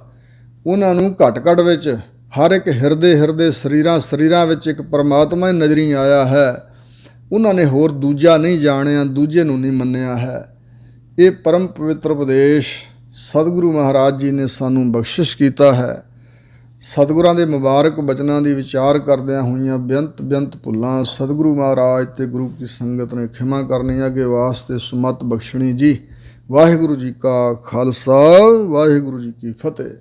ਉਹਨਾਂ ਨੂੰ ਘਟ ਘਟ ਵਿੱਚ ਹਰ ਇੱਕ ਹਿਰਦੇ ਸਰੀਰਾਂ ਵਿੱਚ ਇੱਕ ਪਰਮਾਤਮਾ ਹੀ ਨਜ਼ਰੀ ਆਇਆ ਹੈ। ਉਹਨਾਂ ਨੇ ਹੋਰ ਦੂਜਾ ਨਹੀਂ ਜਾਣਿਆ, ਦੂਜੇ ਨੂੰ ਨਹੀਂ ਮੰਨਿਆ ਹੈ। ਇਹ ਪਰਮ ਪਵਿੱਤਰ ਉਪਦੇਸ਼ ਸਤਿਗੁਰੂ ਮਹਾਰਾਜ ਜੀ ਨੇ ਸਾਨੂੰ ਬਖਸ਼ਿਸ਼ ਕੀਤਾ ਹੈ। ਸਤਿਗੁਰਾਂ ਦੇ ਮੁਬਾਰਕ ਬਚਨਾਂ ਦੀ ਵਿਚਾਰ ਕਰਦਿਆਂ ਹੋਈਆਂ ਬੇਅੰਤ ਭੁੱਲਾਂ ਸਤਿਗੁਰੂ ਮਹਾਰਾਜ ਤੇ ਗੁਰੂ ਕੀ ਸੰਗਤ ਨੇ ਖਿਮਾ ਕਰਨੀ, ਅੱਗੇ ਵਾਸਤੇ ਸੁਮਤ ਬਖਸ਼ਣੀ ਜੀ। ਵਾਹਿਗੁਰੂ ਜੀ ਕਾ ਖਾਲਸਾ, ਵਾਹਿਗੁਰੂ ਜੀ ਕੀ ਫਤਿਹ।